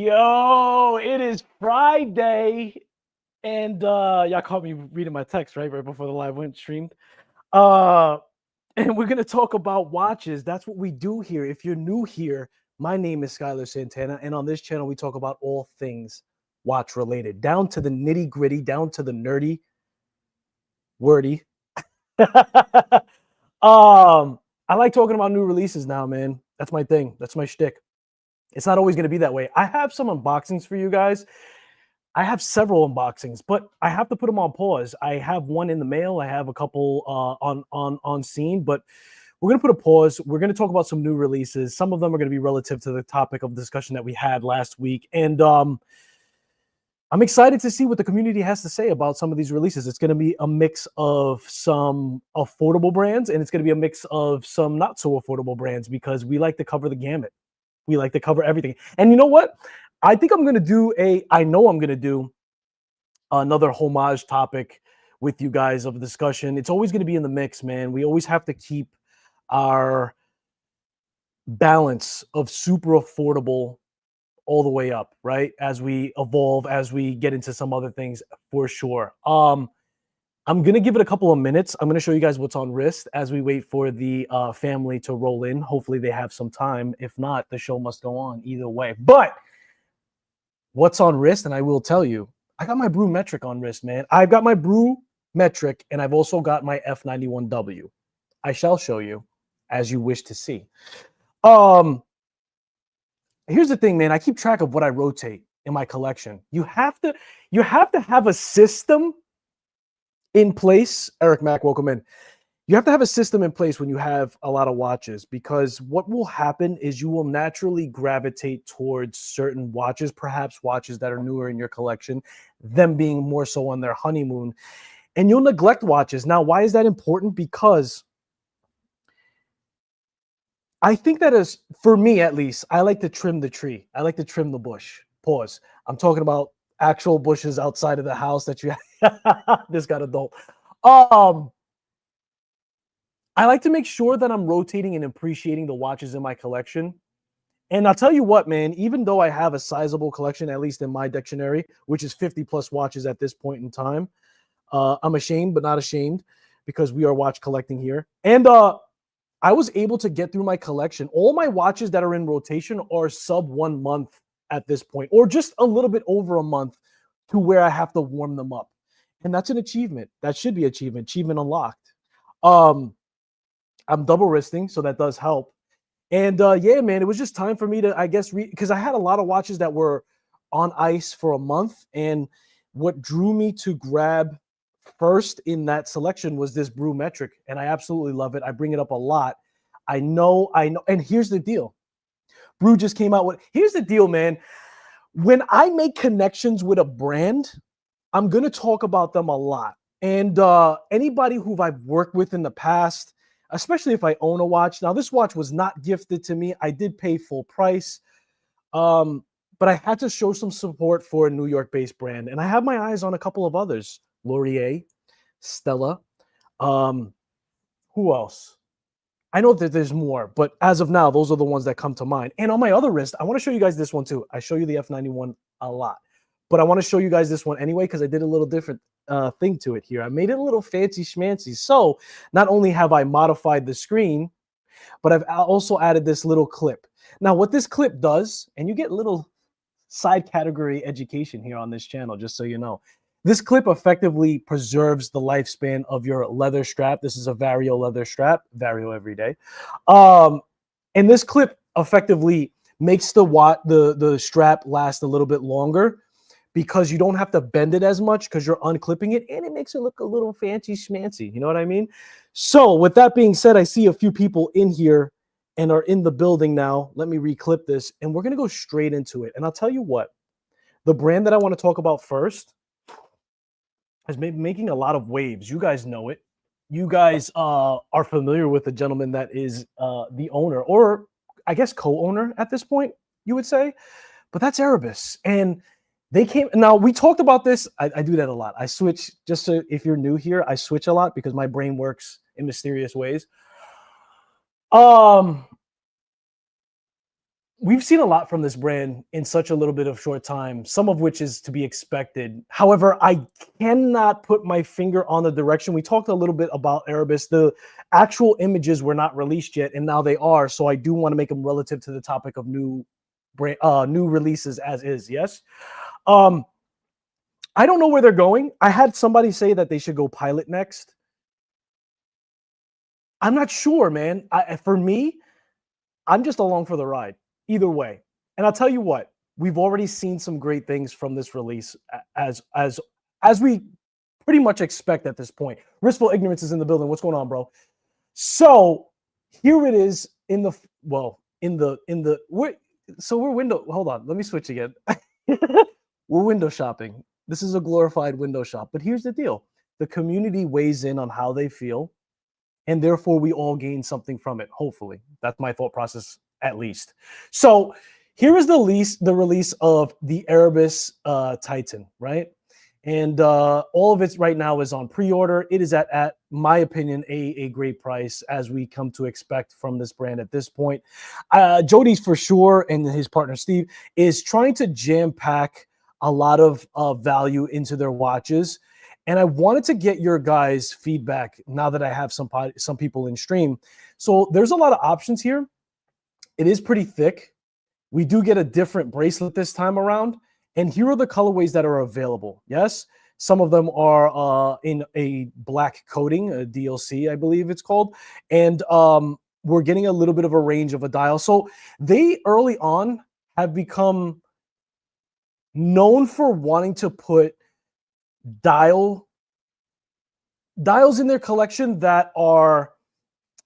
Yo, it is Friday, and y'all caught me reading my text right before the live went streamed. Uh, and we're gonna talk about watches. That's what we do here. If you're new here, my name is Skylar Santana, and on this channel we talk about all things watch related, down to the nitty gritty, down to the nerdy, wordy. I like talking about new releases now, man. That's my thing. That's my shtick. It's not always going to be that way. I have some unboxings for you guys. I have several unboxings, but I have to put them on pause. I have one in the mail. I have a couple on scene, but we're going to put a pause. We're going to talk about some new releases. Some of them are going to be relative to the topic of discussion that we had last week, and I'm excited to see what the community has to say about some of these releases. It's going to be a mix of some affordable brands, and it's going to be a mix of some not so affordable brands because we like to cover the gamut. We like to cover everything. And you know what? I think I'm going to do I know I'm going to do another homage topic with you guys of discussion. It's always going to be in the mix, man. We always have to keep our balance of super affordable all the way up, right? As we evolve, as we get into some other things for sure. I'm going to give it a couple of minutes. I'm going to show you guys what's on wrist as we wait for the family to roll in. Hopefully they have some time. If not, the show must go on either way. But what's on wrist, and I will tell you, I got my Brew metric on wrist, man. I've got my Brew metric, and I've also got my F91W. I shall show you as you wish to see. Here's the thing, man. I keep track of what I rotate in my collection. You have to have a system in place. Eric Mack, welcome in. You have to have a system in place when you have a lot of watches, because what will happen is you will naturally gravitate towards certain watches, perhaps watches that are newer in your collection, them being more so on their honeymoon, and you'll neglect watches. Now, why is that important? Because I think that is, for me at least, I like to trim the tree. I like to trim the bush. Pause. I'm talking about actual bushes outside of the house that you this got adult. I like to make sure that I'm rotating and appreciating the watches in my collection. And I'll tell you what, man, even though I have a sizable collection, at least in my dictionary, which is 50 plus watches at this point in time, I'm ashamed, but not ashamed, because we are watch collecting here. And I was able to get through my collection. All my watches that are in rotation are sub 1 month at this point, or just a little bit over a month to where I have to warm them up. And that's an achievement. That should be achievement unlocked. I'm double wristing, so that does help. And yeah, man, it was just time for me to, I guess, because I had a lot of watches that were on ice for a month. And what drew me to grab first in that selection was this Brew metric, and I absolutely love it. I bring it up a lot. I know. And here's the deal. Brew just came out with, here's the deal, man. When I make connections with a brand, I'm going to talk about them a lot. And anybody who I've worked with in the past, especially if I own a watch. Now, this watch was not gifted to me. I did pay full price. But I had to show some support for a New York-based brand. And I have my eyes on a couple of others. Laurier, Stella. Who else? I know that there's more, but as of now, those are the ones that come to mind. And on my other wrist, I want to show you guys this one too. I show you the F91 a lot, but I want to show you guys this one anyway because I did a little different thing to it here. I made it a little fancy schmancy. So not only have I modified the screen, but I've also added this little clip. Now, what this clip does, and you get little side category education here on this channel, just so you know. This clip effectively preserves the lifespan of your leather strap. This is a Vario leather strap, Vario every day. And this clip effectively makes the strap last a little bit longer because you don't have to bend it as much because you're unclipping it, and it makes it look a little fancy schmancy. You know what I mean? So with that being said, I see a few people in here and are in the building now. Let me reclip this, and we're going to go straight into it. And I'll tell you what, the brand that I want to talk about first has been making a lot of waves. You guys know it. You guys are familiar with the gentleman that is the owner, or I guess co-owner at this point, you would say. But that's Erebus. And they came. Now, we talked about this. I do that a lot. I switch, just so if you're new here, I switch a lot because my brain works in mysterious ways. we've seen a lot from this brand in such a little bit of short time, some of which is to be expected. However, I cannot put my finger on the direction. We talked a little bit about Erebus. The actual images were not released yet, and now they are. So I do want to make them relative to the topic of new releases as is. Yes. Um, I don't know where they're going. I had somebody say that they should go pilot next. I'm not sure, man. For me, I'm just along for the ride either way. And I'll tell you what, we've already seen some great things from this release as we pretty much expect at this point. Ristful Ignorance is in the building. What's going on, bro? So here it is in the we're window. Hold on, let me switch again. We're window shopping. This is a glorified window shop. But here's the deal. The community weighs in on how they feel, and therefore we all gain something from it, hopefully. That's my thought process, at least. So here is the release of the Erebus Titan, right? And all of it right now is on pre-order. It is at my opinion, a great price, as we come to expect from this brand at this point. Jody's for sure, and his partner Steve, is trying to jam-pack a lot of value into their watches. And I wanted to get your guys' feedback now that I have some people in stream. So there's a lot of options here. It is pretty thick. We do get a different bracelet this time around. And here are the colorways that are available. Yes, some of them are in a black coating, a DLC, I believe it's called. And we're getting a little bit of a range of a dial. So they early on have become known for wanting to put dials in their collection that are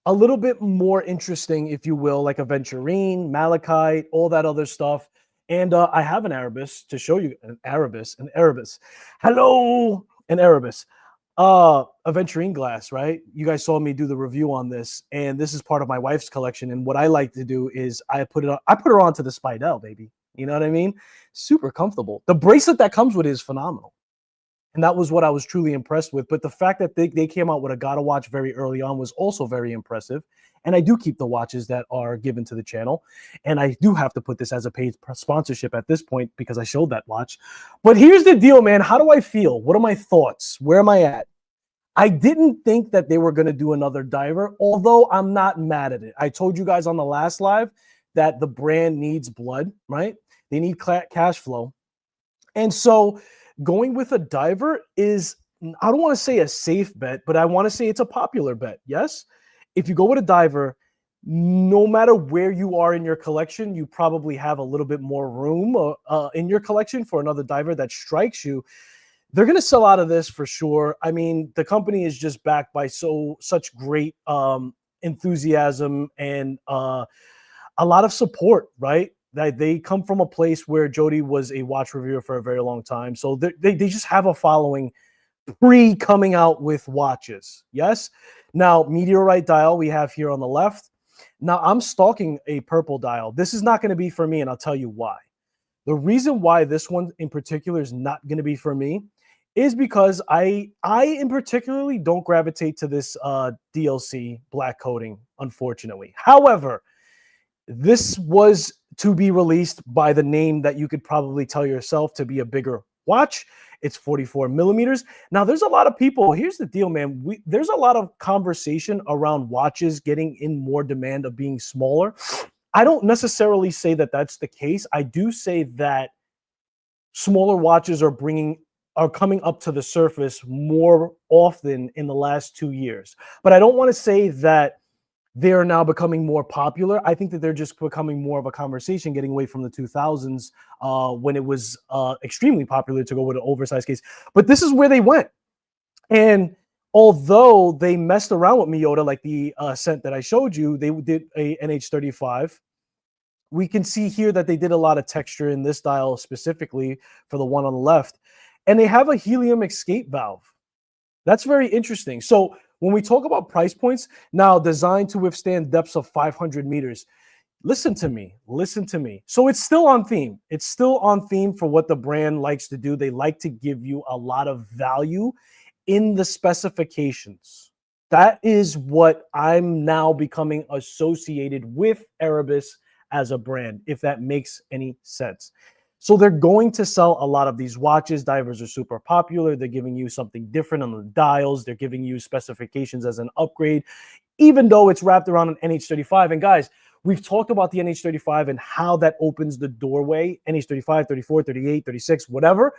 a little bit more interesting, if you will, like aventurine, malachite, all that other stuff. And I have an Erebus to show you. An Erebus. Hello, an Erebus. Aventurine glass, right? You guys saw me do the review on this, and this is part of my wife's collection. And what I like to do is I put her onto the Spidell, baby. You know what I mean? Super comfortable. The bracelet that comes with it is phenomenal. And that was what I was truly impressed with. But the fact that they came out with a Gotta Watch very early on was also very impressive. And I do keep the watches that are given to the channel. And I do have to put this as a paid sponsorship at this point because I showed that watch. But here's the deal, man. How do I feel? What are my thoughts? Where am I at? I didn't think that they were going to do another diver, although I'm not mad at it. I told you guys on the last live that the brand needs blood, right? They need cash flow. And so going with a diver is, I don't want to say a safe bet, but I want to say it's a popular bet. Yes. If you go with a diver, no matter where you are in your collection, you probably have a little bit more room in your collection for another diver that strikes you. They're going to sell out of this for sure. I mean, the company is just backed by such great enthusiasm and a lot of support, right? That they come from a place where Jody was a watch reviewer for a very long time. So they just have a following pre-coming out with watches. Yes. Now, meteorite dial we have here on the left. Now, I'm stalking a purple dial. This is not going to be for me, and I'll tell you why. The reason why this one in particular is not going to be for me is because I in particularly don't gravitate to this DLC black coating, unfortunately. However, this was to be released by the name that you could probably tell yourself to be a bigger watch. It's 44 millimeters. Now, there's a lot of people. Here's the deal, man. There's a lot of conversation around watches getting in more demand of being smaller. I don't necessarily say that that's the case. I do say that smaller watches are coming up to the surface more often in the last 2 years. But I don't want to say that they are now becoming more popular. I think that they're just becoming more of a conversation, getting away from the 2000s when it was extremely popular to go with an oversized case. But this is where they went. And although they messed around with Miyota, like the scent that I showed you, they did a NH35. We can see here that they did a lot of texture in this dial specifically for the one on the left. And they have a helium escape valve. That's very interesting. So when we talk about price points, now designed to withstand depths of 500 meters, listen to me. So it's still on theme. It's still on theme for what the brand likes to do. They like to give you a lot of value in the specifications. That is what I'm now becoming associated with Erebus as a brand, if that makes any sense. So they're going to sell a lot of these watches. Divers are super popular. They're giving you something different on the dials. They're giving you specifications as an upgrade, even though it's wrapped around an NH35. And guys, we've talked about the NH35 and how that opens the doorway, NH35, 34, 38, 36, whatever.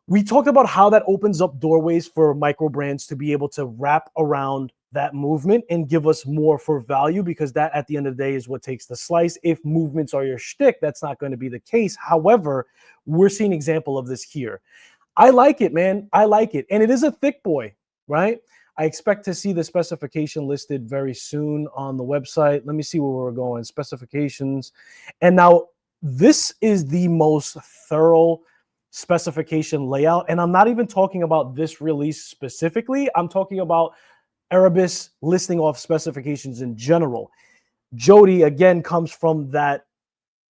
We talked about how that opens up doorways for micro brands to be able to wrap around that movement and give us more for value, because that at the end of the day is what takes the slice. If movements are your shtick, that's not going to be the case. However, we're seeing an example of this here. I like it, man. I like it. And it is a thick boy, right? I expect to see the specification listed very soon on the website. Let me see where we're going. Specifications. And now this is the most thorough specification layout. And I'm not even talking about this release specifically. I'm talking about Erebus listing off specifications in general. Jody, again, comes from that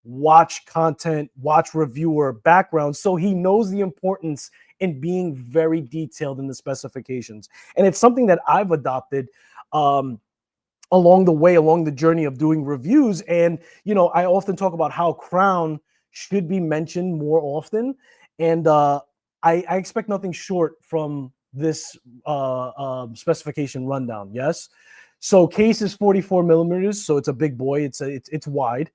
watch content, watch reviewer background, so he knows the importance in being very detailed in the specifications. And it's something that I've adopted along the way, along the journey of doing reviews. And, you know, I often talk about how Crown should be mentioned more often. And I expect nothing short from this specification rundown. Yes. So case is 44 millimeters. So it's a big boy. It's wide,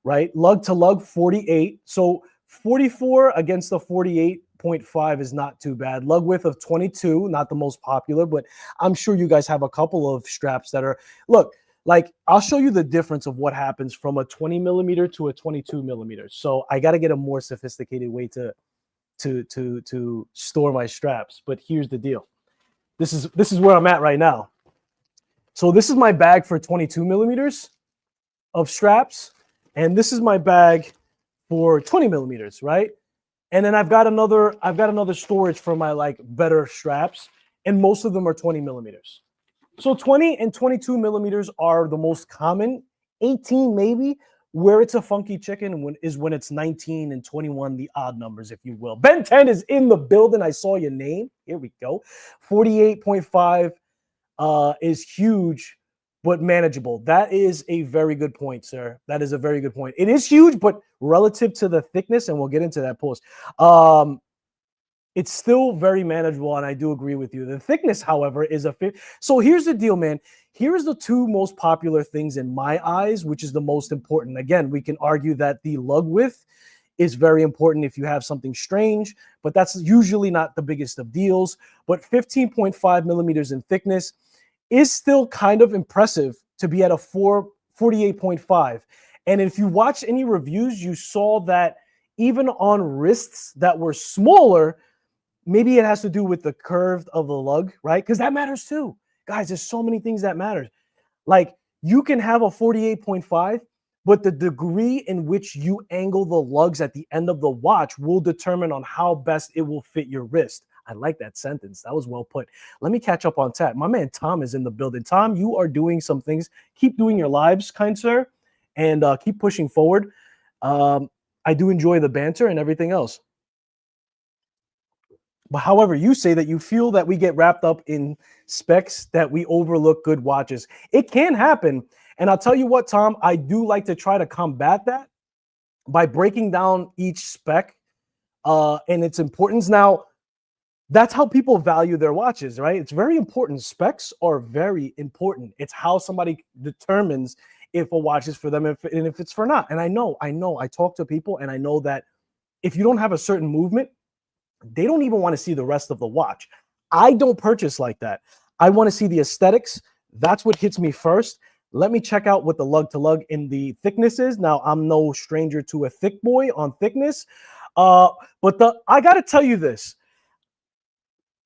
right? Lug to lug 48. So 44 against the 48.5 is not too bad. Lug width of 22, not the most popular, but I'm sure you guys have a couple of straps that are, look, like I'll show you the difference of what happens from a 20 millimeter to a 22 millimeter. So I got to get a more sophisticated way to store my straps. But here's the deal. This is where I'm at right now. So this is my bag for 22 millimeters of straps. And this is my bag for 20 millimeters, right? And then I've got another storage for my like better straps. And most of them are 20 millimeters. So 20 and 22 millimeters are the most common. 18 maybe. Where it's a funky chicken is when it's 19 and 21, the odd numbers, if you will. Ben 10 is in the building. I saw your name. Here we go. 48.5 is huge, but manageable. That is a very good point, sir. That is a very good point. It is huge, but relative to the thickness, and we'll get into that post, it's still very manageable, and I do agree with you. The thickness, however, is a fit. So here's the deal, man. Here's the two most popular things in my eyes, which is the most important. Again, we can argue that the lug width is very important if you have something strange, but that's usually not the biggest of deals. But 15.5 millimeters in thickness is still kind of impressive to be at a 48.5. And if you watch any reviews, you saw that even on wrists that were smaller, maybe it has to do with the curve of the lug, right? Because that matters too. Guys, there's so many things that matter. Like you can have a 48.5, but the degree in which you angle the lugs at the end of the watch will determine on how best it will fit your wrist. I like that sentence. That was well put. Let me catch up on chat. My man Tom is in the building. Tom, you are doing some things. Keep doing your lives, kind sir, and keep pushing forward. I do enjoy the banter and everything else. But however, you say that you feel that we get wrapped up in specs that we overlook good watches. It can happen. And I'll tell you what, Tom, I do like to try to combat that by breaking down each spec and its importance. Now, that's how people value their watches, right? It's very important. Specs are very important. It's how somebody determines if a watch is for them and if it's for not. And I know, I talk to people and I know that if you don't have a certain movement, they don't even want to see the rest of the watch. I don't purchase like that. I want to see the aesthetics. That's what hits me first. Let me check out what the lug to lug in the thickness is. Now, I'm no stranger to a thick boy on thickness. But I got to tell you this.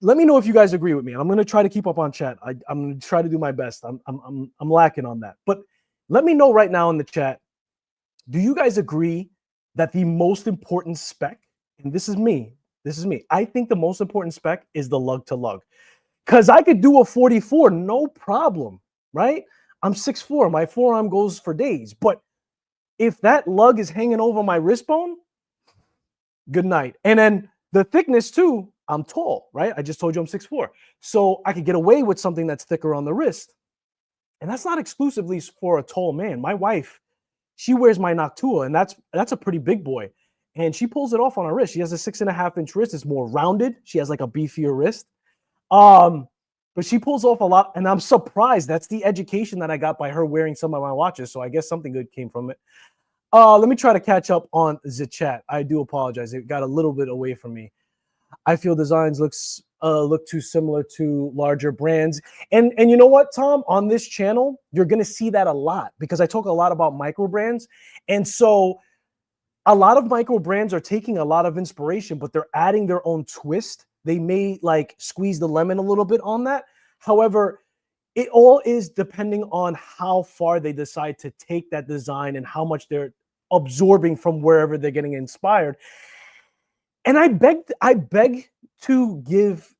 Let me know if you guys agree with me. I'm going to try to keep up on chat. I'm going to try to do my best. I'm lacking on that. But let me know right now in the chat. Do you guys agree that the most important spec, and this is me, I think the most important spec is the lug to lug. Because I could do a 44, no problem, right? I'm 6'4", my forearm goes for days. But if that lug is hanging over my wrist bone, good night. And then the thickness too, I'm tall, right? I just told you I'm 6'4". So I could get away with something that's thicker on the wrist. And that's not exclusively for a tall man. My wife She wears my Noctua, and that's a pretty big boy. And she pulls it off on her wrist. She has a 6.5-inch wrist. It's more rounded. She has like a beefier wrist. But she pulls off a lot, and I'm surprised. That's the education that I got by her wearing some of my watches. So I guess something good came from it. Let me try to catch up on the chat. I do apologize. It got a little bit away from me. I feel designs look too similar to larger brands. And you know what, Tom? On this channel, you're going to see that a lot because I talk a lot about micro brands. And so a lot of micro brands are taking a lot of inspiration, but they're adding their own twist. They may like squeeze the lemon a little bit on that. However, it all is depending on how far they decide to take that design and how much they're absorbing from wherever they're getting inspired. And I beg to give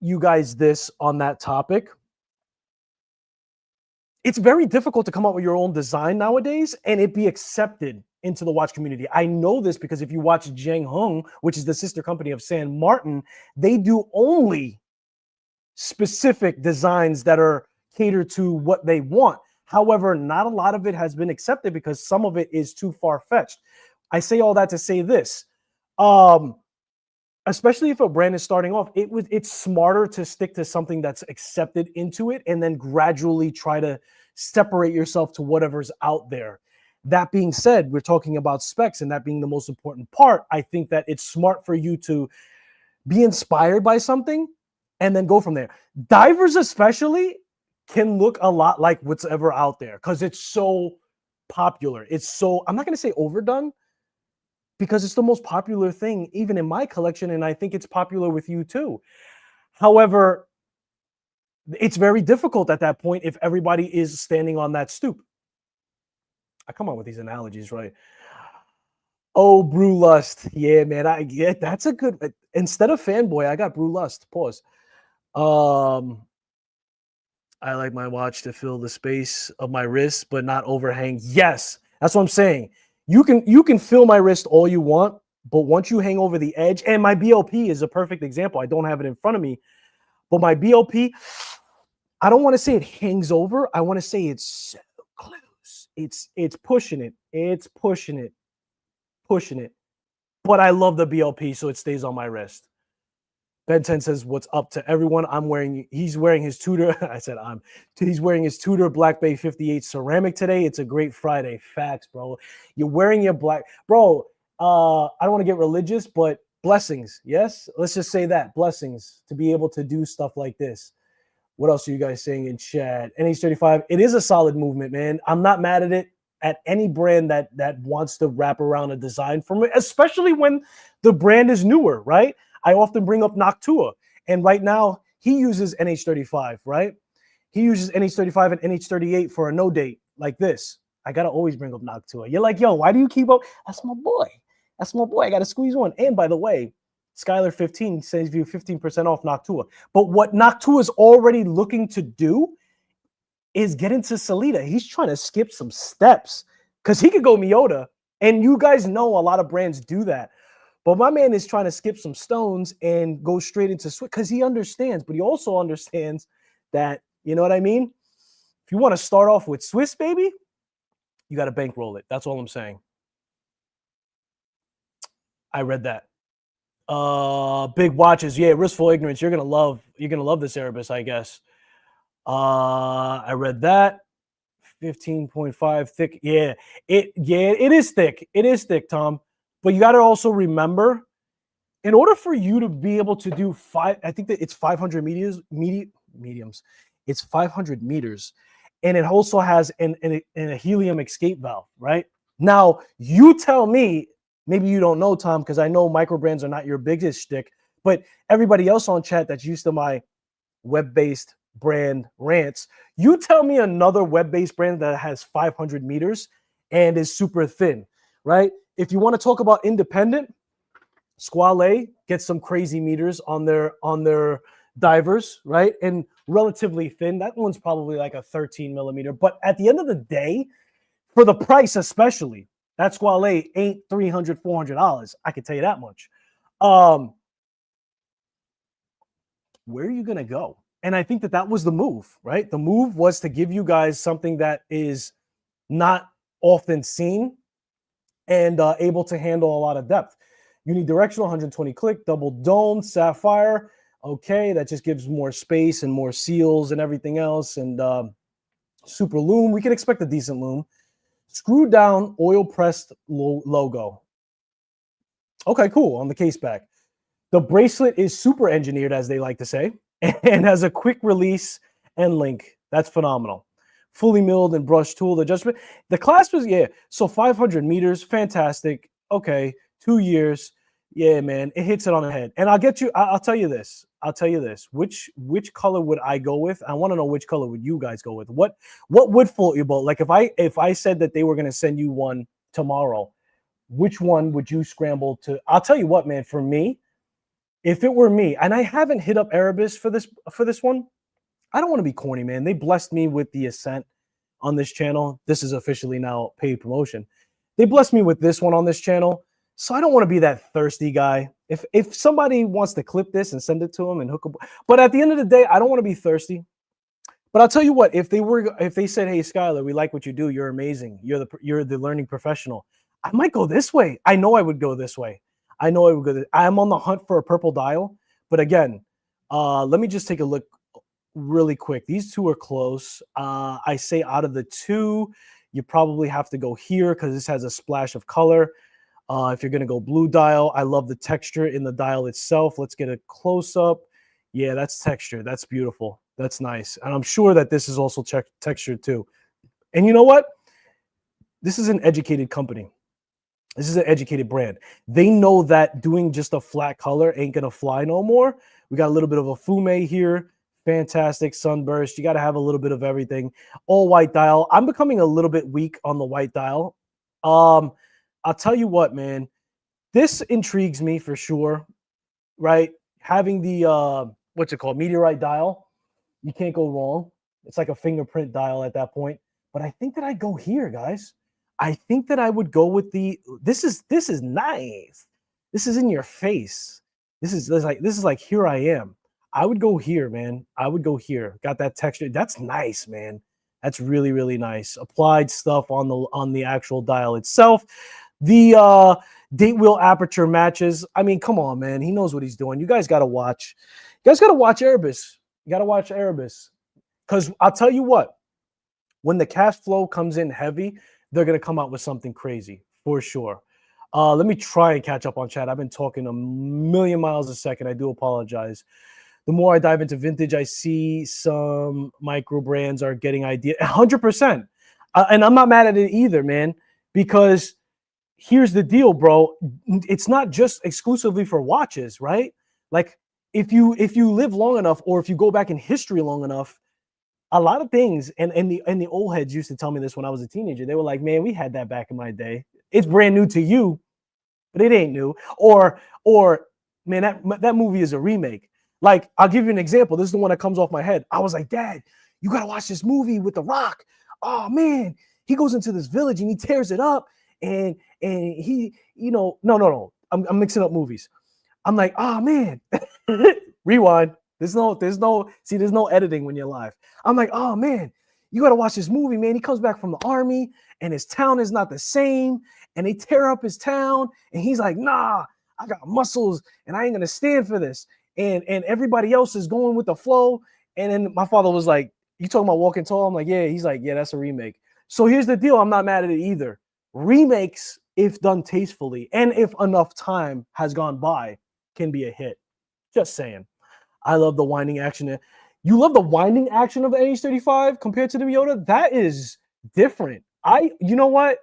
you guys this on that topic. It's very difficult to come up with your own design nowadays and it be accepted into the watch community. I know this because if you watch Jiang Hung, which is the sister company of San Martin, they do only specific designs that are catered to what they want. However, not a lot of it has been accepted because some of it is too far-fetched. I say all that to say this. Especially if a brand is starting off, it's smarter to stick to something that's accepted into it and then gradually try to separate yourself to whatever's out there. That being said, we're talking about specs and that being the most important part. I think that it's smart for you to be inspired by something and then go from there. Divers especially can look a lot like what's ever out there because it's so popular. It's so, I'm not going to say overdone, because it's the most popular thing, even in my collection, and I think it's popular with you too. However, it's very difficult at that point if everybody is standing on that stoop. I come on with these analogies, right? Oh, Brew Lust. Yeah, man, I get that's a good. Instead of fanboy, I got Brew Lust. Pause. I like my watch to fill the space of my wrist, but not overhang. Yes, that's what I'm saying. You can fill my wrist all you want, but once you hang over the edge, and my BLP is a perfect example. I don't have it in front of me, but my BLP, I don't want to say it hangs over. I want to say it's so close. It's pushing it. It's pushing it. Pushing it. But I love the BLP, so it stays on my wrist. Ben 10 says, what's up to everyone? He's wearing his Tudor. I said, he's wearing his Tudor Black Bay 58 ceramic today. It's a great Friday. Facts, bro. You're wearing your black, bro. I don't want to get religious, but blessings. Yes. Let's just say that blessings to be able to do stuff like this. What else are you guys saying in chat? NH35. It is a solid movement, man. I'm not mad at it at any brand that wants to wrap around a design for me, especially when the brand is newer, right? I often bring up Noctua, and right now he uses NH35, right? He uses NH35 and NH38 for a no date like this. I gotta always bring up Noctua. You're like, yo, why do you keep up? That's my boy. That's my boy. I gotta squeeze one. And by the way, Skylar 15 saves you 15% off Noctua. But what Noctua is already looking to do is get into Salida. He's trying to skip some steps because he could go Miyota, and you guys know a lot of brands do that. But my man is trying to skip some stones and go straight into Swiss because he understands, but he also understands that, you know what I mean? If you want to start off with Swiss, baby, you got to bankroll it. That's all I'm saying. I read that. Big watches. Yeah, Wristful Ignorance. You're gonna love this Erebus, I guess. I read that. 15.5 thick. Yeah, it is thick. It is thick, Tom. But you got to also remember, in order for you to be able to do I think that it's 500 mediums. It's 500 meters. And it also has a helium escape valve, right? Now, you tell me, maybe you don't know, Tom, because I know microbrands are not your biggest shtick, but everybody else on chat that's used to my web-based brand rants, you tell me another web-based brand that has 500 meters and is super thin, right? If you want to talk about independent, Squale gets some crazy meters on their divers, right? And relatively thin. That one's probably like a 13 millimeter. But at the end of the day, for the price especially, that Squale ain't $300, $400. I can tell you that much. Where are you going to go? And I think that was the move, right? The move was to give you guys something that is not often seen and able to handle a lot of depth. Unidirectional, 120 click, double dome, sapphire. Okay, that just gives more space and more seals and everything else. And super loom, we can expect a decent loom. Screwed down oil pressed logo. Okay, cool, on the case back. The bracelet is super engineered, as they like to say, and has a quick release and link. That's phenomenal. Fully milled and brushed tool adjustment. The clasp is, yeah, so 500 meters, fantastic. Okay, 2 years. Yeah, man, it hits it on the head. And I'll get you, I'll tell you this. I'll tell you this. Which color would I go with? I want to know which color would you guys go with. What would float your boat? Like if I said that they were going to send you one tomorrow, which one would you scramble to? I'll tell you what, man, for me, if it were me, and I haven't hit up Erebus for this one, I don't want to be corny, man. They blessed me with the Ascent on this channel. This is officially now paid promotion. They blessed me with this one on this channel, so I don't want to be that thirsty guy. If somebody wants to clip this and send it to them and hook up, but at the end of the day, I don't want to be thirsty. But I'll tell you what, if they said, "Hey, Skylar, we like what you do. You're amazing. You're the learning professional," I might go this way. I know I would go this way. I know I would go. I'm on the hunt for a purple dial, but again, let me just take a look really quick. These two are close. I say out of the two, you probably have to go here because this has a splash of color. If you're going to go blue dial, I love the texture in the dial itself. Let's get a close up. Yeah, that's texture. That's beautiful. That's nice. And I'm sure that this is also textured too. And you know what? This is an educated company. This is an educated brand. They know that doing just a flat color ain't going to fly no more. We got a little bit of a fume here. Fantastic sunburst. You got to have a little bit of everything. All white dial. I'm becoming a little bit weak on the white dial. I'll tell you what, man. This intrigues me for sure, right? Having the, what's it called? Meteorite dial. You can't go wrong. It's like a fingerprint dial at that point. But I think that I go here, guys. I think that I would go with this is nice. This is in your face. This is like here I am. I would go here, man. I would go here. Got that texture. That's nice, man. That's really, really nice. Applied stuff on the actual dial itself. The date wheel aperture matches. I mean, come on, man. He knows what he's doing. You guys got to watch. You guys got to watch Erebus. You got to watch Erebus. Because I'll tell you what, when the cash flow comes in heavy, they're going to come out with something crazy for sure. Let me try and catch up on chat. I've been talking a million miles a second. I do apologize. The more I dive into vintage, I see some micro brands are getting idea 100%. And I'm not mad at it either, man, because here's the deal, bro. It's not just exclusively for watches, right? Like if you live long enough, or if you go back in history long enough, a lot of things, and the old heads used to tell me this when I was a teenager. They were like, man, we had that back in my day. It's brand new to you, but it ain't new. Or man, that movie is a remake. Like, I'll give you an example. This is the one that comes off my head. I was like, Dad, you got to watch this movie with The Rock. Oh, man. He goes into this village and he tears it up. And he, no. I'm mixing up movies. I'm like, oh, man. Rewind. There's no editing when you're live. I'm like, oh, man, you got to watch this movie, man. He comes back from the army and his town is not the same. And they tear up his town. And he's like, nah, I got muscles and I ain't going to stand for this. And everybody else is going with the flow. And then my father was like, you talking about Walking Tall? I'm like, yeah. He's like, yeah, that's a remake. So here's the deal. I'm not mad at it either. Remakes, if done tastefully and if enough time has gone by, can be a hit. Just saying. I love the winding action. You love the winding action of the NH35 compared to the Miyota? That is different. You know what?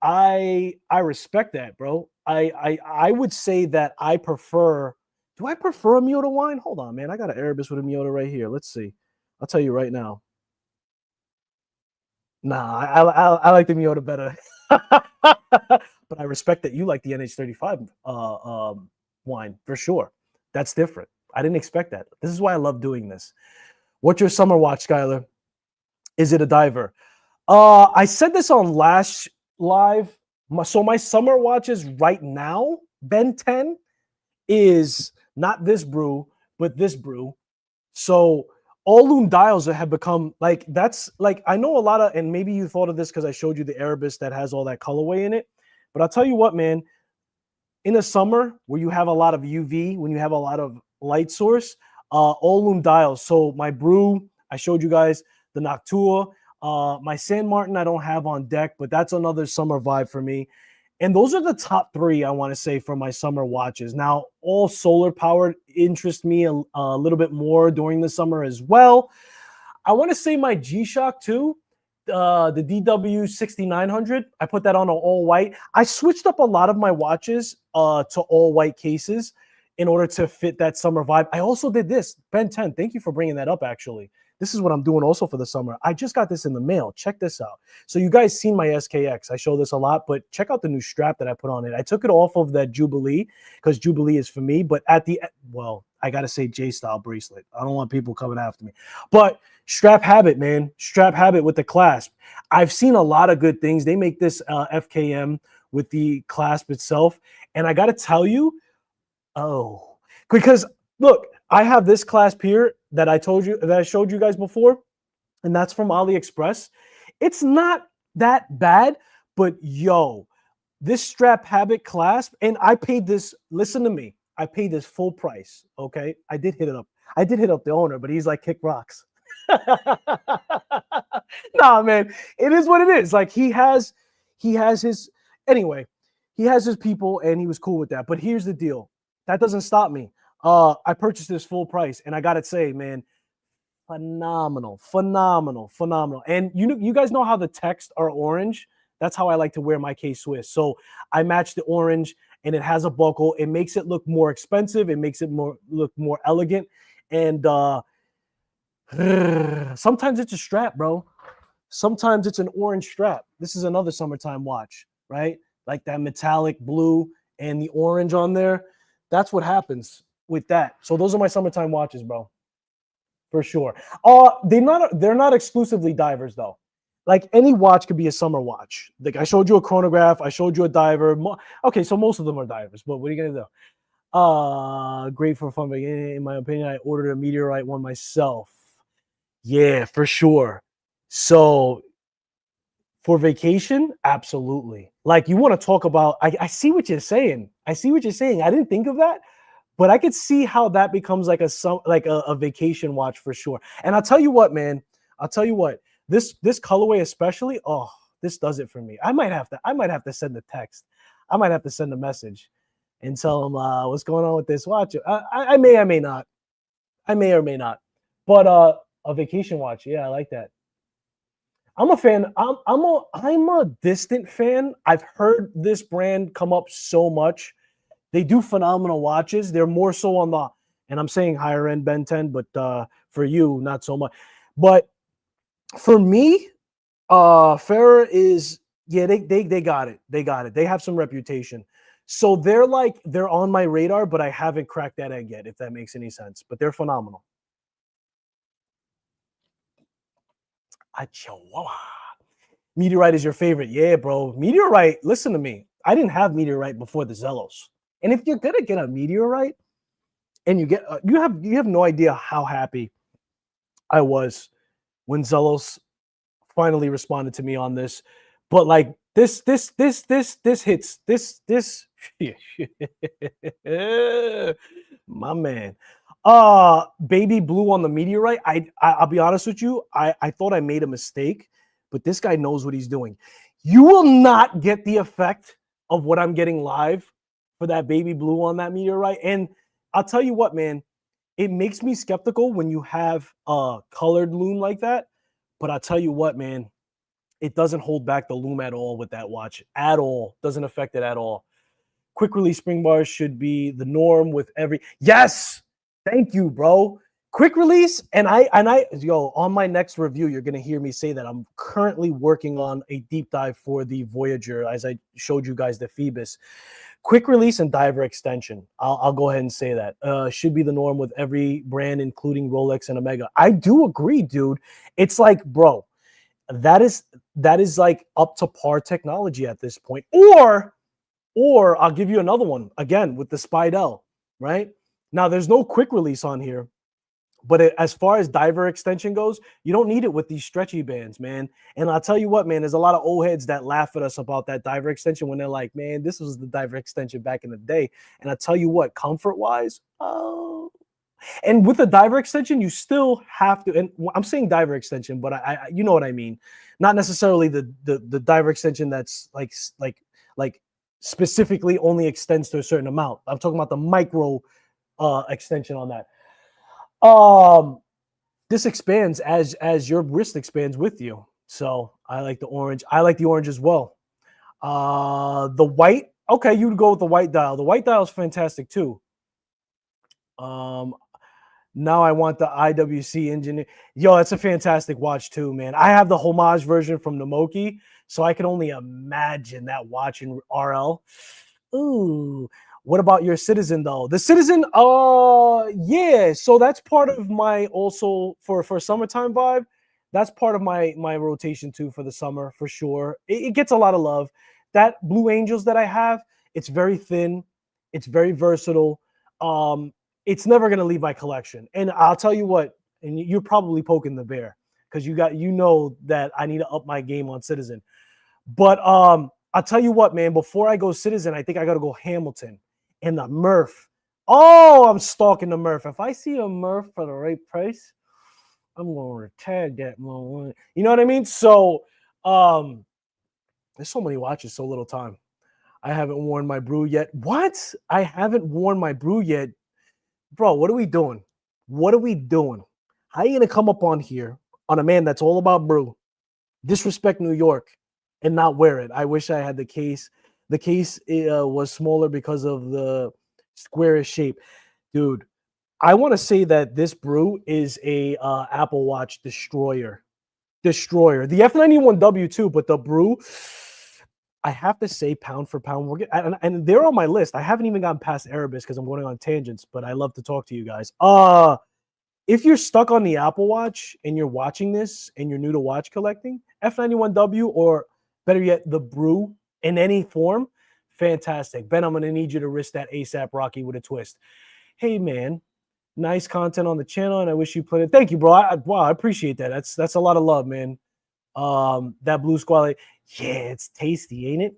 I respect that, bro. I would say that I prefer. Do I prefer a Miyota wine? Hold on, man. I got an Erebus with a Miyota right here. Let's see. I'll tell you right now. Nah, I like the Miyota better. But I respect that you like the NH35 wine for sure. That's different. I didn't expect that. This is why I love doing this. What's your summer watch, Skylar? Is it a diver? I said this on last live. So my summer watches right now, Ben 10, is not this brew, but this brew. So all loom dials have become like, that's like, I know a lot of, and maybe you thought of this because I showed you the Erebus that has all that colorway in it. But I'll tell you what, man, in the summer where you have a lot of UV, when you have a lot of light source, all loom dials. So my Brew, I showed you guys the Noctua. My San Martin I don't have on deck, but that's another summer vibe for me. And those are the top three I want to say for my summer watches. Now, all solar powered interest me a little bit more during the summer as well. I want to say my G-Shock too, the DW 6900. I put that on an all white. I switched up a lot of my watches to all white cases in order to fit that summer vibe. I also did this, Ben 10. Thank you for bringing that up, actually. This is what I'm doing also for the summer. I just got this in the mail. Check this out. So you guys seen my SKX. I show this a lot, but check out the new strap that I put on it. I took it off of that Jubilee because Jubilee is for me. But at the, well, I got to say J-style bracelet. I don't want people coming after me. But strap habit, man. Strap habit with the clasp. I've seen a lot of good things. They make this FKM with the clasp itself. And I got to tell you, because look, I have this clasp here that I told you, that I showed you guys before, and that's from AliExpress. It's not that bad, but yo, this strap habit clasp, and I paid this, listen to me, I paid this full price, okay? I did hit it up. I did hit up the owner, but he's like, kick rocks. Nah, man, it is what it is. Like he has his, anyway, he has his people and he was cool with that. But here's the deal. That doesn't stop me. I purchased this full price, and I gotta say, man, phenomenal. And you guys know how the text are orange. That's how I like to wear my K-Swiss. So I match the orange, and it has a buckle. It makes it look more expensive. It makes it look more elegant. And sometimes it's a strap, bro. Sometimes it's an orange strap. This is another summertime watch, right? Like that metallic blue and the orange on there. That's what happens with that. So those are my summertime watches, bro. For sure. They're not exclusively divers though. Like any watch could be a summer watch. Like I showed you a chronograph, I showed you a diver. Okay, so most of them are divers, but what are you gonna do? Great for fun, but in my opinion, I ordered a meteorite one myself. Yeah, for sure. So for vacation, absolutely. Like you want to talk about, I see what you're saying. I didn't think of that. But I could see how that becomes like a vacation watch for sure. And I'll tell you what, man. I'll tell you what. This colorway especially, this does it for me. I might have to send a text. I might have to send a message and tell them what's going on with this watch. I may or may not. But a vacation watch, yeah, I like that. I'm a fan. I'm a distant fan. I've heard this brand come up so much. They do phenomenal watches. They're more so on the, and I'm saying higher end Ben 10, but for you, not so much. But for me, Farah is, yeah, they got it. They got it. They have some reputation. So they're on my radar, but I haven't cracked that egg yet, if that makes any sense. But they're phenomenal. A Chihuahua. Meteorite is your favorite. Yeah, bro. Meteorite, listen to me. I didn't have Meteorite before the Zellos. And if you're gonna get a meteorite, and you have no idea how happy I was when Zellos finally responded to me on this. But like this hits this my man. Baby blue on the meteorite. I'll be honest with you. I thought I made a mistake, but this guy knows what he's doing. You will not get the effect of what I'm getting live for that baby blue on that meteorite. And I'll tell you what, man, it makes me skeptical when you have a colored loom like that. But I'll tell you what, man, it doesn't hold back the loom at all with that watch at all. Doesn't affect it at all. Quick release spring bars should be the norm with every. Yes, thank you, bro. Quick release, and I on my next review, you're gonna hear me say that I'm currently working on a deep dive for the Voyager, as I showed you guys the Phoebus. Quick release and diver extension. I'll go ahead and say that should be the norm with every brand, including Rolex and Omega. I do agree, dude. It's like, bro, that is like up to par technology at this point. Or I'll give you another one again with the Spidel. Right now, there's no quick release on here, But as far as diver extension goes, you don't need it with these stretchy bands, man. And I'll tell you what, man, there's a lot of old heads that laugh at us about that diver extension when they're like, man, this was the diver extension back in the day. And I tell you what, comfort wise, oh. And with the diver extension, you still have to, and I'm saying diver extension, but I you know what I mean. Not necessarily the diver extension that's like specifically only extends to a certain amount. I'm talking about the micro extension on that. This expands as your wrist expands with you. So I like the orange. I like the orange as well. The white, okay, you'd go with the white dial. The white dial is fantastic too. Now I want the IWC engineer. Yo, that's a fantastic watch too, man. I have the homage version from Namoki, so I can only imagine that watch in RL. Ooh, what about your Citizen though? The Citizen, yeah. So that's part of my also for summertime vibe. That's part of my rotation too for the summer for sure. It gets a lot of love. That Blue Angels that I have, it's very thin, it's very versatile. It's never gonna leave my collection. And I'll tell you what, and you're probably poking the bear because you know that I need to up my game on Citizen. But I'll tell you what, man, before I go Citizen, I think I gotta go Hamilton and the Murph. Oh, I'm stalking the Murph. If I see a Murph for the right price, I'm gonna tag that one. You know what I mean? So there's so many watches, so little time. I haven't worn my Brew yet. What? I haven't worn my Brew yet. Bro, what are we doing? What are we doing? How are you gonna come up on here on a man that's all about Brew, disrespect New York, and not wear it? I wish I had the case. The case was smaller because of the squarish shape. Dude, I want to say that this Brew is a Apple Watch destroyer. The F91W too, but the Brew, I have to say, pound for pound, and they're on my list. I haven't even gotten past Erebus because I'm going on tangents, but I love to talk to you guys. If you're stuck on the Apple Watch and you're watching this and you're new to watch collecting, F91W or better yet, the Brew in any form, fantastic. Ben, I'm going to need you to wrist that ASAP Rocky with a twist. Hey, man, nice content on the channel, and I wish you played it. Thank you, bro. Wow, I appreciate that. That's a lot of love, man. That Blue Squall, yeah, it's tasty, ain't it?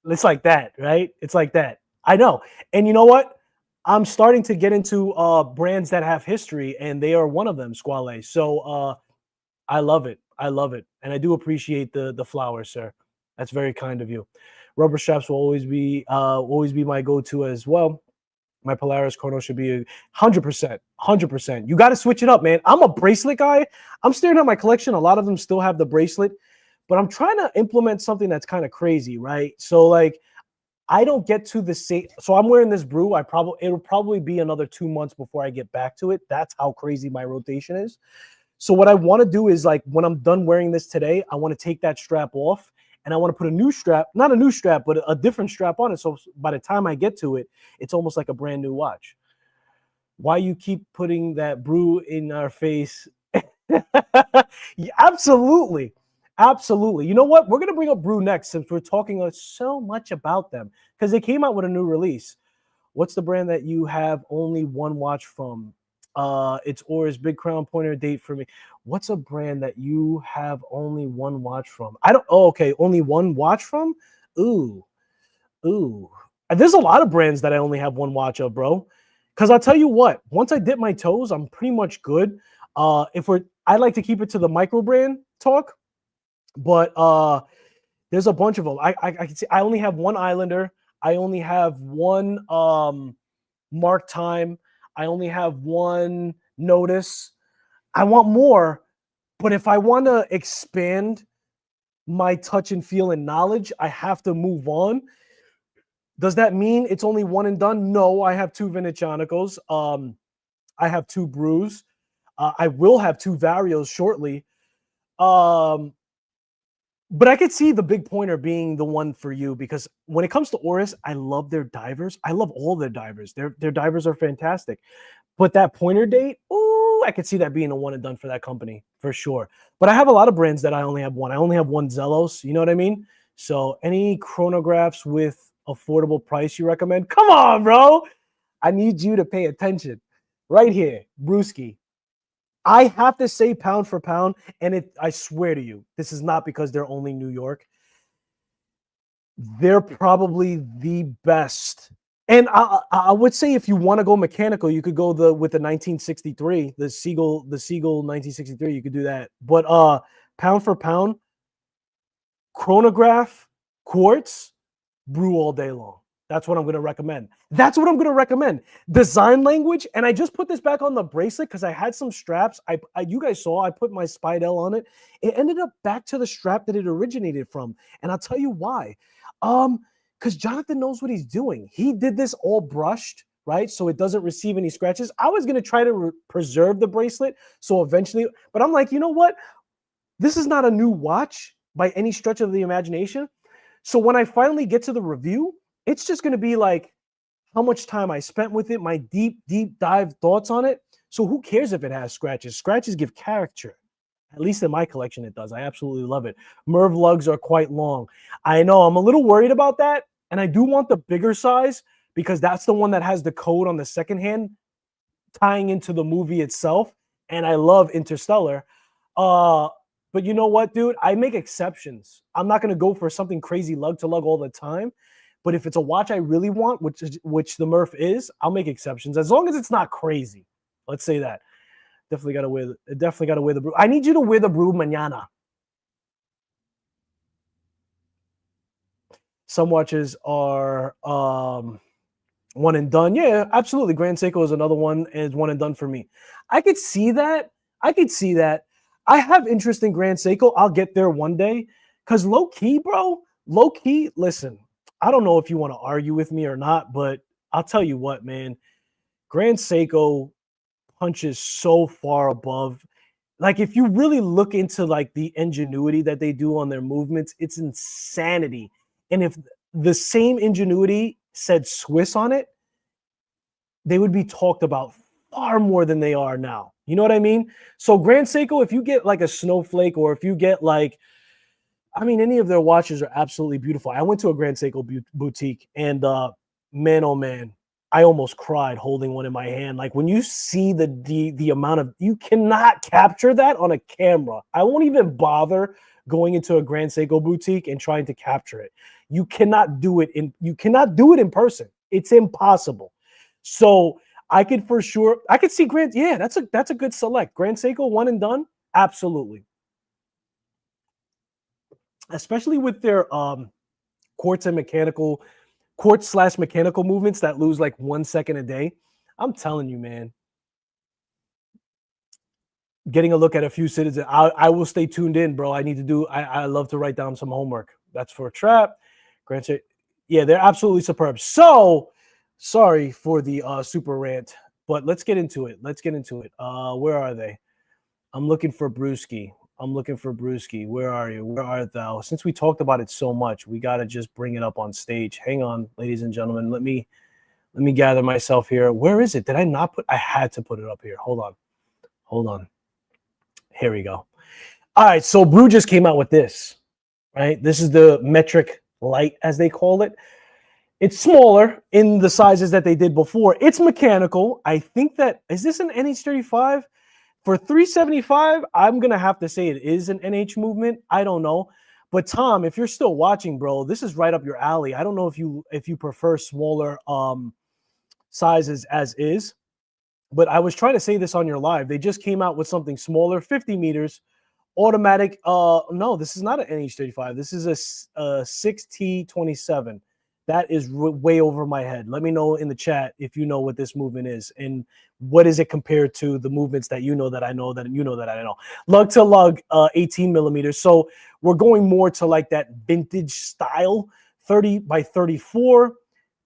It's like that, right? It's like that. I know. And you know what? I'm starting to get into brands that have history, and they are one of them, Squale. So I love it. I love it. And I do appreciate the flowers, sir. That's very kind of you. Rubber straps will always be my go-to as well. My Polaris Chrono should be 100%, 100%. You got to switch it up, man. I'm a bracelet guy. I'm staring at my collection. A lot of them still have the bracelet, but I'm trying to implement something that's kind of crazy, right? So like, I don't get to the same. So I'm wearing this Brew. It'll probably be another 2 months before I get back to it. That's how crazy my rotation is. So what I want to do is like when I'm done wearing this today, I want to take that strap off. And I want to put a new strap, not a new strap, but a different strap on it. So by the time I get to it, it's almost like a brand new watch. Why you keep putting that Brew in our face? Yeah, absolutely. Absolutely. You know what? We're going to bring up Brew next since we're talking so much about them because they came out with a new release. What's the brand that you have only one watch from? It's Oris Big Crown Pointer date for me. What's a brand that you have only one watch from? Okay, only one watch from? Ooh. And there's a lot of brands that I only have one watch of, bro. Because I'll tell you what, once I dip my toes, I'm pretty much good. I like to keep it to the Microbrand talk, but there's a bunch of them. I can see I only have one Islander. I only have one Mark Time. I only have one Notice. I want more, but if I want to expand my touch and feel and knowledge, I have to move on. Does that mean it's only one and done? No, I have two Venezianicos. I have two Brews. I will have two Varios shortly. But I could see the Big Pointer being the one for you because when it comes to Oris, I love their divers. I love all their divers. Their divers are fantastic. But that pointer date, ooh, I could see that being a one and done for that company for sure. But I have a lot of brands that I only have one. I only have one Zelos. You know what I mean? So any chronographs with affordable price you recommend? Come on, bro. I need you to pay attention. right here, Brewski. I have to say pound for pound, and I swear to you, this is not because they're only New York. They're probably the best. And I would say if you want to go mechanical, you could go with the 1963, the Siegel 1963. You could do that. But pound for pound, chronograph, quartz, brew all day long. That's what I'm going to recommend. That's what I'm going to recommend. Design language, and I just put this back on the bracelet because I had some straps. You guys saw I put my Spidell on it. It ended up back to the strap that it originated from, and I'll tell you why. Because Jonathan knows what he's doing. He did this all brushed, right? So it doesn't receive any scratches. I was going to try to preserve the bracelet, so eventually, but I'm like, you know what? This is not a new watch by any stretch of the imagination. So when I finally get to the review, it's just going to be like how much time I spent with it, my deep dive thoughts on it. So who cares if it has scratches? Scratches give character. At least in my collection, it does. I absolutely love it. Merv lugs are quite long. I know I'm a little worried about that. And I do want the bigger size because that's the one that has the code on the second hand tying into the movie itself. And I love Interstellar. But you know what, dude? I make exceptions. I'm not going to go for something crazy lug to lug all the time. But if it's a watch I really want, which the Murph is, I'll make exceptions as long as it's not crazy. Let's say that. Definitely got to wear the Brew. I need you to wear the Brew mañana. Some watches are one and done. Yeah, absolutely. Grand Seiko is another one, and it's one and done for me. I could see that. I have interest in Grand Seiko. I'll get there one day. Because low key, bro, listen, I don't know if you want to argue with me or not, but I'll tell you what, man. Grand Seiko punches so far above. Like, if you really look into like the ingenuity that they do on their movements, it's insanity. And if the same ingenuity said Swiss on it, they would be talked about far more than they are now. You know what I mean? So Grand Seiko, if you get like a Snowflake, or if you get like, I mean, any of their watches are absolutely beautiful. I went to a Grand Seiko boutique, and man, oh man, I almost cried holding one in my hand. Like, when you see the amount of, you cannot capture that on a camera. I won't even bother going into a Grand Seiko boutique and trying to capture it. You cannot do it in person. It's impossible. So I could see Grand. Yeah, that's a good select. Grand Seiko one and done. Absolutely. Especially with their quartz / mechanical movements that lose like 1 second a day. I'm telling you, man. Getting a look at a few citizens. I will stay tuned in, bro. I love to write down some homework. That's for a trap. Granted, yeah, they're absolutely superb. So sorry for the super rant, but let's get into it. Where are they? I'm looking for Brewski. Where are you? Where art thou? Since we talked about it so much, we got to just bring it up on stage. Hang on, ladies and gentlemen. Let me gather myself here. Where is it? Did I not put? I had to put it up here. Hold on. Here we go. All right, so Brew just came out with this, right? This is the metric light, as they call it. It's smaller in the sizes that they did before. It's mechanical. I think is this an NH35? For $375, I'm going to have to say it is an NH movement. I don't know. But Tom, if you're still watching, bro, this is right up your alley. I don't know if you prefer smaller sizes as is. But I was trying to say this on your live. They just came out with something smaller, 50 meters, automatic. No, this is not an NH35. This is a 6T27. That is way over my head. Let me know in the chat if you know what this movement is and what is it compared to the movements that you know that I know that you know that I know. Lug to lug, 18 millimeters. So we're going more to like that vintage style, 30 by 34,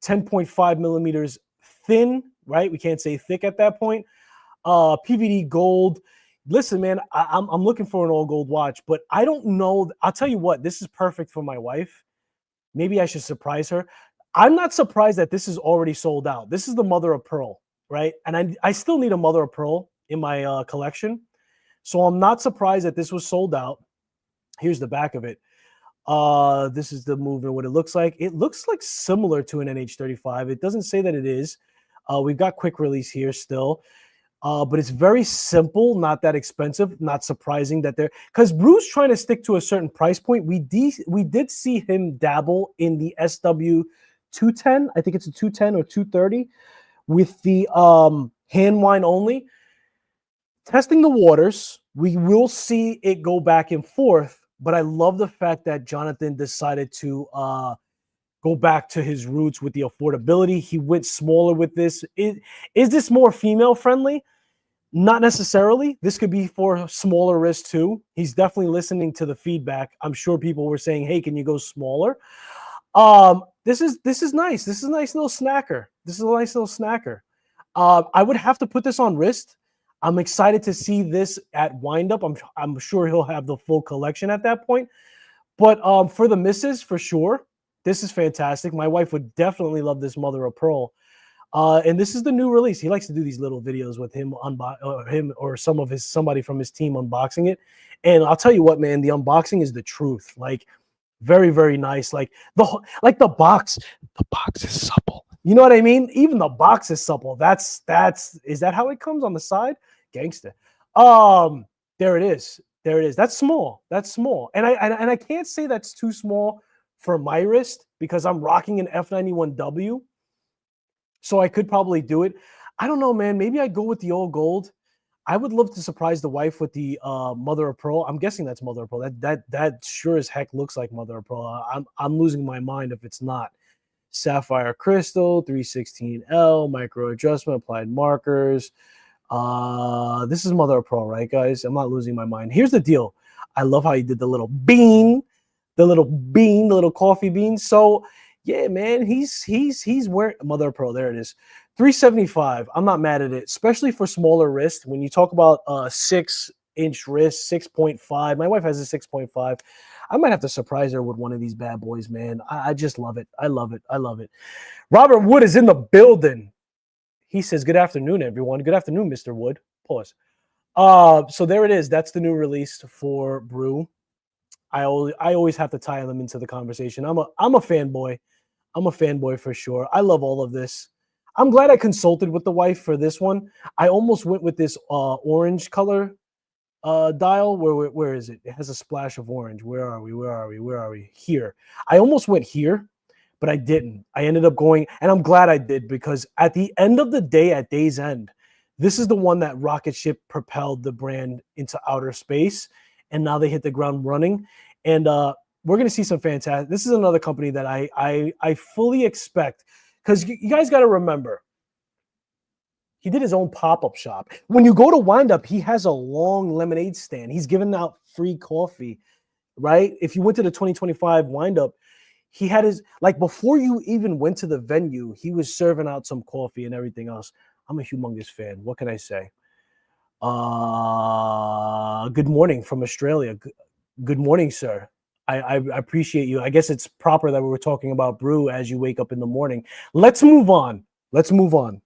10.5 millimeters thin, right? We can't say thick at that point. PVD gold. Listen, man, I'm looking for an all gold watch, but I don't know. I'll tell you what, this is perfect for my wife. Maybe I should surprise her. I'm not surprised that this is already sold out. This is the mother of pearl, right? And I still need a mother of pearl in my collection. So I'm not surprised that this was sold out. Here's the back of it. This is the movement, what it looks like. It looks like similar to an NH35. It doesn't say that it is. We've got quick release here still. But it's very simple, not that expensive. Not surprising that they're because Brew's trying to stick to a certain price point. We did see him dabble in the SW 210. I think it's a 210 or 230 with the hand wine only. Testing the waters, we will see it go back and forth. But I love the fact that Jonathan decided to go back to his roots with the affordability. He went smaller with this. Is this more female friendly? Not necessarily. This could be for smaller wrists too. He's definitely listening to the feedback. I'm sure people were saying, "Hey, can you go smaller?" This is nice. This is a nice little snacker. This is a nice little snacker. I would have to put this on wrist. I'm excited to see this at wind up. I'm sure he'll have the full collection at that point. But for the misses, for sure, this is fantastic. My wife would definitely love this mother of pearl. And this is the new release. He likes to do these little videos with him or somebody from his team unboxing it. And I'll tell you what, man, the unboxing is the truth. Like very, very nice. Like the box is supple. You know what I mean? Even the box is supple. Is that how it comes on the side? Gangster. There it is. There it is. That's small. That's small. And I can't say that's too small for my wrist because I'm rocking an F91W. So I could probably do it. I don't know, man. Maybe I go with the old gold. I would love to surprise the wife with the mother of pearl. I'm guessing that's mother of pearl. That sure as heck looks like mother of pearl. I'm losing my mind if it's not. Sapphire crystal, 316L, micro adjustment, applied markers. This is mother of pearl, right, guys? I'm not losing my mind. Here's the deal. I love how he did the little bean, the little coffee bean. So yeah, man, he's wearing mother of pearl. There it is. 375. I'm not mad at it, especially for smaller wrist. When you talk about 6-inch wrist, 6.5. My wife has a 6.5. I might have to surprise her with one of these bad boys, man. I just love it. I love it. I love it. Robert Wood is in the building. He says, "Good afternoon, everyone." Good afternoon, Mr. Wood. Pause. So there it is. That's the new release for Brew. I always have to tie them into the conversation. I'm a fanboy. I'm a fanboy for sure. I love all of this. I'm glad I consulted with the wife for this one. I almost went with this orange color dial. Where is it? It has a splash of orange. Where are we? Here. I almost went here, but I didn't. I ended up going, and I'm glad I did because at the end of the day, at day's end, this is the one that rocket ship propelled the brand into outer space, and now they hit the ground running. And we're going to see some fantastic. This is another company that I fully expect because you guys got to remember, he did his own pop-up shop. When you go to Wind Up, he has a long lemonade stand. He's giving out free coffee, right? If you went to the 2025 Wind Up, he had his, like before you even went to the venue, he was serving out some coffee and everything else. I'm a humongous fan. What can I say? Good morning from Australia. Good morning, sir. I appreciate you. I guess it's proper that we were talking about Brew as you wake up in the morning. Let's move on. Let's move on.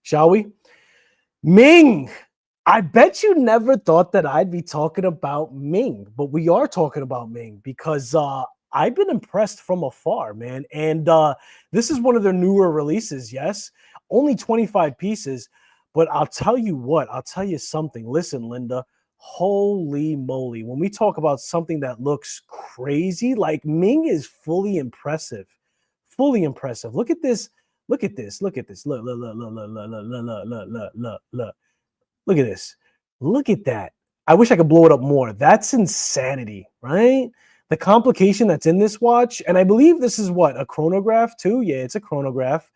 Shall we? Ming. I bet you never thought that I'd be talking about Ming, but we are talking about Ming because I've been impressed from afar, man. And this is one of their newer releases, yes. Only 25 pieces, but I'll tell you what. I'll tell you something. Listen, Linda. Holy moly. When we talk about something that looks crazy, like Ming is fully impressive. Fully impressive. Look at this. Look at this. Look at this. Look. Look at this. Look at that. I wish I could blow it up more. That's insanity, right? The complication that's in this watch, and I believe this is what, a chronograph too? Yeah, it's a chronograph.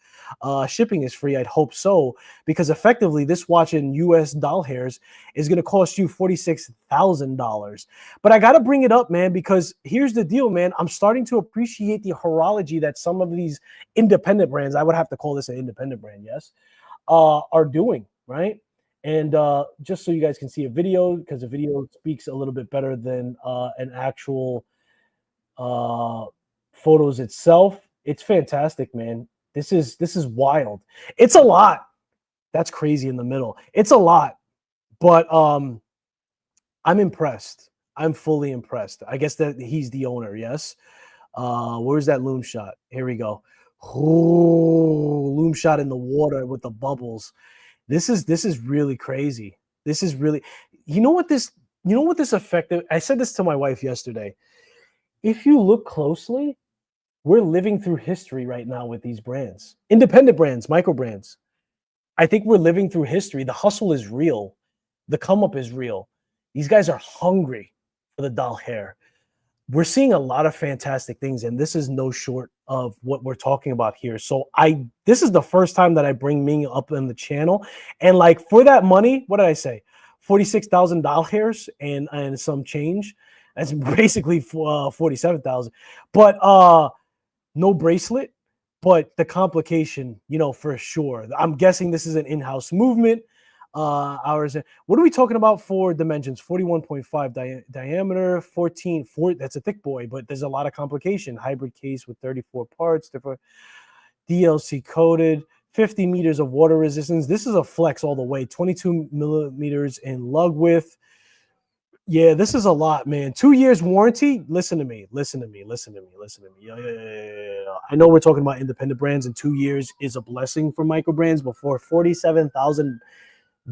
Shipping is free. I'd hope so, because effectively this watch in US doll hairs is going to cost you $46,000. But I got to bring it up, man, because here's the deal, man. I'm starting to appreciate the horology that some of these independent brands, I would have to call this an independent brand, yes, are doing, right? And just so you guys can see a video, because a video speaks a little bit better than an actual photos itself. It's fantastic, man. This is wild. It's a lot. That's crazy in the middle. It's a lot, but I'm impressed. I'm fully impressed. I guess that he's the owner. Yes. Where's that loom shot? Here we go. Oh, loom shot in the water with the bubbles. This is really crazy. This is really, you know what this, you know what this effective. I said this to my wife yesterday. If you look closely, we're living through history right now with these brands, independent brands, micro brands. I think we're living through history. The hustle is real. The come up is real. These guys are hungry for the doll hair. We're seeing a lot of fantastic things, and this is no short of what we're talking about here. So this is the first time that I bring Ming up on the channel, and like for that money, what did I say? $46,000 hairs and some change. That's basically 47,000. But no bracelet, but the complication, you know, for sure. I'm guessing this is an in-house movement. Ours. What are we talking about for dimensions? 41.5 diameter, 14. That's a thick boy, but there's a lot of complication. Hybrid case with 34 parts, different DLC coated, 50 meters of water resistance. This is a flex all the way. 22 millimeters in lug width. Yeah, this is a lot, man. 2 years warranty. Listen to me. Listen to me. Listen to me. Listen to me. Yeah. I know we're talking about independent brands, and 2 years is a blessing for micro brands. Before 47,000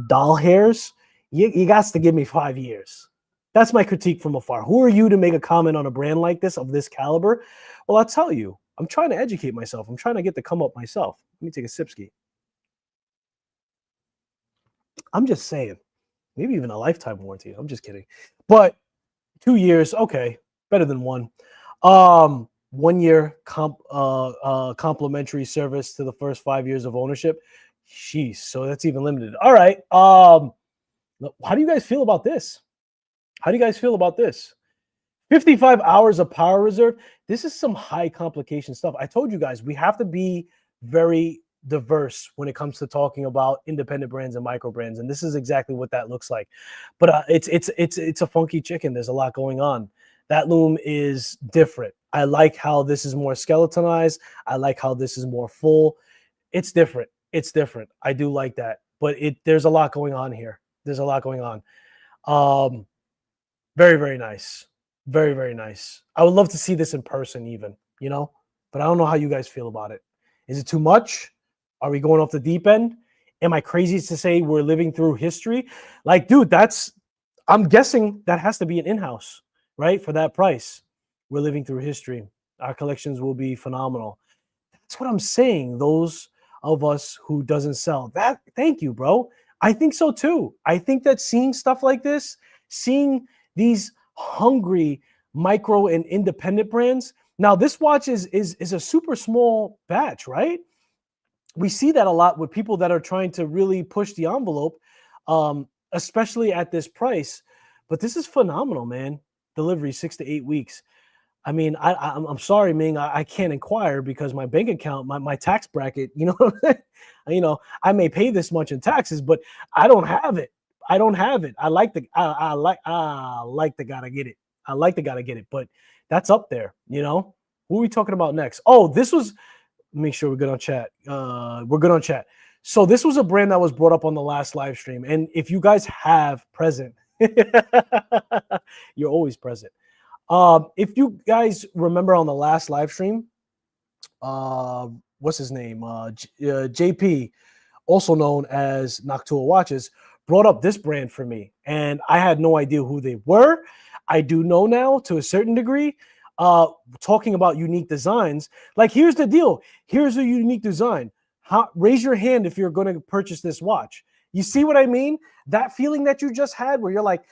doll hairs, you got to give me 5 years. That's my critique from afar. Who are you to make a comment on a brand like this, of this caliber? Well, I'll tell you. I'm trying to educate myself. I'm trying to get the come up myself. Let me take a sip ski. I'm just saying. Maybe even a lifetime warranty. I'm just kidding. But 2 years, okay, better than one. 1 year complimentary service to the first 5 years of ownership. Jeez, so that's even limited. All right. How do you guys feel about this? How do you guys feel about this? 55 hours of power reserve. This is some high complication stuff. I told you guys we have to be very diverse when it comes to talking about independent brands and micro brands, and this is exactly what that looks like. But it's a funky chicken. There's a lot going on. That loom is different. I like how this is more skeletonized. I like how this is more full. It's different. It's different. I do like that. But there's a lot going on here. There's a lot going on. Very, very nice. Very, very nice. I would love to see this in person even, you know, but I don't know how you guys feel about it. Is it too much? Are we going off the deep end? Am I crazy to say we're living through history? Like, dude, I'm guessing that has to be an in-house, right? For that price. We're living through history. Our collections will be phenomenal. That's what I'm saying. Those of us who doesn't sell that. Thank you, bro. I think so too. I think that seeing stuff like this, seeing these hungry micro and independent brands. Now, this watch is a super small batch, right? We see that a lot with people that are trying to really push the envelope, especially at this price. But this is phenomenal, man. Delivery 6 to 8 weeks. I mean, I'm sorry, Ming, I can't inquire because my bank account, my tax bracket, you know what I'm saying? You know, I may pay this much in taxes, but I don't have it. I don't have it. I like the gotta get it. I like the gotta get it, but that's up there, you know? Who are we talking about next? Oh, this was, make sure we're good on chat. We're good on chat. So this was a brand that was brought up on the last live stream. And if you guys have present, you're always present. If you guys remember on the last live stream, what's his name? JP, also known as Noctua Watches, brought up this brand for me, and I had no idea who they were. I do know now to a certain degree. Talking about unique designs, like here's the deal. Here's a unique design. Raise your hand if you're going to purchase this watch. You see what I mean? That feeling that you just had where you're like,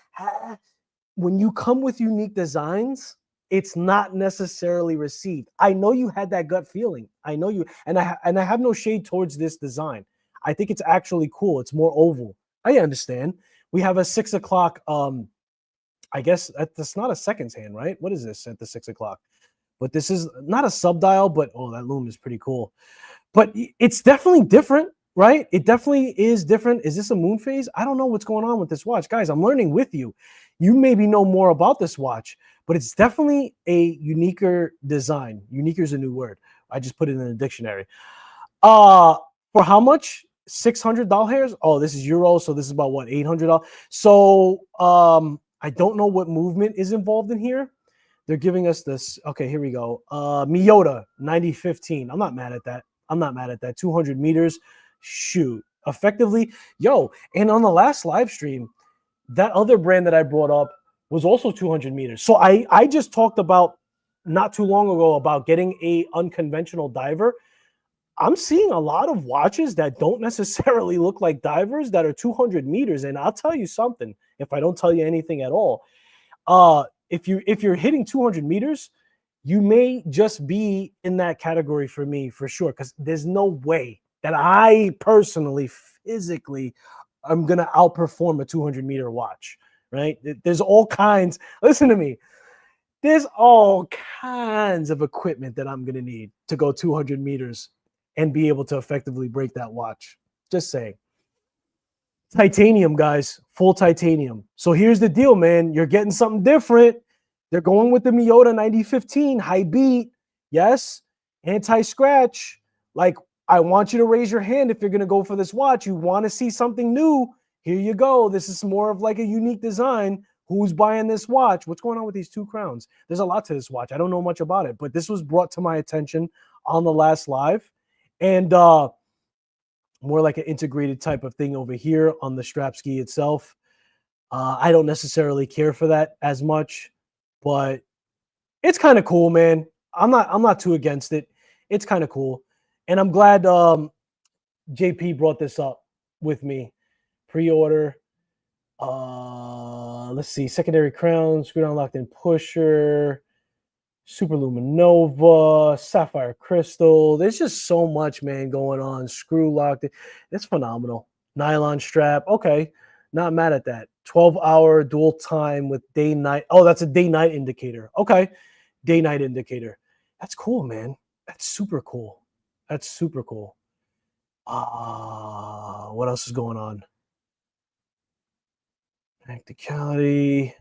when you come with unique designs, it's not necessarily received. I know you had that gut feeling. I know you, and I have no shade towards this design. I think it's actually cool. It's more oval. I understand. We have a 6 o'clock. I guess that's not a seconds hand, right? What is this at the 6 o'clock? But this is not a sub dial, but oh, that loom is pretty cool. But it's definitely different, right? It definitely is different. Is this a moon phase? I don't know what's going on with this watch. Guys, I'm learning with you. You maybe know more about this watch, but it's definitely a uniquer design. Uniquer is a new word. I just put it in the dictionary. For how much? $600 hairs? Oh, this is euro, so this is about what, $800? So I don't know what movement is involved in here. They're giving us this. Okay, here we go. Miyota 9015. I'm not mad at that. I'm not mad at that. 200 meters. Shoot. effectively. Yo, and on the last live stream, that other brand that I brought up was also 200 meters. So I just talked about not too long ago about getting a unconventional diver. I'm seeing a lot of watches that don't necessarily look like divers that are 200 meters. And I'll tell you something, if I don't tell you anything at all, if you're hitting 200 meters, you may just be in that category for me for sure. Because there's no way that I personally, physically, I'm gonna outperform a 200-meter watch. Right? There's all kinds. Listen to me. There's all kinds of equipment that I'm gonna need to go 200 meters and be able to effectively break that watch. Just saying. Titanium, guys, full titanium. So here's the deal, man. You're getting something different. They're going with the Miyota 9015 high beat. Yes, anti-scratch. Like, I want you to raise your hand if you're going to go for this watch. You want to see something new. Here you go. This is more of like a unique design. Who's buying this watch? What's going on with these two crowns? There's a lot to this watch. I don't know much about it, but this was brought to my attention on the last live. And more like an integrated type of thing over here on the strap ski itself. I don't necessarily care for that as much, but it's kind of cool, man. I'm not too against it. It's kind of cool. And I'm glad JP brought this up with me. Pre-order. Let's see. Secondary crown, screw down locked in pusher, super luminova, sapphire crystal. There's just so much, man, going on. Screw locked in. It's phenomenal. Nylon strap. Okay. Not mad at that. 12-hour dual time with day night. Oh, that's a day night indicator. Okay. Day night indicator. That's cool, man. That's super cool. That's super cool. What else is going on? Practicality.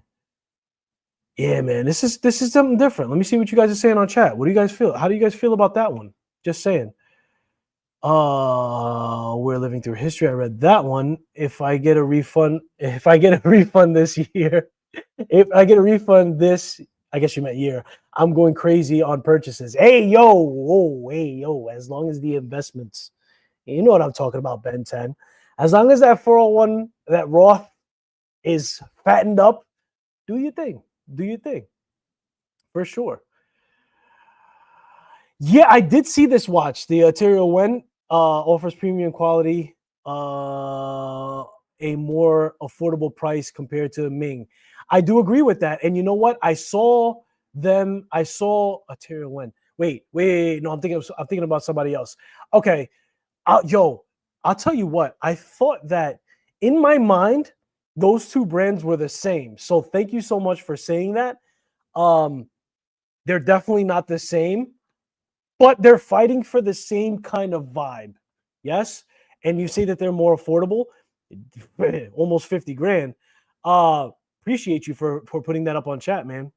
Yeah, man. This is something different. Let me see what you guys are saying on chat. What do you guys feel? How do you guys feel about that one? Just saying. We're living through history. I read that one. If I get a refund this year, if I get a refund this, I guess you meant year, I'm going crazy on purchases. Hey, yo. As long as the investments, you know what I'm talking about, Ben 10. As long as that 401, that Roth is fattened up, do your thing. Do you think? For sure. Yeah, I did see this watch. The Ontario Wen offers premium quality, a more affordable price compared to Ming. I do agree with that. And you know what? I saw Ontario Wen. Wait. No, I'm thinking about somebody else. Okay. I'll tell you what. I thought that in my mind, those two brands were the same. So thank you so much for saying that. They're definitely not the same, but they're fighting for the same kind of vibe. Yes. And you say that they're more affordable, almost 50 grand. Appreciate you for putting that up on chat, man.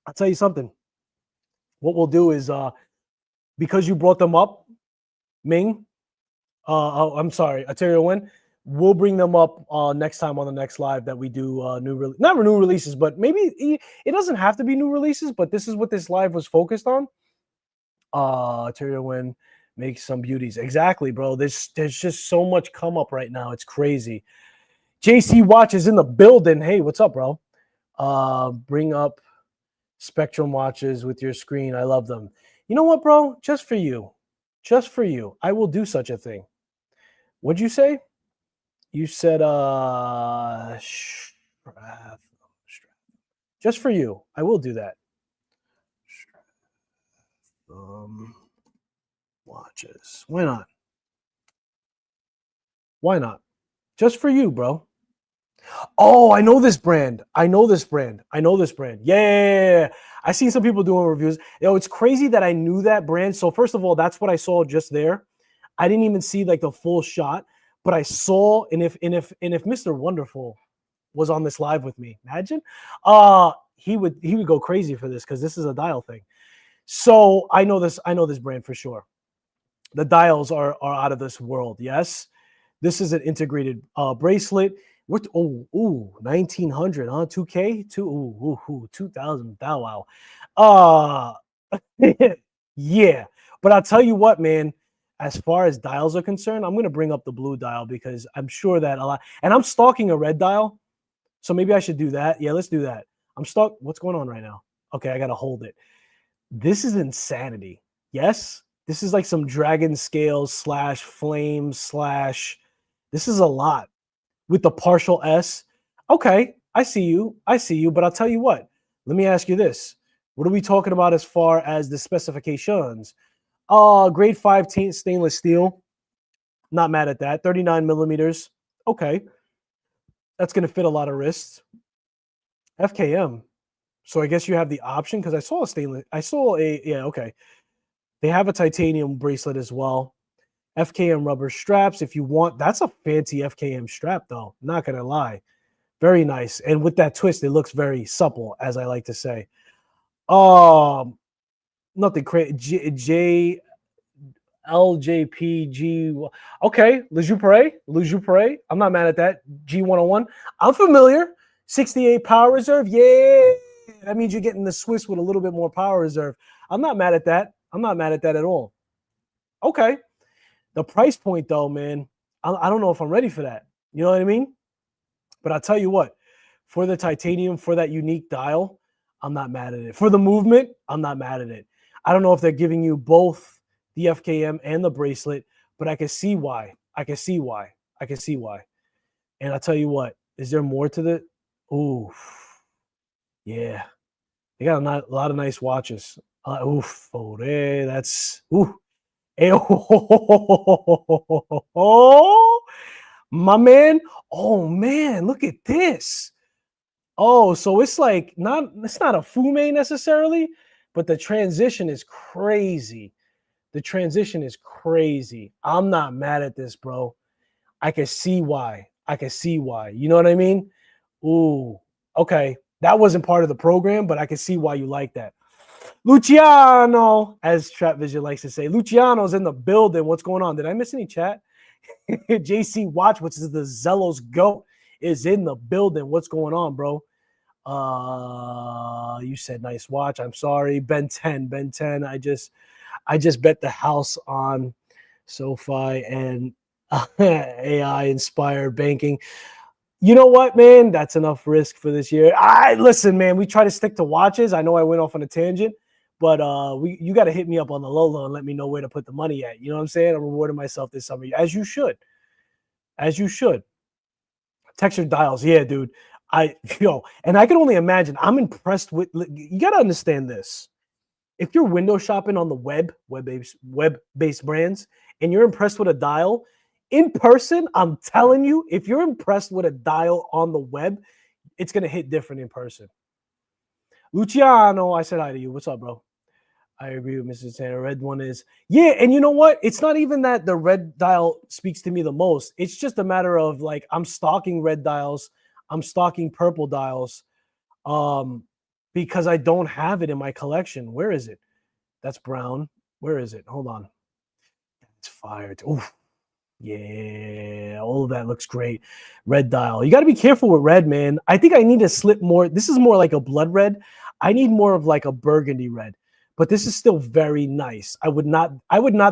I'll tell you something. What we'll do is because you brought them up, Ming, I'm sorry, Ontario Wen, we'll bring them up next time on the next live that we do not new releases, but maybe it doesn't have to be new releases, but this is what this live was focused on. Ontario Wen makes some beauties. Exactly, bro. There's just so much come up right now. It's crazy. JC Watch is in the building. Hey, what's up, bro? Bring up Spectrum watches with your screen. I love them. You know what, bro? Just for you, I will do such a thing. What'd you say? You said just for you. I will do that. Watches. Why not? Why not? Just for you, bro. Oh, I know this brand. Yeah. I seen some people doing reviews. It's crazy that I knew that brand. So first of all, that's what I saw just there. I didn't even see like the full shot, but I saw, and if Mr. Wonderful was on this live with me, imagine, he would go crazy for this because this is a dial thing. So I know this brand for sure. The dials are out of this world. Yes, this is an integrated bracelet. What? 1900, huh? 2K, 2000. Wow. Yeah, but I'll tell you what, man. as far as dials are concerned, I'm going to bring up the blue dial because I'm sure that a lot, and I'm stalking a red dial. So maybe I should do that. Yeah, let's do that. I'm stuck. What's going on right now? Okay, I got to hold it. This is insanity. Yes, this is like some dragon scales slash flame slash. This is a lot with the partial S. Okay, I see you. I see you. But I'll tell you what. Let me ask you this. What are we talking about as far as the specifications? Grade 5 stainless steel. Not mad at that. 39 millimeters. Okay. That's going to fit a lot of wrists. FKM. So I guess you have the option because I saw a stainless. Yeah, okay. They have a titanium bracelet as well. FKM rubber straps if you want. That's a fancy FKM strap though. Not going to lie. Very nice. And with that twist, it looks very supple, as I like to say. Nothing crazy. LJPG. Okay, Le Jouperet. I'm not mad at that. G101. I'm familiar. 68 power reserve. Yeah. That means you're getting the Swiss with a little bit more power reserve. I'm not mad at that. I'm not mad at that at all. Okay. The price point, though, man, I don't know if I'm ready for that. You know what I mean? But I'll tell you what. For the titanium, for that unique dial, I'm not mad at it. For the movement, I'm not mad at it. I don't know if they're giving you both the FKM and the bracelet, but I can see why. I can see why. And I'll tell you what, is there more to the? Ooh, yeah. They got a lot of nice watches. Oof, that's ooh. Oh, my man. Oh man, look at this. Oh, so it's like it's not a fume necessarily, but the transition is crazy. The transition is crazy. I'm not mad at this, bro. I can see why. You know what I mean? Ooh, okay. That wasn't part of the program, but I can see why you like that. Luciano, as Trap Vision likes to say, Luciano's in the building. What's going on? Did I miss any chat? JC Watch, which is the Zellos GOAT, is in the building. What's going on, bro? You said nice watch. I'm sorry. Ben 10. I just bet the house on SoFi and AI inspired banking. You know what, man? That's enough risk for this year. Listen, man, we try to stick to watches. I know I went off on a tangent, but you got to hit me up on the Lolo and let me know where to put the money at. You know what I'm saying? I'm rewarding myself this summer, as you should. Textured dials, yeah, dude. And I can only imagine. I'm impressed with. You got to understand this. If you're window shopping on the web-based brands, and you're impressed with a dial, in person, I'm telling you, if you're impressed with a dial on the web, it's going to hit different in person. Luciano, I said hi to you. What's up, bro? I agree with Mr. Tanner. Red one is, yeah, and you know what? It's not even that the red dial speaks to me the most. It's just a matter of, like, I'm stalking red dials. I'm stalking purple dials because I don't have it in my collection. Where is it? That's brown. Where is it? Hold on. It's fired. Oof. Yeah, all of that looks great. Red dial. You got to be careful with red, man. I think I need to slip more. This is more like a blood red. I need more of like a burgundy red. But this is still very nice. I would not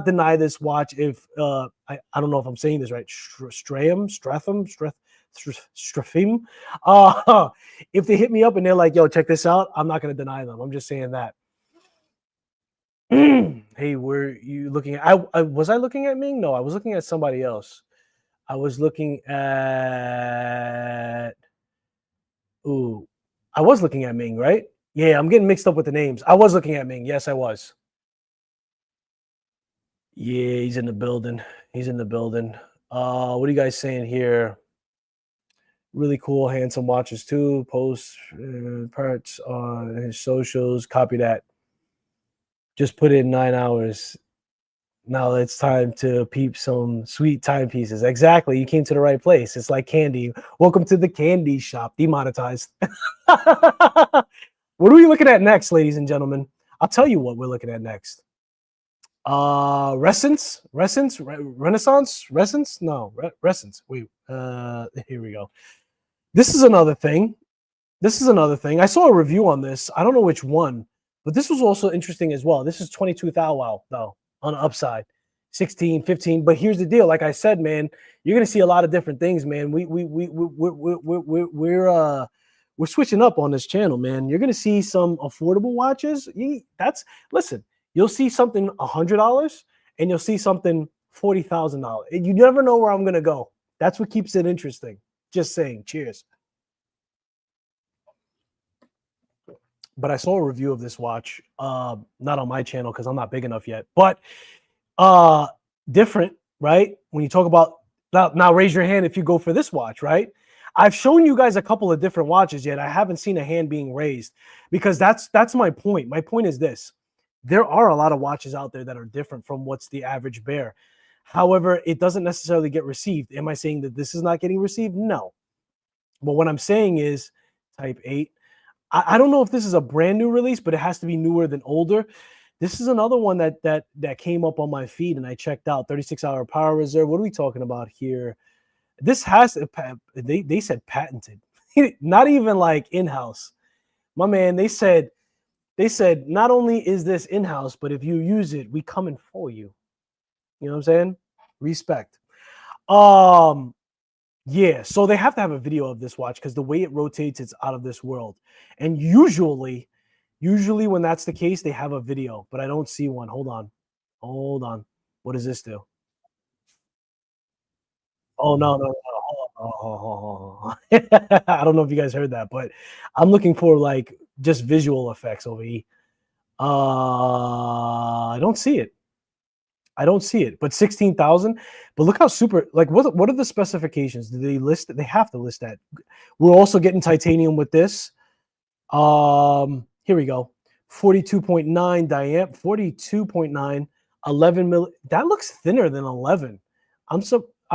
deny this watch if I don't know if I'm saying this right. Stratham. If they hit me up and they're like, "Yo, check this out," I'm not going to deny them. I'm just saying that. Hey, were you looking at? Was I looking at Ming? No, I was looking at somebody else. I was looking at. Ooh, I was looking at Ming, right? Yeah, I'm getting mixed up with the names. I was looking at Ming. Yes, I was. Yeah, he's in the building. What are you guys saying here? Really cool, handsome watches too. Post parts on his socials. Copy that. Just put in 9 hours. Now it's time to peep some sweet timepieces. Exactly. You came to the right place. It's like candy. Welcome to the candy shop. Demonetized. What are we looking at next, ladies and gentlemen? I'll tell you what we're looking at next. Renaissance? No, Renaissance. Wait, here we go. This is another thing. I saw a review on this. I don't know which one, but this was also interesting as well. This is 22 Thou Wow, though, on the upside. 16, 15. But here's the deal. Like I said, man, you're gonna see a lot of different things, man. We're switching up on this channel, man. You're gonna see some affordable watches. Listen, you'll see something $100 and you'll see something $40,000. You never know where I'm gonna go. That's what keeps it interesting. Just saying. Cheers. But I saw a review of this watch, not on my channel because I'm not big enough yet, but different, right? When you talk about now, raise your hand if you go for this watch, right? I've shown you guys a couple of different watches yet. I haven't seen a hand being raised because that's my point. My point is this: there are a lot of watches out there that are different from what's the average bear. However, it doesn't necessarily get received. Am I saying that this is not getting received? No. But what I'm saying is Type 8. I don't know if this is a brand new release, but it has to be newer than older. This is another one that came up on my feed and I checked out. 36-hour power reserve. What are we talking about here? This has they said patented, not even like in-house. My man, they said not only is this in-house, but if you use it, we coming for you. You know what I'm saying? Respect. Yeah, so they have to have a video of this watch because the way it rotates, it's out of this world. And usually when that's the case, they have a video, but I don't see one. Hold on. What does this do? Oh, no. I don't know if you guys heard that, but I'm looking for like just visual effects over here. I don't see it. But 16,000. But look how super. Like, what are the specifications? Do they list it? They have to list that. We're also getting titanium with this. Here we go. 42.9 diameter. 42.9. 11 mil. That looks thinner than 11. I'm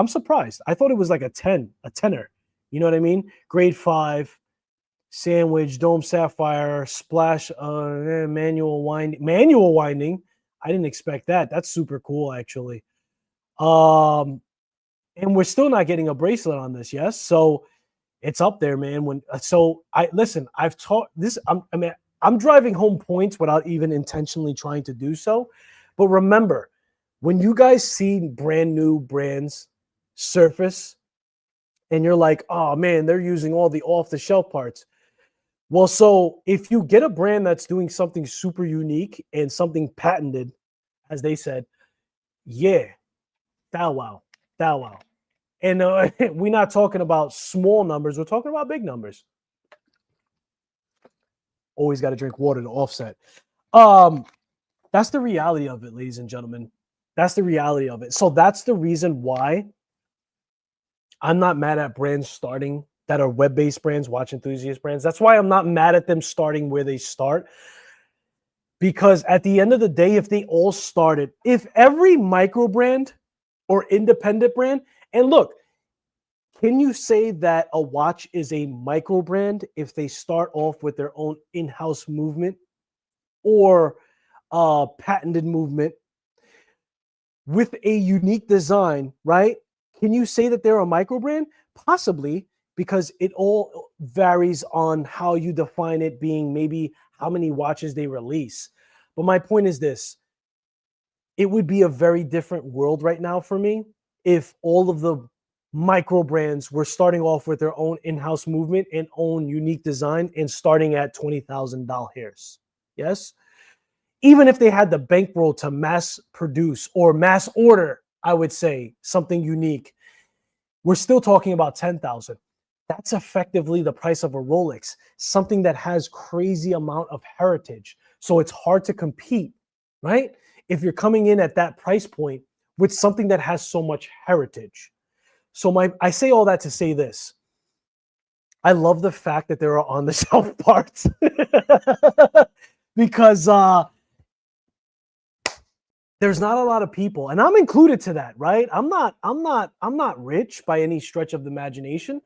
surprised. I thought it was like a 10, a tenner. You know what I mean? Grade 5. Sandwich, dome sapphire, splash, manual winding. I didn't expect that. That's super cool, actually. And we're still not getting a bracelet on this, yes? So it's up there, man. I've taught this. I'm driving home points without even intentionally trying to do so. But remember, when you guys see brand new brands surface and you're like, oh man, they're using all the off-the-shelf parts. Well, so if you get a brand that's doing something super unique and something patented, as they said, yeah, thou wow. And we're not talking about small numbers. We're talking about big numbers. Always got to drink water to offset. That's the reality of it, ladies and gentlemen. That's the reality of it. So that's the reason why I'm not mad at brands starting that are web-based brands, watch enthusiast brands. That's why I'm not mad at them starting where they start. Because at the end of the day, if they all started, if every micro brand or independent brand, and look, can you say that a watch is a micro brand if they start off with their own in-house movement or patented movement with a unique design, right? Can you say that they're a micro brand? Possibly, because it all varies on how you define it being maybe how many watches they release. But my point is this: it would be a very different world right now for me if all of the micro brands were starting off with their own in-house movement and own unique design and starting at $20,000. Yes? Even if they had the bankroll to mass produce or mass order, I would say something unique, we're still talking about 10,000. That's effectively the price of a Rolex, something that has crazy amount of heritage. So it's hard to compete, right? If you're coming in at that price point with something that has so much heritage. So I say all that to say this. I love the fact that there are on the shelf parts because there's not a lot of people, and I'm included to that, right? I'm not rich by any stretch of the imagination.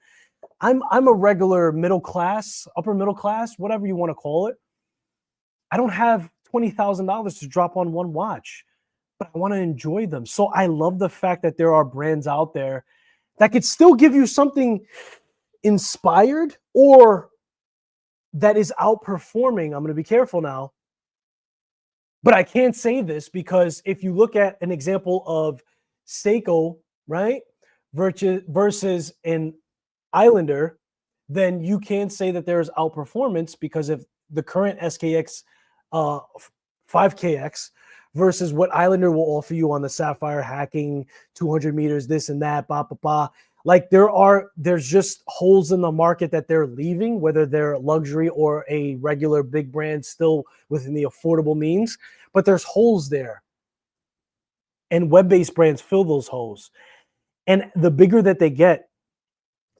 I'm a regular middle class, upper middle class, whatever you want to call it. I don't have $20,000 to drop on one watch, but I want to enjoy them. So I love the fact that there are brands out there that could still give you something inspired or that is outperforming. I'm going to be careful now. But I can't say this because if you look at an example of Seiko, right, versus an Islander, then you can't say that there is outperformance because of the current SKX 5KX versus what Islander will offer you on the Sapphire hacking 200 meters, this and that, blah, blah, blah. Like there's just holes in the market that they're leaving, whether they're luxury or a regular big brand still within the affordable means, but there's holes there. And web-based brands fill those holes. And the bigger that they get,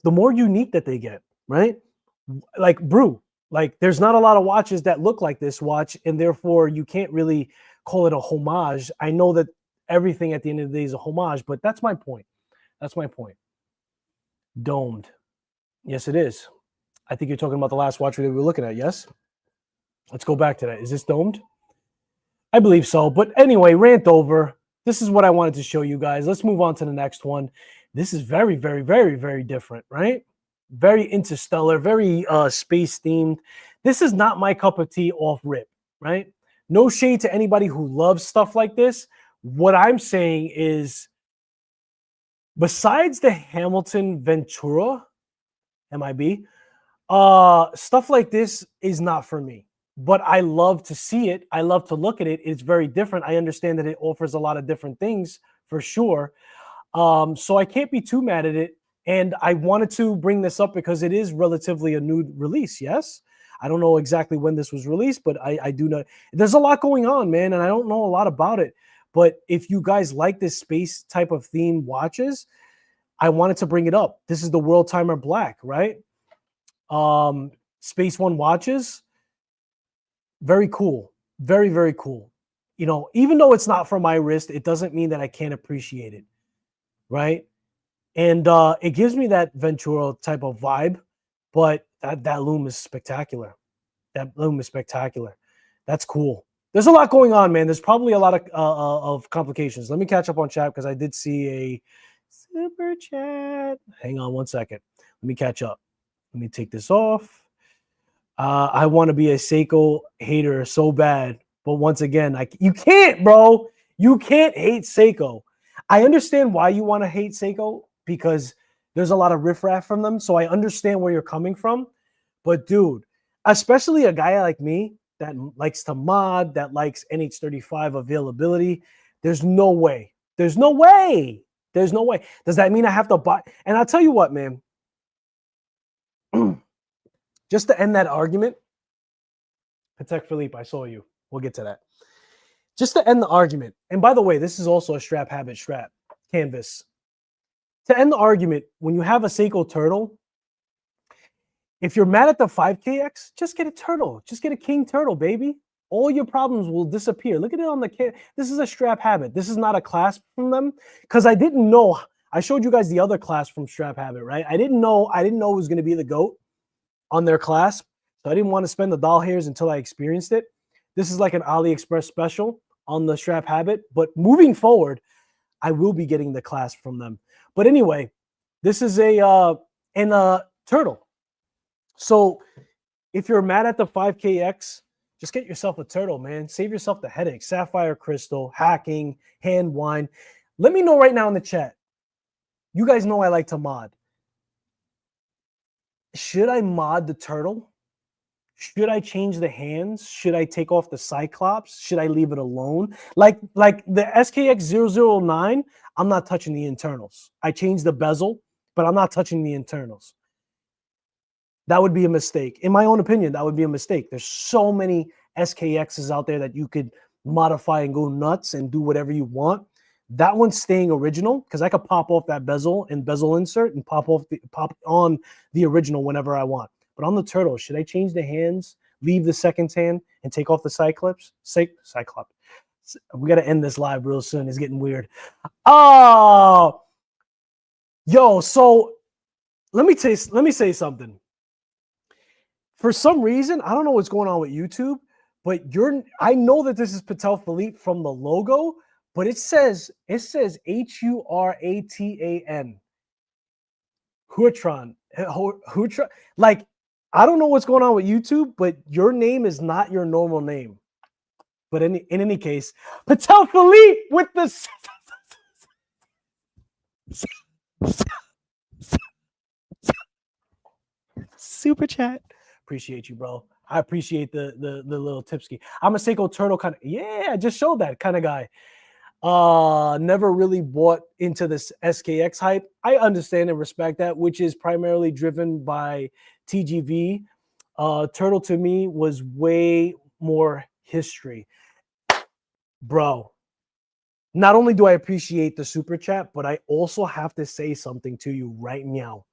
the more unique that they get, right? Like Brew, like there's not a lot of watches that look like this watch, and therefore you can't really call it a homage. I know that everything at the end of the day is a homage, but that's my point. That's my point. Domed. Yes, it is. I think you're talking about the last watch that we were looking at, yes? Let's go back to that. Is this domed? I believe so. But anyway, rant over. This is what I wanted to show you guys. Let's move on to the next one. This is very, very, very, very different, right? Very interstellar, very space themed. This is not my cup of tea off rip, right? No shade to anybody who loves stuff like this. What I'm saying is, besides the Hamilton Ventura, MIB, stuff like this is not for me. But I love to see it. I love to look at it. It's very different. I understand that it offers a lot of different things for sure. So I can't be too mad at it. And I wanted to bring this up because it is relatively a new release, yes? I don't know exactly when this was released, but I do know. There's a lot going on, man, and I don't know a lot about it. But if you guys like this space type of theme watches, I wanted to bring it up. This is the World Timer Black, right? Space One watches. Very cool. Very, very cool. You know, even though it's not for my wrist, it doesn't mean that I can't appreciate it, right? And it gives me that Ventura type of vibe, but that loom is spectacular. That loom is spectacular. That's cool. There's a lot going on, man. There's probably a lot of complications. Let me catch up on chat because I did see a super chat. Hang on one second. Let me catch up. Let me take this off. I want to be a Seiko hater so bad, but once again, you can't, bro. You can't hate Seiko. I understand why you want to hate Seiko because there's a lot of riffraff from them, so I understand where you're coming from. But dude, especially a guy like me that likes to mod, that likes NH35 availability, there's no way. There's no way. There's no way. Does that mean I have to buy? And I'll tell you what, man. Just to end that argument, Patek Philippe, I saw you. We'll get to that. Just to end the argument, and by the way, this is also a strap habit strap canvas. To end the argument, when you have a Seiko turtle, if you're mad at the 5KX, just get a turtle. Just get a king turtle, baby. All your problems will disappear. Look at it on the can. This is a strap habit. This is not a clasp from them because I didn't know. I showed you guys the other clasp from Strap Habit, right? I didn't know it was going to be the GOAT on their clasp. So I didn't want to spend the doll hairs until I experienced it. This is like an AliExpress special on the Strap Habit. But moving forward, I will be getting the clasp from them. But anyway, this is a turtle. So if you're mad at the 5KX, just get yourself a turtle, man. Save yourself the headache. Sapphire crystal, hacking, hand wind. Let me know right now in the chat. You guys know I like to mod. Should I mod the turtle? Should I change the hands? Should I take off the Cyclops? Should I leave it alone? Like the SKX 009, I'm not touching the internals. I changed the bezel, but I'm not touching the internals. That would be a mistake. In my own opinion, that would be a mistake. There's so many SKXs out there that you could modify and go nuts and do whatever you want. That one's staying original because I could pop off that bezel and bezel insert and pop on the original whenever I want. But on the turtle, should I change the hands, leave the second hand, and take off the Cyclops? Cyclops. We got to end this live real soon. It's getting weird. Oh, yo. So let me say something. For some reason, I don't know what's going on with YouTube, but I know that this is Patek Philippe from the logo, but it says Huratan. Huratan. Like, I don't know what's going on with YouTube, but your name is not your normal name. But in any case, Patel Philippe with the super chat. Appreciate you, bro. I appreciate the little tipski. I'm a Seiko Turtle kind of, yeah, I just showed that kind of guy. Never really bought into this SKX hype. I understand and respect that, which is primarily driven by TGV. Turtle to me was way more history. Bro, not only do I appreciate the super chat, but I also have to say something to you right meow.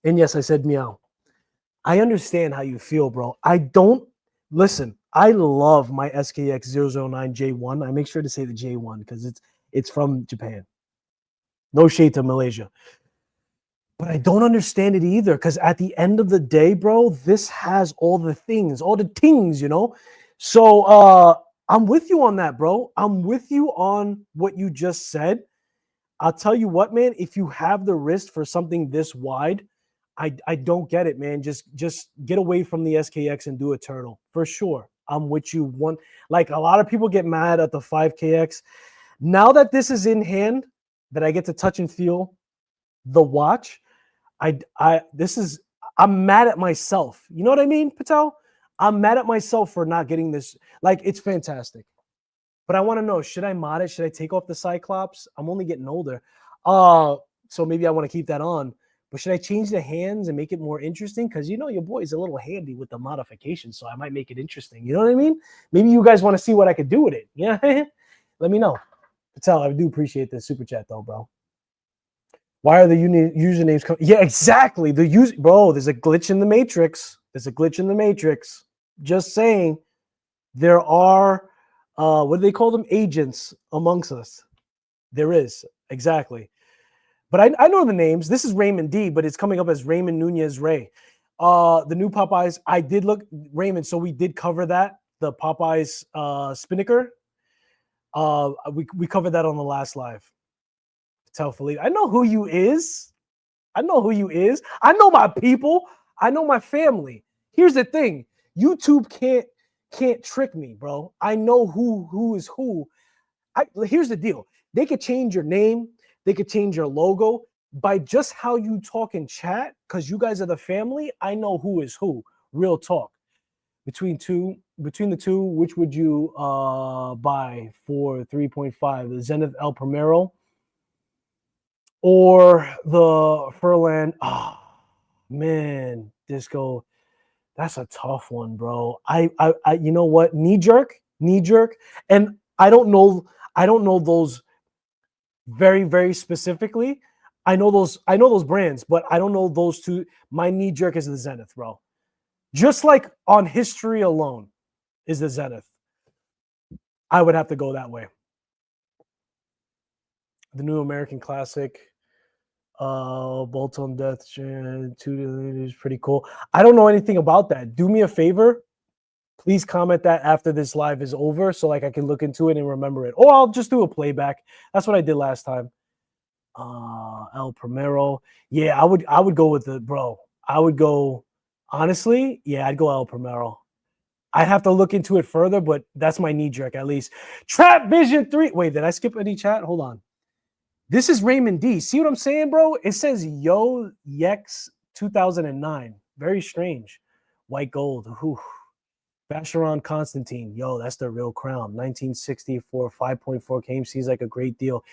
And yes, I said meow. I understand how you feel, bro. I don't listen. I love my SKX 009 J1. I make sure to say the J1 because it's from Japan. No shade to Malaysia. But I don't understand it either because at the end of the day, bro, this has all the things, you know? So I'm with you on that, bro. I'm with you on what you just said. I'll tell you what, man, if you have the wrist for something this wide, I don't get it, man. Just get away from the SKX and do a turtle for sure. I'm with you. Like a lot of people get mad at the 5KX. Now that this is in hand, that I get to touch and feel the watch, I'm mad at myself. You know what I mean, Patel? I'm mad at myself for not getting this. Like, it's fantastic. But I want to know, should I mod it? Should I take off the Cyclops? I'm only getting older. So maybe I want to keep that on. But should I change the hands and make it more interesting? Because, you know, your boy's a little handy with the modification, so I might make it interesting. You know what I mean? Maybe you guys want to see what I could do with it. Yeah. Let me know. Patel, I do appreciate the super chat, though, bro. Why are the usernames coming? Yeah, exactly. Bro, there's a glitch in the matrix. Just saying, there are, what do they call them? Agents amongst us. There is, exactly. But I know the names. This is Raymond D, but it's coming up as Raymond Nunez Ray. The new Popeyes, I did look, Raymond, so we did cover that, the Popeyes Spinnaker. We covered that on the last live. Tell Philippe, I know who you is. I know my people. I know my family. Here's the thing. YouTube can't trick me, bro. I know who is who. Here's the deal. They could change your name. They could change your logo by just how you talk in chat. Because you guys are the family. I know who is who. Real talk. Between the two, which would you buy for 3.5? The Zenith El Primero or the Furlan? Oh, man, Disco. That's a tough one, bro. I you know what? Knee jerk. And I don't know those very, very specifically. I know those brands, but I don't know those two. My knee jerk is the Zenith, bro. Just like on history alone is the Zenith. I would have to go that way. The new American Classic, Bolt on Death, 2 is pretty cool. I don't know anything about that. Do me a favor. Please comment that after this live is over so like I can look into it and remember it. Or I'll just do a playback. That's what I did last time. El Primero. Yeah, I would go with the bro. I would go honestly, yeah, I'd go El Primero. I'd have to look into it further, but that's my knee jerk at least. Trap Vision 3. Wait, did I skip any chat? Hold on. This is Raymond D. See what I'm saying, bro? It says Yo Yex 2009. Very strange. White gold. Whew. Vacheron Constantine. Yo, that's the real crown. 1964, 5.4 KM seems like a great deal.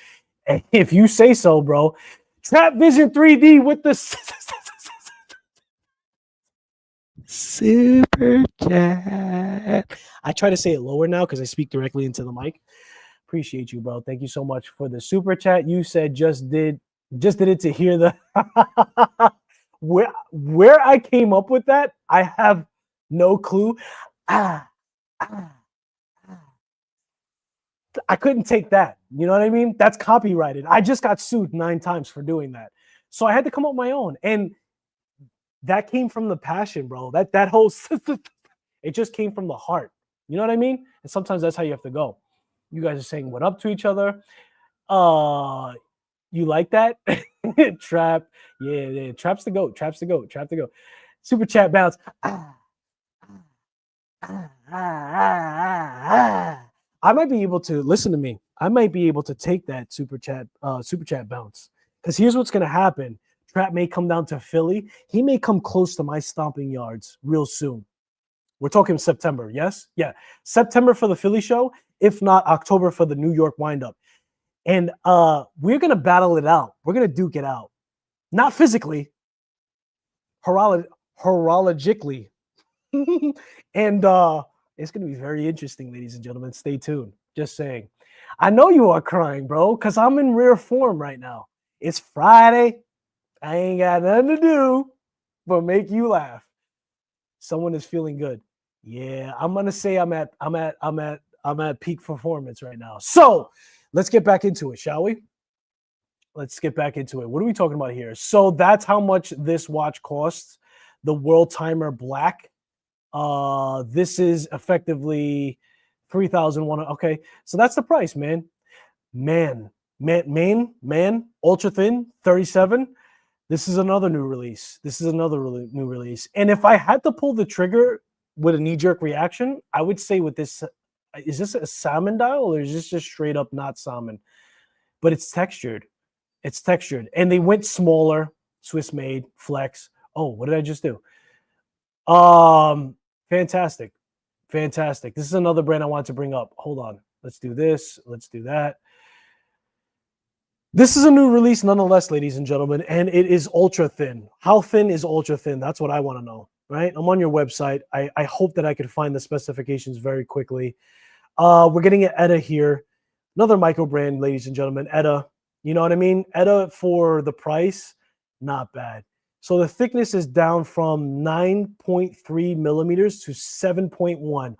And if you say so, bro. Trap Vision 3D with the super chat. I try to say it lower now because I speak directly into the mic. Appreciate you, bro. Thank you so much for the super chat. You said just did it to hear the where I came up with that. I have no clue. I couldn't take that. You know what I mean? That's copyrighted. I just got sued 9 times for doing that. So I had to come up with my own. And that came from the passion, bro. That whole it just came from the heart. You know what I mean? And sometimes that's how you have to go. You guys are saying what up to each other. You like that? Trap. Yeah. Trap's the goat. Super chat bounce. I might be able to listen to me. I might be able to take that super chat bounce. Because here's what's gonna happen. Trap may come down to Philly. He may come close to my stomping yards real soon. We're talking September, yes? Yeah. September for the Philly show, if not October for the New York windup. And we're gonna battle it out. We're gonna duke it out. Not physically, horologically. And it's gonna be very interesting, ladies and gentlemen. Stay tuned. Just saying. I know you are crying, bro, because I'm in rare form right now. It's Friday. I ain't got nothing to do but make you laugh. Someone is feeling good. Yeah, I'm gonna say I'm at peak performance right now. So let's get back into it, shall we? Let's get back into it. What are we talking about here? So that's how much this watch costs. The World Timer Black. This is effectively 3,100. Okay, so that's the price, man. Maen, ultra thin, 37. This is another new release. New release. And if I had to pull the trigger with a knee-jerk reaction, I would say with this, is this a salmon dial or is this just straight up not salmon? But it's textured. It's textured. And they went smaller, Swiss made, flex. Oh, what did I just do? Fantastic. Fantastic. This is another brand I wanted to bring up. Hold on. Let's do this. Let's do that. This is a new release nonetheless, ladies and gentlemen, and it is ultra thin. How thin is ultra thin? That's what I want to know, right? I'm on your website. I hope that I could find the specifications very quickly. We're getting an ETA here. Another micro brand, ladies and gentlemen, ETA. You know what I mean? ETA for the price, not bad. So the thickness is down from 9.3 millimeters to 7.1.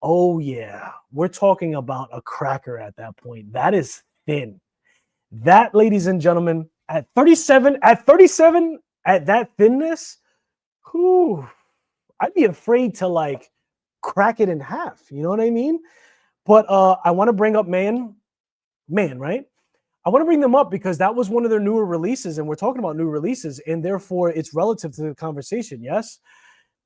Oh, yeah. We're talking about a cracker at that point. That is thin. That, ladies and gentlemen, at 37, at that thinness, whew, I'd be afraid to like crack it in half. You know what I mean? But I want to bring up Maen, right? I want to bring them up because that was one of their newer releases, and we're talking about new releases, and therefore it's relative to the conversation. Yes,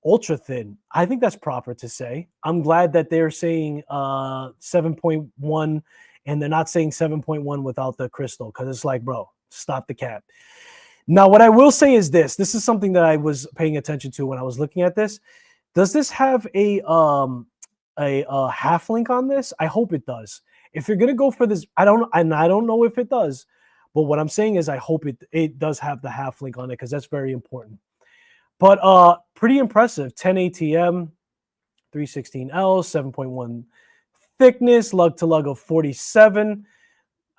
ultra thin. I think that's proper to say. I'm glad that they're saying 7.1. And they're not saying 7.1 without the crystal because it's like, bro, stop the cap. Now, what I will say is this. This is something that I was paying attention to when I was looking at this. Does this have a half link on this? I hope it does. If you're going to go for this, I don't know if it does. But what I'm saying is I hope it does have the half link on it because that's very important. But pretty impressive. 10 ATM, 316L, 7.1 thickness, lug to lug of 47.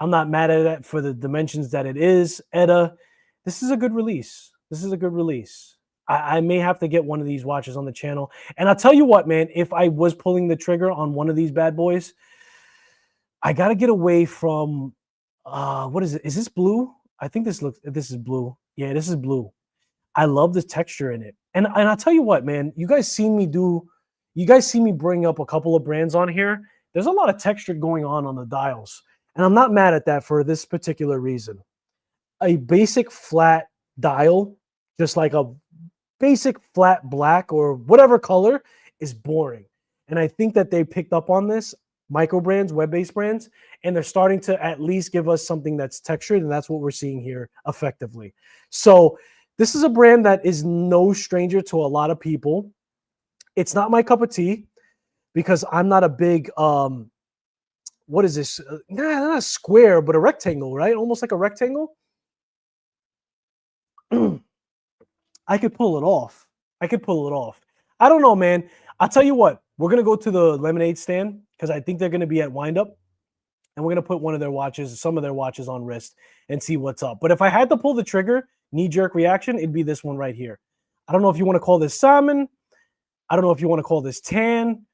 I'm not mad at it for the dimensions that it is. ETA, this is a good release. I may have to get one of these watches on the channel. And I'll tell you what, man, if I was pulling the trigger on one of these bad boys, I got to get away from, what is it? Is this blue? I think this is blue. Yeah, this is blue. I love the texture in it. And I'll tell you what, man, you guys see me bring up a couple of brands on here. There's a lot of texture going on the dials. And I'm not mad at that for this particular reason. A basic flat dial, just like a basic flat black or whatever color, is boring. And I think that they picked up on this, micro brands, web-based brands, and they're starting to at least give us something that's textured, and that's what we're seeing here effectively. So this is a brand that is no stranger to a lot of people. It's not my cup of tea, because I'm not a big, what is this? Not a square, but a rectangle, right? Almost like a rectangle. I could pull it off. I don't know, man. I'll tell you what. We're going to go to the lemonade stand because I think they're going to be at windup. And we're going to put some of their watches on wrist and see what's up. But if I had to pull the trigger, knee-jerk reaction, it'd be this one right here. I don't know if you want to call this salmon. I don't know if you want to call this tan.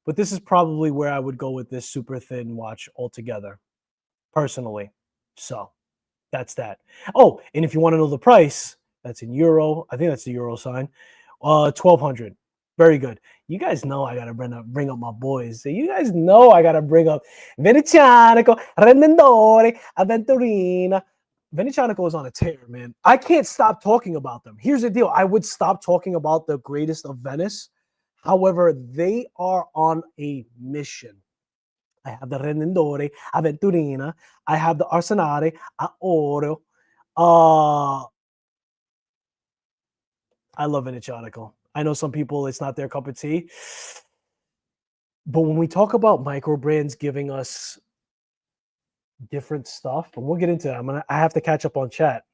But this is probably where I would go with this super thin watch altogether, personally. So that's that. Oh, and if you want to know the price, that's in euro. I think that's the euro sign. 1,200. Very good. You guys know I gotta bring up my boys. So you guys know I gotta bring up Venezianico, Rendendore, Aventurina. Venezianico is on a tear, man. I can't stop talking about them. Here's the deal. I would stop talking about the greatest of Venice. However, they are on a mission. I have the Rendendore, Aventurina. I have the Arsenale, Oro. I love Venezianico. I know some people, it's not their cup of tea. But when we talk about microbrands giving us different stuff, and we'll get into that. I have to catch up on chat.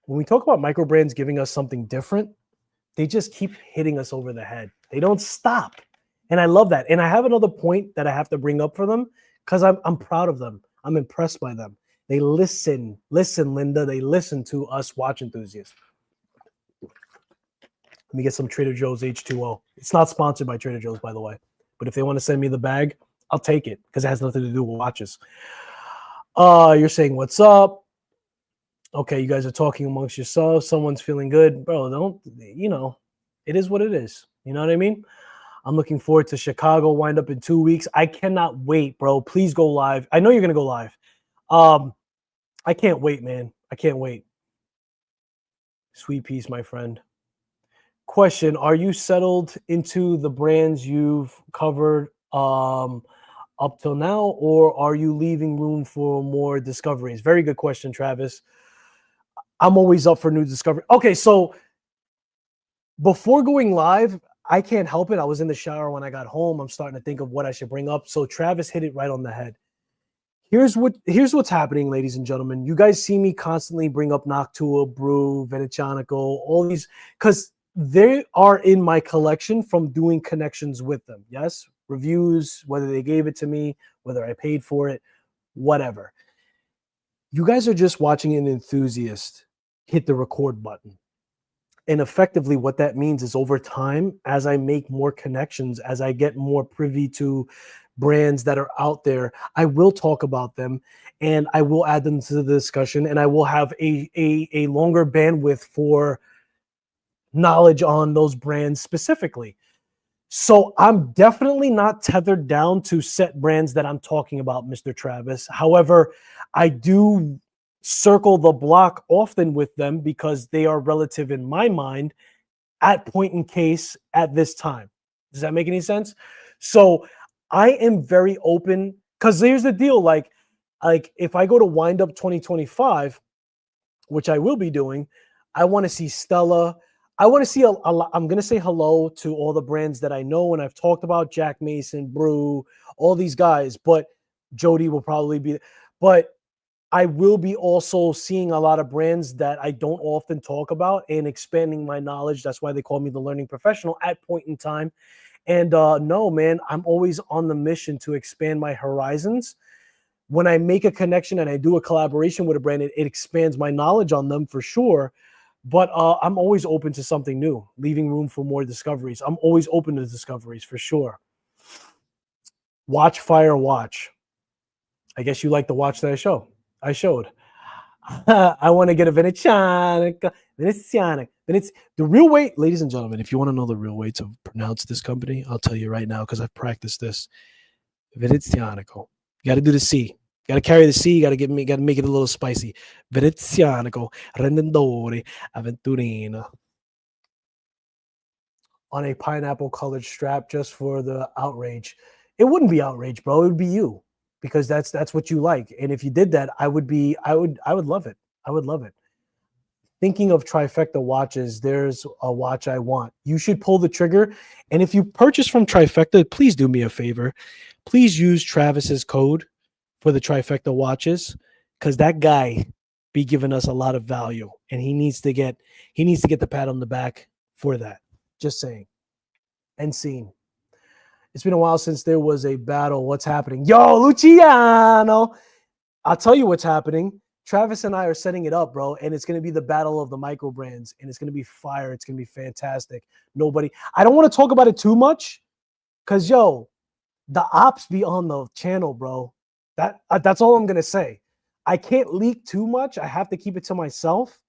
When we talk about microbrands giving us something different, they just keep hitting us over the head. They don't stop. And I love that. And I have another point that I have to bring up for them because I'm proud of them. I'm impressed by them. They listen, Linda. They listen to us watch enthusiasts. Let me get some Trader Joe's H2O. It's not sponsored by Trader Joe's, by the way. But if they want to send me the bag, I'll take it because it has nothing to do with watches. You're saying, what's up? Okay, you guys are talking amongst yourselves. Someone's feeling good. Bro, don't, it is what it is. You know what I mean? I'm looking forward to Chicago, wind up in 2 weeks. I cannot wait, bro. Please go live. I know you're going to go live. I can't wait, man. I can't wait. Sweet peas, my friend. Question, are you settled into the brands you've covered up till now, or are you leaving room for more discoveries? Very good question, Travis. I'm always up for new discovery. Okay, so before going live, I can't help it. I was in the shower when I got home. I'm starting to think of what I should bring up. So Travis hit it right on the head. Here's what's happening, ladies and gentlemen. You guys see me constantly bring up Noctua, Brew, Venezianico, all these, because they are in my collection from doing connections with them. Yes, reviews, whether they gave it to me, whether I paid for it, whatever. You guys are just watching an enthusiast hit the record button. And effectively what that means is over time, as I make more connections, as I get more privy to brands that are out there, I will talk about them and I will add them to the discussion, and I will have a longer bandwidth for knowledge on those brands specifically. So I'm definitely not tethered down to set brands that I'm talking about, Mr. Travis. However, I do circle the block often with them because they are relative in my mind at point in case at this time. Does that make any sense? So I am very open because here's the deal. Like if I go to Wind Up 2025, which I will be doing, I want to see Stella. I want to see I'm going to say hello to all the brands that I know and I've talked about, Jack Mason, Brew, all these guys, but Jody will probably be, but I will be also seeing a lot of brands that I don't often talk about and expanding my knowledge. That's why they call me the learning professional at point in time. And no, man, I'm always on the mission to expand my horizons. When I make a connection and I do a collaboration with a brand, it expands my knowledge on them for sure. But I'm always open to something new, leaving room for more discoveries. I'm always open to discoveries for sure. Watch, fire, watch. I guess you like the watch that I showed. I want to get a Venezianico. The real way, ladies and gentlemen, if you want to know the real way to pronounce this company, I'll tell you right now because I've practiced this. Venezianico. You got to do the C. Got to carry the C. Got to make it a little spicy. Venezianico, Rendendore, Aventurina. On a pineapple colored strap just for the outrage. It wouldn't be outrage, bro. It would be you because that's what you like. And if you did that, I would love it. I would love it. Thinking of Trifecta watches, there's a watch I want. You should pull the trigger. And if you purchase from Trifecta, please do me a favor. Please use Travis's code for the Trifecta watches because that guy be giving us a lot of value and he needs to get the pat on the back for that. Just saying. End scene. It's been a while since there was a battle. What's happening? Yo, Luciano. I'll tell you what's happening. Travis and I are setting it up, bro, and it's going to be the battle of the micro brands, and it's going to be fire. It's going to be fantastic. I don't want to talk about it too much because, yo, the ops be on the channel, bro. That's all I'm going to say. I can't leak too much. I have to keep it to myself.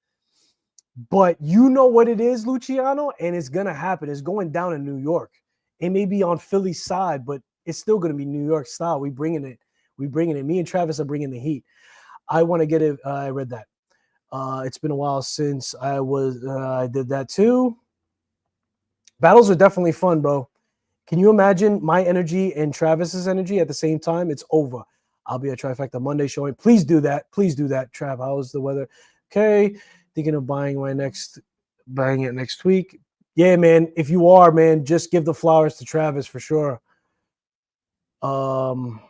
But you know what it is, Luciano, and it's going to happen. It's going down in New York. It may be on Philly's side, but it's still going to be New York style. We bringing it. Me and Travis are bringing the heat. I want to get it. I read that. It's been a while since I did that too. Battles are definitely fun, bro. Can you imagine my energy and Travis's energy at the same time? It's over. I'll be at Trifecta Monday showing. Please do that. Please do that. Trav, how's the weather? Okay. Thinking of buying it next week. Yeah, man. If you are, man, just give the flowers to Travis for sure. All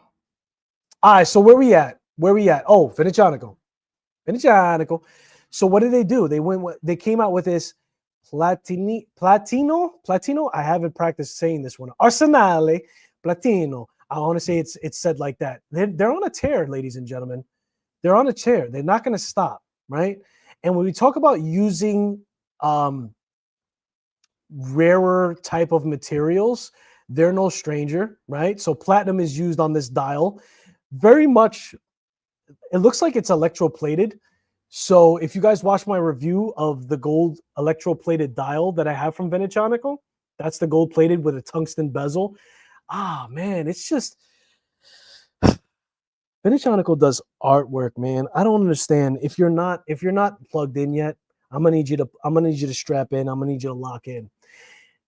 right. So where we at? Oh, Venezianico. So what did they do? They came out with this Platino. I haven't practiced saying this one. Arsenale Platino. I want to say it's said like that. They're on a tear, ladies and gentlemen. They're on a tear. They're not going to stop, right? And when we talk about using rarer type of materials, they're no stranger, right? So platinum is used on this dial. Very much, it looks like it's electroplated. So if you guys watch my review of the gold electroplated dial that I have from Venezianico, that's the gold plated with a tungsten bezel. Ah, man, it's just Venezianico does artwork, man. I don't understand. If you're not plugged in yet, I'm gonna need you to strap in. I'm gonna need you to lock in.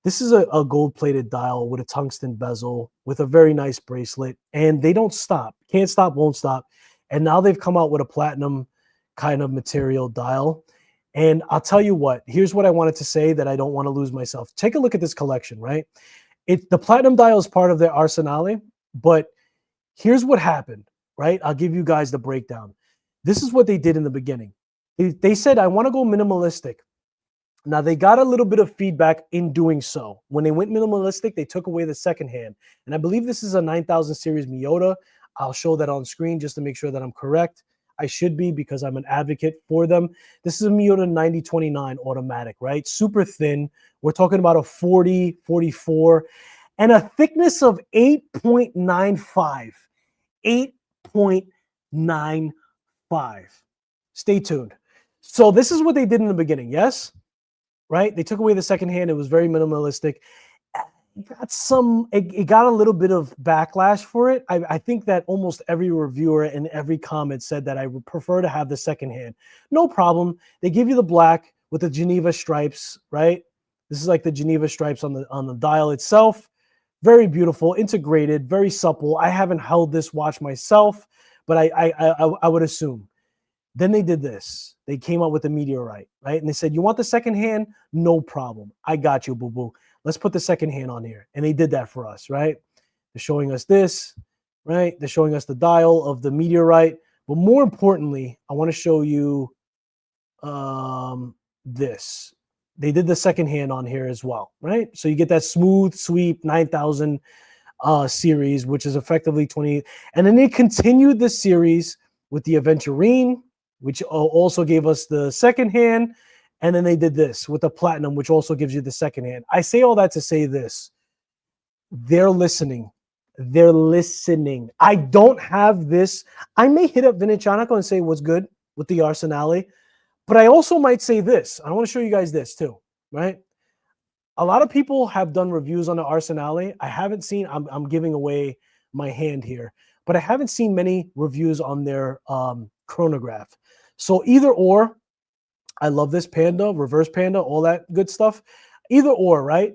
This is a gold plated dial with a tungsten bezel with a very nice bracelet, and they don't stop. Can't stop, won't stop. And now they've come out with a platinum kind of material dial. And I'll tell you what, here's what I wanted to say that I don't want to lose myself. Take a look at this collection, right? The platinum dial is part of their arsenale, but here's what happened, right? I'll give you guys the breakdown. This is what they did in the beginning. They said, I want to go minimalistic. Now, they got a little bit of feedback in doing so. When they went minimalistic, they took away the second hand. And I believe this is a 9000 series Miyota. I'll show that on screen just to make sure that I'm correct. I should be because I'm an advocate for them. This is a Miyota 9029 automatic, right? Super thin. We're talking about a 40, 44, and a thickness of 8.95. 8.95. Stay tuned. So this is what they did in the beginning, yes? Right? They took away the second hand. It was very minimalistic. It got a little bit of backlash for it. I think that almost every reviewer and every comment said that I would prefer to have the second hand. No problem. They give you the black with the Geneva stripes, right? This is like the Geneva stripes on the dial itself. Very beautiful, integrated, very supple. I haven't held this watch myself, but I would assume. Then they did this. They came out with the meteorite, right? And they said, you want the second hand? No problem. I got you, boo-boo. Let's put the second hand on here. And they did that for us, right? They're showing us this, right? They're showing us the dial of the meteorite. But more importantly, I want to show you this. They did the second hand on here as well, right? So you get that smooth sweep 9000 series, which is effectively 20. And then they continued the series with the Aventurine, which also gave us the second hand. And then they did this with the platinum, which also gives you the second hand. I say all that to say this. They're listening. They're listening. I don't have this. I may hit up Venezianico and say what's good with the Arsenale, but I also might say this. I want to show you guys this too, right? A lot of people have done reviews on the Arsenale. I haven't seen, I'm giving away my hand here, but I haven't seen many reviews on their chronograph. So either or, I love this Panda, reverse Panda, all that good stuff. Either or, right?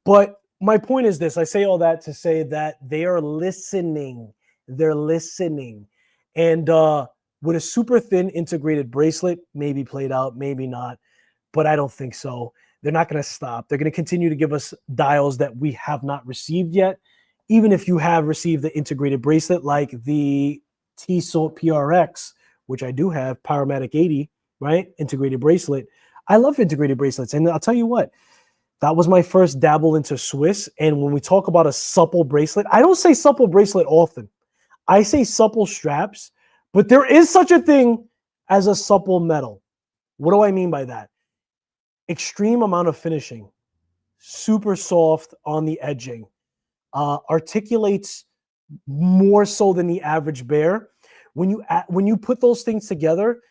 But my point is this. I say all that to say that they are listening. They're listening. And with a super thin integrated bracelet, maybe played out, maybe not, but I don't think so. They're not going to stop. They're going to continue to give us dials that we have not received yet. Even if you have received the integrated bracelet like the Tissot PRX, which I do have, Powermatic 80, right? Integrated bracelet. I love integrated bracelets. And I'll tell you what, that was my first dabble into Swiss. And when we talk about a supple bracelet, I don't say supple bracelet often. I say supple straps, but there is such a thing as a supple metal. What do I mean by that? Extreme amount of finishing, super soft on the edging, articulates more so than the average bear. When you put those things together,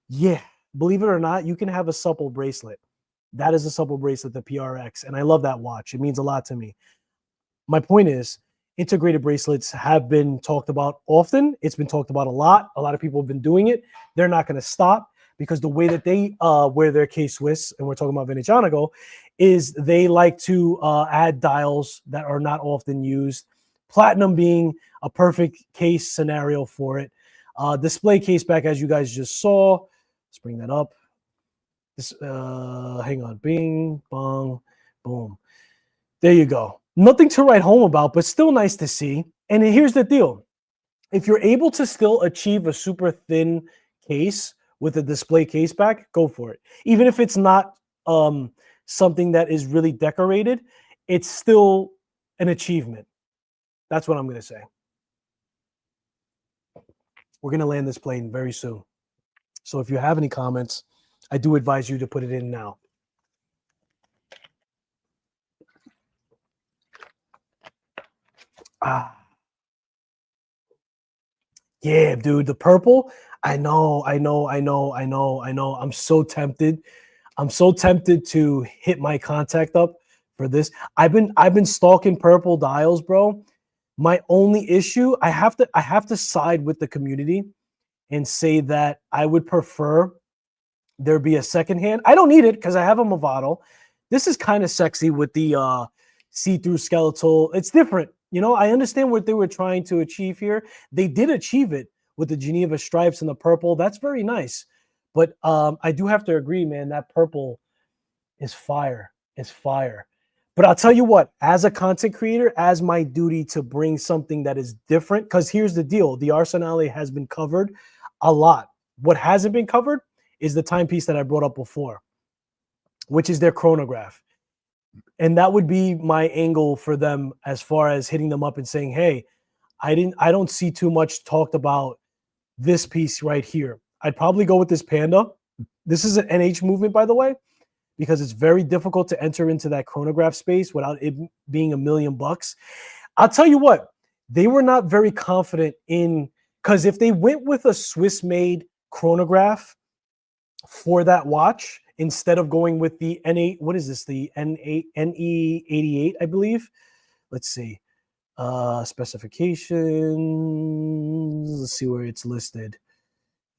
yeah, believe it or not, you can have a supple bracelet. That is a supple bracelet, the PRX, and I love that watch. It means a lot to me. My point is, integrated bracelets have been talked about often. It's been talked about a lot. A lot of people have been doing it. They're not going to stop. because the way that they wear their K-Swiss, and we're talking about Venezianico, is they like to add dials that are not often used. Platinum being a perfect case scenario for it. Display case back, as you guys just saw. Let's bring that up. This, hang on. Bing, bong, boom. There you go. Nothing to write home about, but still nice to see. And here's the deal. If you're able to still achieve a super thin case with a display case back, go for it. Even if it's not something that is really decorated, it's still an achievement. That's what I'm going to say. We're going to land this plane very soon. So if you have any comments, I do advise you to put it in now. Yeah, dude, the purple. I know. I'm so tempted. I'm so tempted to hit my contact up for this. I've been stalking purple dials, bro. My only issue, I have to side with the community and say that I would prefer there be a second hand. I don't need it because I have a Movado. This is kind of sexy with the see-through skeletal. It's different. You know, I understand what they were trying to achieve here. They did achieve it with the Geneva stripes and the purple. That's very nice. But I do have to agree, man, that purple is fire. It's fire. But I'll tell you what, as a content creator, as my duty to bring something that is different, because here's the deal. The Arsenale has been covered a lot. What hasn't been covered is the timepiece that I brought up before, which is their chronograph. And that would be my angle for them as far as hitting them up and saying, hey, I don't see too much talked about this piece right here. I'd probably go with this Panda. This is an NH movement, by the way, because it's very difficult to enter into that chronograph space without it being $1 million. I'll tell you what, they were not very confident in, because if they went with a Swiss-made chronograph for that watch, instead of going with the N8, what is this? The NE88, I believe. Let's see. Specifications. Let's see where it's listed.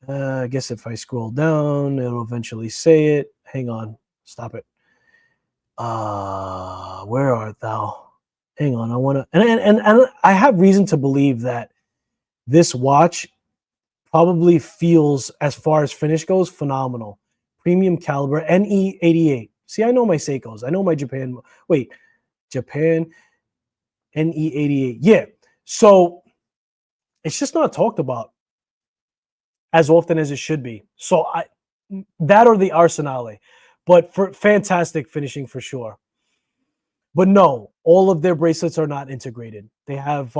I guess if I scroll down, it'll eventually say it. Hang on. Stop it. Where art thou? Hang on. I want to, and I have reason to believe that this watch probably feels, as far as finish goes, phenomenal. Premium caliber, NE88. See, I know my Seikos. I know my Japan. Wait, Japan, NE88. Yeah. So it's just not talked about as often as it should be. So that or the Arsenale. But for fantastic finishing for sure. But no, all of their bracelets are not integrated. They have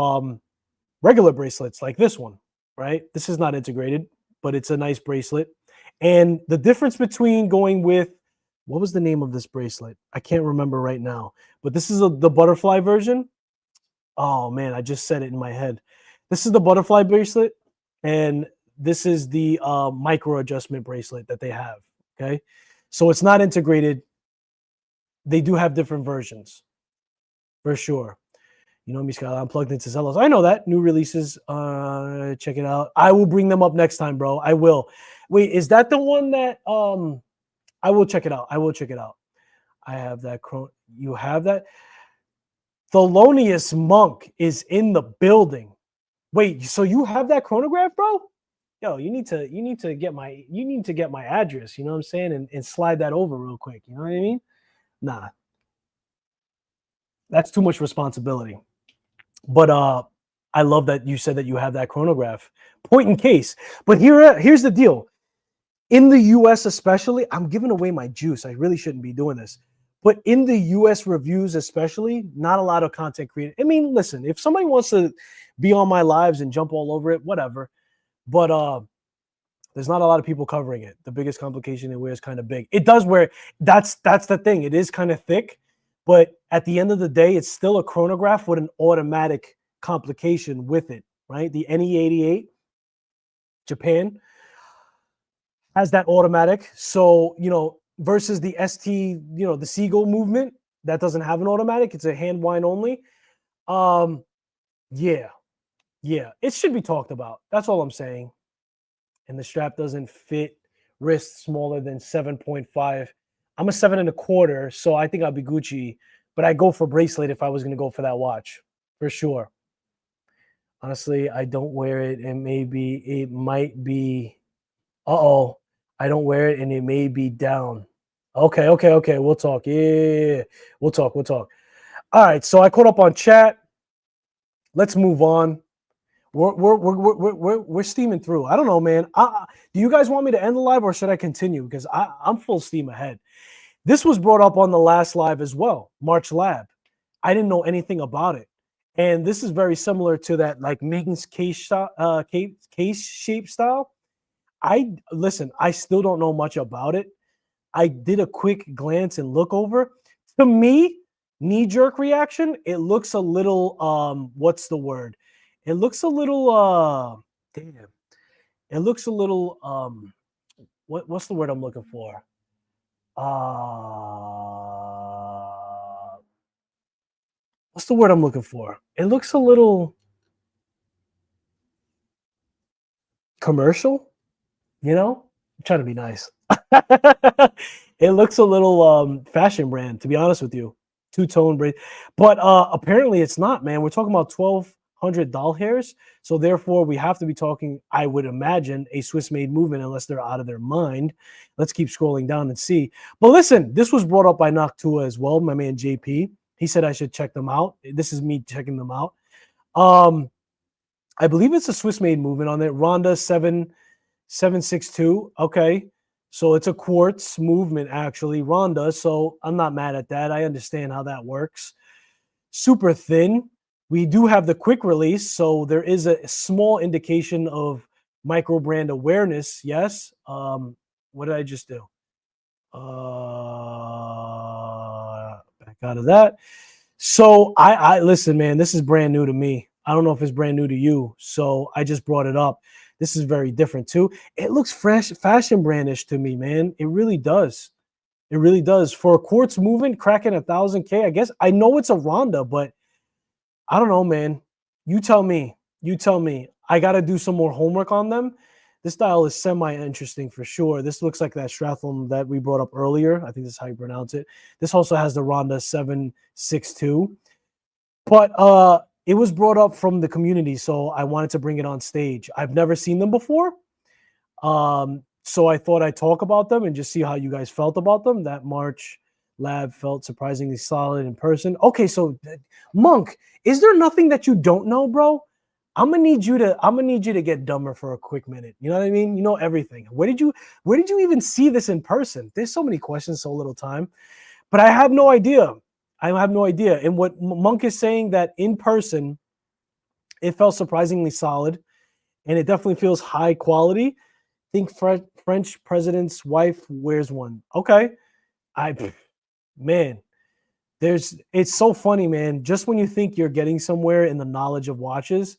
regular bracelets like this one, right? This is not integrated, but it's a nice bracelet. And the difference between going with, what was the name of this bracelet? I can't remember right now, but this is the butterfly version. Oh man, I just said it in my head. This is the butterfly bracelet, and this is the micro adjustment bracelet that they have. Okay, so it's not integrated. They do have different versions, for sure. You know me, Scott. I'm plugged into Zellos. I know that. New releases. Check it out. I will bring them up next time, bro. I will. Wait, is that the one that I will check it out. I will check it out. I have that. You have that? Thelonious Monk is in the building. Wait, so you have that chronograph, bro? Yo, you need to get my address, you know what I'm saying? And slide that over real quick. You know what I mean? Nah. That's too much responsibility. But I love that you said that you have that chronograph. Point in case. But here's the deal. In the US especially, I'm giving away my juice. I really shouldn't be doing this. But in the US reviews especially, not a lot of content created. I mean, listen, if somebody wants to be on my lives and jump all over it, whatever. But there's not a lot of people covering it. The biggest complication it wears kind of big. It does wear, that's the thing. It is kind of thick, but at the end of the day, it's still a chronograph with an automatic complication with it, right? The NE88, Japan, has that automatic. So, you know, versus the ST, you know, the Seagull movement, that doesn't have an automatic. It's a hand wind only. Yeah, it should be talked about. That's all I'm saying. And the strap doesn't fit wrist smaller than 7.5. I'm a 7.25, so I think I'll be Gucci. But I go for bracelet if I was gonna go for that watch, for sure. Honestly, I don't wear it, and it might be. Uh-oh, I don't wear it, and it may be down. Okay, okay, okay. We'll talk. Yeah, we'll talk. We'll talk. All right. So I caught up on chat. Let's move on. We're steaming through. I don't know, man. Do you guys want me to end the live or should I continue? Because I'm full steam ahead. This was brought up on the last live as well, March Lab. I didn't know anything about it. And this is very similar to that, like Megan's case shape style. I still don't know much about it. I did a quick glance and look over. To me, knee-jerk reaction, it looks a little what's the word? It looks a little damn. It looks a little what's the word I'm looking for? What's the word I'm looking for? It looks a little commercial, you know? I'm trying to be nice. It looks a little fashion brand, to be honest with you. Two-tone braid. But apparently it's not, man. We're talking about 1,200 doll hairs. So therefore, we have to be talking, I would imagine, a Swiss-made movement unless they're out of their mind. Let's keep scrolling down and see. But listen, this was brought up by Noctua as well, my man JP. He said I should check them out. This is me checking them out. I believe it's a Swiss-made movement on it. Ronda 762. Okay. So it's a quartz movement, actually, Ronda. So I'm not mad at that. I understand how that works. Super thin. We do have the quick release, so there is a small indication of microbrand awareness. Yes. What did I just do? Back out of that. So I listen, man. This is brand new to me. I don't know if it's brand new to you. So I just brought it up. This is very different too. It looks fresh, fashion brandish to me, man. It really does. It really does. For a quartz movement, cracking 1,000K, I guess. I know it's a Ronda, but I don't know, man. You tell me. You tell me. I got to do some more homework on them. This style is semi-interesting for sure. This looks like that Strathlum that we brought up earlier. I think this is how you pronounce it. This also has the Ronda 762. But it was brought up from the community, so I wanted to bring it on stage. I've never seen them before. So I thought I'd talk about them and just see how you guys felt about them. That March Lab felt surprisingly solid in person. Okay, so Monk, is there nothing that you don't know, bro? I'm gonna need you to get dumber for a quick minute. You know what I mean? You know everything. Where did you even see this in person? There's so many questions, so little time. But I have no idea. I have no idea. And what Monk is saying, that in person, it felt surprisingly solid, and it definitely feels high quality. Think French president's wife wears one. Okay, man, it's so funny, man. Just when you think you're getting somewhere in the knowledge of watches,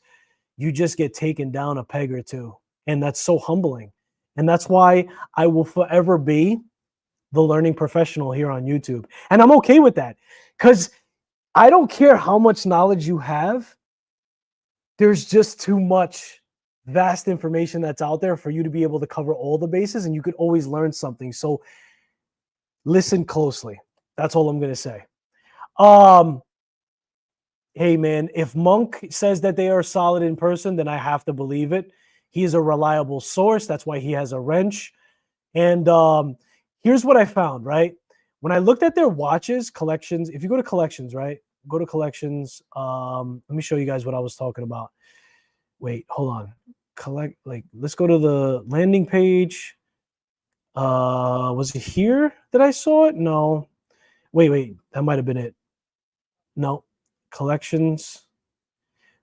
you just get taken down a peg or two, and that's so humbling. And that's why I will forever be the learning professional here on YouTube, and I'm okay with that. Because I don't care how much knowledge you have. There's just too much vast information that's out there for you to be able to cover all the bases, and you could always learn something. So listen closely. That's all I'm going to say. Hey, man, if Monk says that they are solid in person, then I have to believe it. He is a reliable source. That's why he has a wrench. And here's what I found, right? When I looked at their watches collections, if you go to collections, right? Go to collections. Let me show you guys what I was talking about. Wait, hold on. Let's go to the landing page. Was it here that I saw it? No. Wait. That might have been it. No. Collections.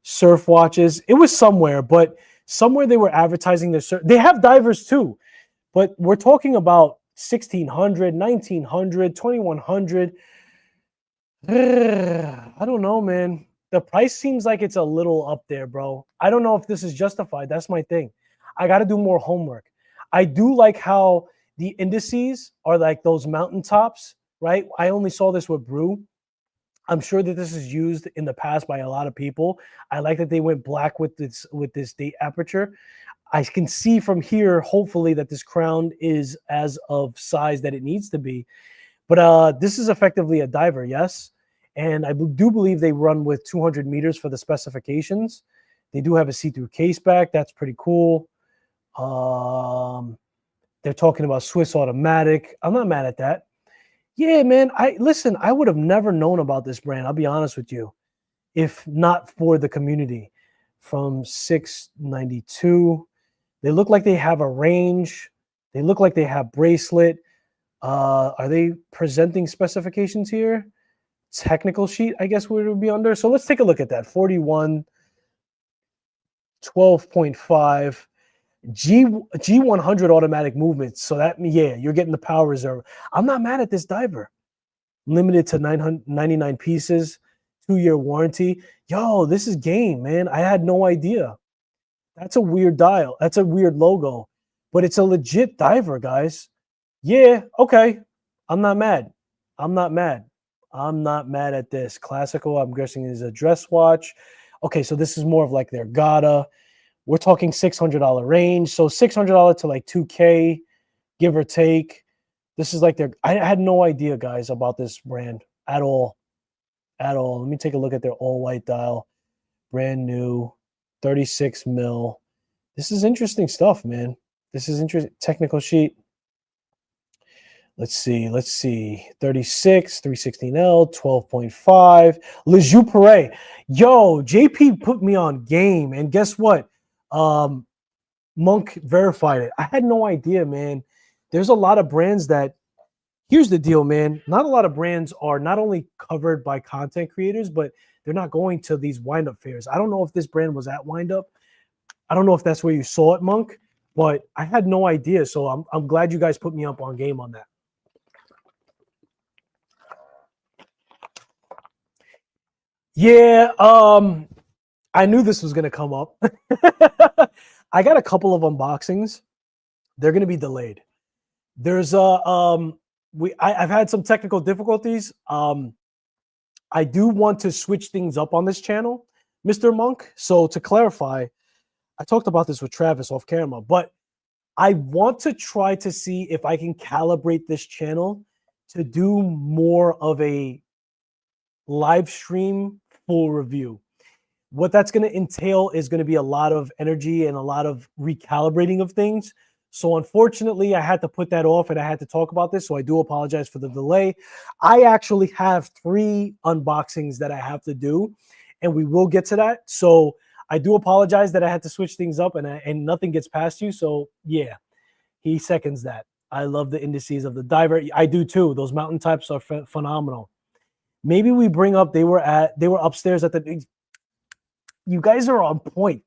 Surf watches. It was somewhere, but somewhere they were advertising their surf. They have divers too, but we're talking about 1,600, 1,900, 2,100. I don't know, man. The price seems like it's a little up there, bro. I don't know if this is justified. That's my thing. I got to do more homework. I do like how the indices are like those mountaintops, right? I only saw this with Brew. I'm sure that this is used in the past by a lot of people. I like that they went black with this date aperture. I can see from here, hopefully, that this crown is as of size that it needs to be. But this is effectively a diver, yes? And I do believe they run with 200 meters for the specifications. They do have a see-through case back. That's pretty cool. They're talking about Swiss automatic. I'm not mad at that. Yeah, man. Listen, I would have never known about this brand. I'll be honest with you, if not for the community. From 692, they look like they have a range. They look like they have bracelet. Are they presenting specifications here? Technical sheet, I guess, would be under. So let's take a look at that. 41, 12.5. G100 automatic movements. So that, yeah, you're getting the power reserve. I'm not mad at this diver. Limited to 999 pieces, 2-year warranty. Yo, this is game, man. I had no idea. That's a weird dial. That's a weird logo, but it's a legit diver, guys. Yeah, okay. I'm not mad. I'm not mad. I'm not mad at this. Classical, I'm guessing, is a dress watch. Okay, so this is more of like their Gata. We're talking $600 range. So $600 to like $2K, give or take. This is like I had no idea, guys, about this brand at all. At all. Let me take a look at their all-white dial. Brand new, 36 mil. This is interesting stuff, man. This is interesting. Technical sheet. Let's see. 36, 316L, 12.5. Le Jeux Perret. Yo, JP put me on game. And guess what? Monk verified it. I had no idea, man. There's a lot of brands that, here's the deal, man. Not a lot of brands are not only covered by content creators, but they're not going to these wind-up fairs. I don't know if this brand was at wind-up. I don't know if that's where you saw it, Monk, but I had no idea. So I'm glad you guys put me up on game on that. Yeah, I knew this was going to come up. I got a couple of unboxings. They're going to be delayed. There's I've had some technical difficulties. I do want to switch things up on this channel, Mr. Monk. So to clarify, I talked about this with Travis off camera, but I want to try to see if I can calibrate this channel to do more of a live stream full review. What that's going to entail is going to be a lot of energy and a lot of recalibrating of things. So unfortunately, I had to put that off and I had to talk about this. So I do apologize for the delay. I actually have 3 unboxings that I have to do, and we will get to that. So I do apologize that I had to switch things up and nothing gets past you. So yeah, he seconds that. I love the indices of the diver. I do too. Those mountain types are phenomenal. Maybe we bring up, they were upstairs at the, you guys are on point.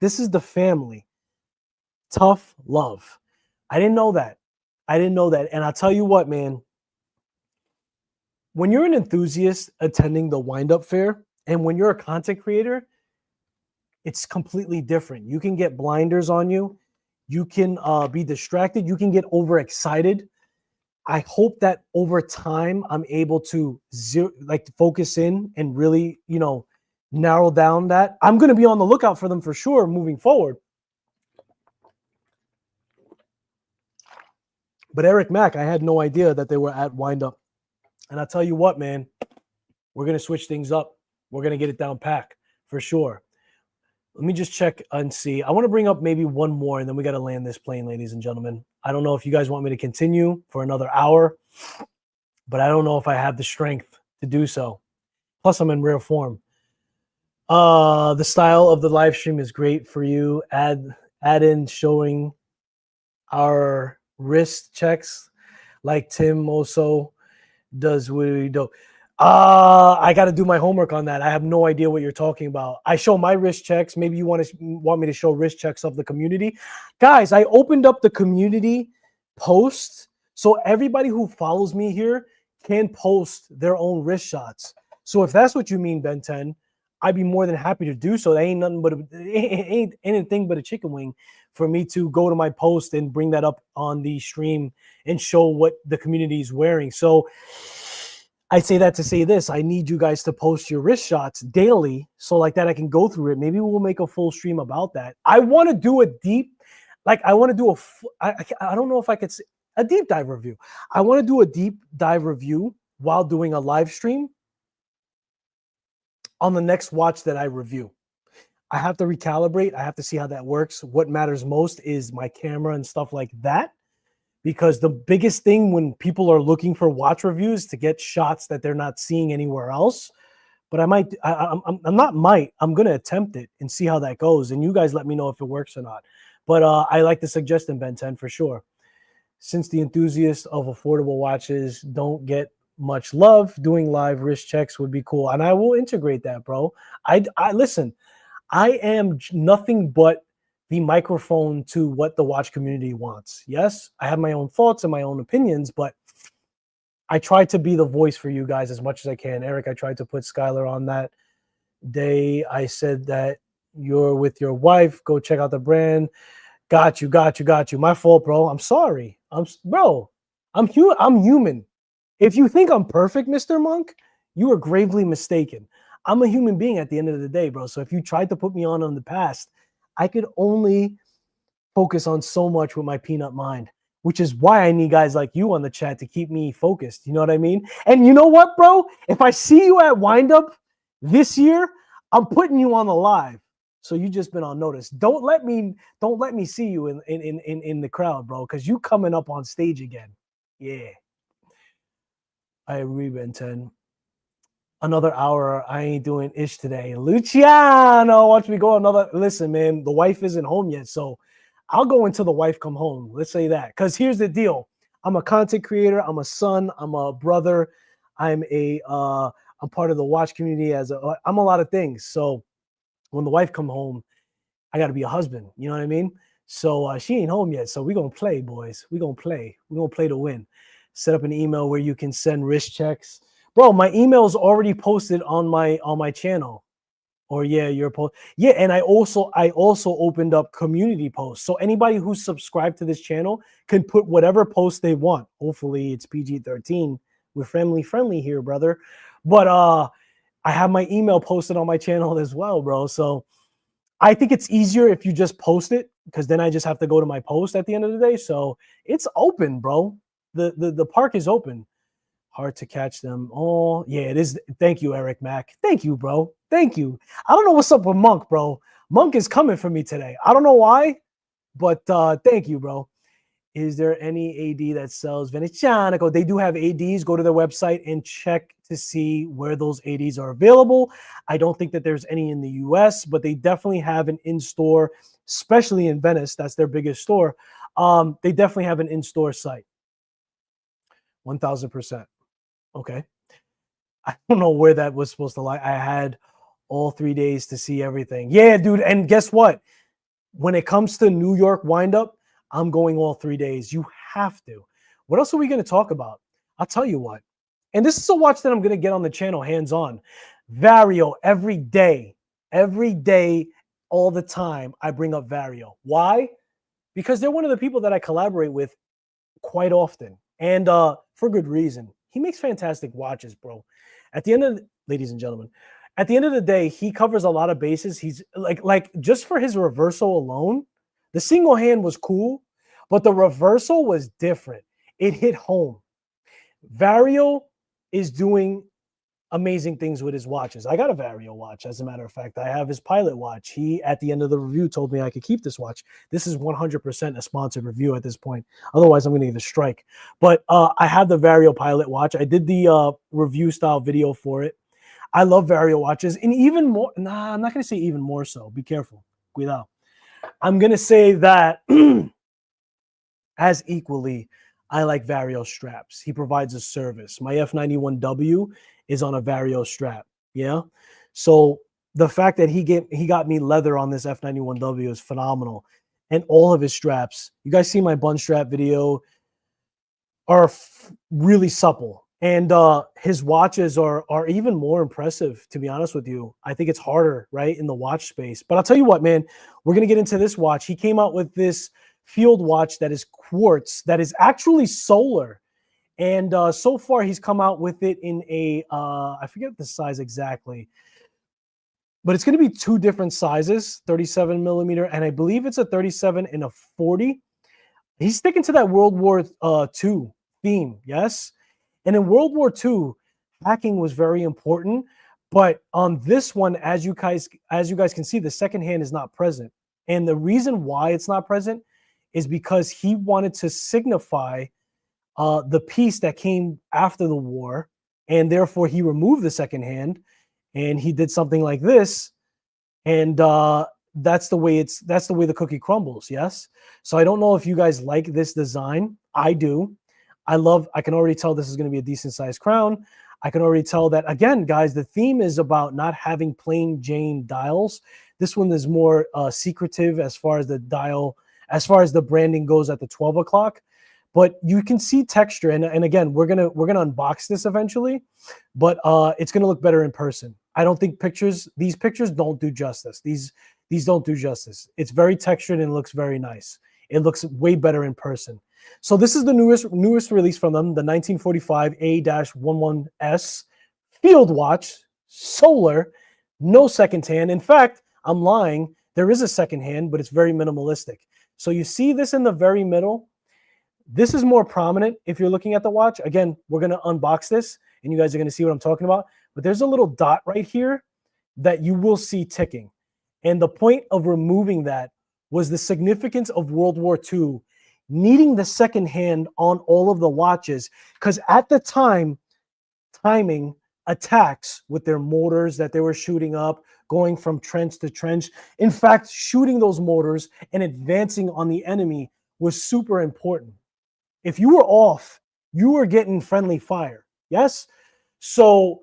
This is the family. Tough love. I didn't know that. And I'll tell you what, man, when you're an enthusiast attending the wind-up fair and when you're a content creator, it's completely different. You can get blinders on you. You can be distracted. You can get overexcited. I hope that over time I'm able to focus in and really, narrow down that. I'm going to be on the lookout for them for sure moving forward. But Eric Mack, I had no idea that they were at wind up. And I'll tell you what, man, we're going to switch things up. We're going to get it down pack for sure. Let me just check and see. I want to bring up maybe one more, and then we got to land this plane, ladies and gentlemen. I don't know if you guys want me to continue for another hour, but I don't know if I have the strength to do so. Plus, I'm in rare form. The style of the live stream is great for you. Add in showing our wrist checks like Tim also does. We do. I got to do my homework on that. I have no idea what you're talking about. I show my wrist checks. Maybe you want me to show wrist checks of the community. Guys, I opened up the community post so everybody who follows me here can post their own wrist shots. So if that's what you mean, Ben 10, I'd be more than happy to do so. That ain't nothing but ain't anything but a chicken wing for me to go to my post and bring that up on the stream and show what the community is wearing. So I say that to say this. I need you guys to post your wrist shots daily, so like that I can go through it. Maybe we'll make a full stream about that. I want to do a deep, like I want to do I don't know if I could say a deep dive review. I want to do a deep dive review while doing a live stream on the next watch that I review. I have to recalibrate. I have to see how that works. What matters most is my camera and stuff like that. Because the biggest thing when people are looking for watch reviews to get shots that they're not seeing anywhere else. But I'm going to attempt it and see how that goes. And you guys let me know if it works or not. But I like the suggestion, Ben 10, for sure. Since the enthusiasts of affordable watches don't get much love, doing live wrist checks would be cool. And I will integrate that, bro. I listen, I am nothing but the microphone to what the watch community wants. Yes, I have my own thoughts and my own opinions, but I try to be the voice for you guys as much as I can. Eric, I tried to put Skylar on that day. I said that you're with your wife. Go check out the brand. Got you. My fault, bro. I'm sorry. I'm human. If you think I'm perfect, Mr. Monk, you are gravely mistaken. I'm a human being at the end of the day, bro. So if you tried to put me on in the past, I could only focus on so much with my peanut mind, which is why I need guys like you on the chat to keep me focused. You know what I mean? And you know what, bro? If I see you at Windup this year, I'm putting you on the live. So you just been on notice. Don't let me see you in the crowd, bro, because you coming up on stage again. Yeah. I agree, Ben 10. Another hour. I ain't doing ish today. Luciano, watch me go another. Listen, man, the wife isn't home yet, so I'll go until the wife come home. Let's say that. Because here's the deal. I'm a content creator. I'm a son. I'm a brother. I'm part of the watch community I'm a lot of things. So when the wife come home, I got to be a husband. You know what I mean? So she ain't home yet. So we're going to play, boys. We're going to play. We're going to play to win. Set up an email where you can send wrist checks. Bro, my email is already posted on my channel. Or yeah, your post. Yeah, and I also opened up community posts. So anybody who's subscribed to this channel can put whatever post they want. Hopefully it's PG-13. We're friendly here, brother. But I have my email posted on my channel as well, bro. So I think it's easier if you just post it, because then I just have to go to my post at the end of the day. So it's open, bro. The park is open. Hard to catch them. Oh, yeah, it is. Thank you, Eric Mack. Thank you, bro. Thank you. I don't know what's up with Monk, bro. Monk is coming for me today. I don't know why, but thank you, bro. Is there any AD that sells Venezianico? They do have ADs. Go to their website and check to see where those ADs are available. I don't think that there's any in the US, but they definitely have an in-store, especially in Venice. That's their biggest store. They definitely have an in-store site. 1,000%. Okay. I don't know where that was supposed to lie. I had all 3 days to see everything. Yeah, dude. And guess what? When it comes to New York Windup, I'm going all 3 days. You have to. What else are we going to talk about? I'll tell you what. And this is a watch that I'm going to get on the channel hands-on. Vario, every day, all the time, I bring up Vario. Why? Because they're one of the people that I collaborate with quite often. And for good reason. He makes fantastic watches, bro. At the end of ladies and gentlemen, at the end of the day, he covers a lot of bases. He's like just for his reversal alone, the single hand was cool, but the reversal was different. It hit home. Vario is doing amazing things with his watches. I got a Vario watch, as a matter of fact. I have his Pilot watch. He, at the end of the review, told me I could keep this watch. This is 100% a sponsored review at this point. Otherwise, I'm going to get a strike. But I have the Vario Pilot watch. I did the review style video for it. I love Vario watches. And even more, I'm not going to say even more so. Be careful. Cuidado. I'm going to say that as equally, I like Vario straps. He provides a service. My F91W is on a Vario strap. Yeah. So the fact that he got me leather on this F91W is phenomenal. And all of his straps, you guys see my bun strap video, are really supple. And his watches are even more impressive, to be honest with you. I think it's harder, right, in the watch space. But I'll tell you what, man, we're going to get into this watch. He came out with this field watch that is quartz, that is actually solar. And so far, he's come out with it in a, I forget the size exactly, but it's going to be two different sizes, 37 millimeter, and I believe it's a 37 and a 40. He's sticking to that World War II theme, yes? And in World War II, hacking was very important. But on this one, as you guys can see, the second hand is not present. And the reason why it's not present is because he wanted to signify the piece that came after the war, and therefore he removed the second hand, and he did something like this, and that's the way the cookie crumbles. Yes. So I don't know if you guys like this design. I do. I can already tell this is going to be a decent sized crown. I can already tell that, again, guys, the theme is about not having plain Jane dials. This one is more secretive as far as the dial, as far as the branding goes at the 12 o'clock. But you can see texture, and again, we're gonna unbox this eventually, but it's gonna look better in person. I don't think these pictures don't do justice. These don't do justice. It's very textured and looks very nice. It looks way better in person. So this is the newest release from them, the 1945 A-11S Field Watch, solar, no second hand. In fact, I'm lying. There is a second hand, but it's very minimalistic. So you see this in the very middle. This is more prominent if you're looking at the watch. Again, we're going to unbox this, and you guys are going to see what I'm talking about. But there's a little dot right here that you will see ticking. And the point of removing that was the significance of World War II needing the second hand on all of the watches, because at the time, timing attacks with their mortars that they were shooting up, going from trench to trench. In fact, shooting those mortars and advancing on the enemy was super important. If you were off, you were getting friendly fire. Yes? So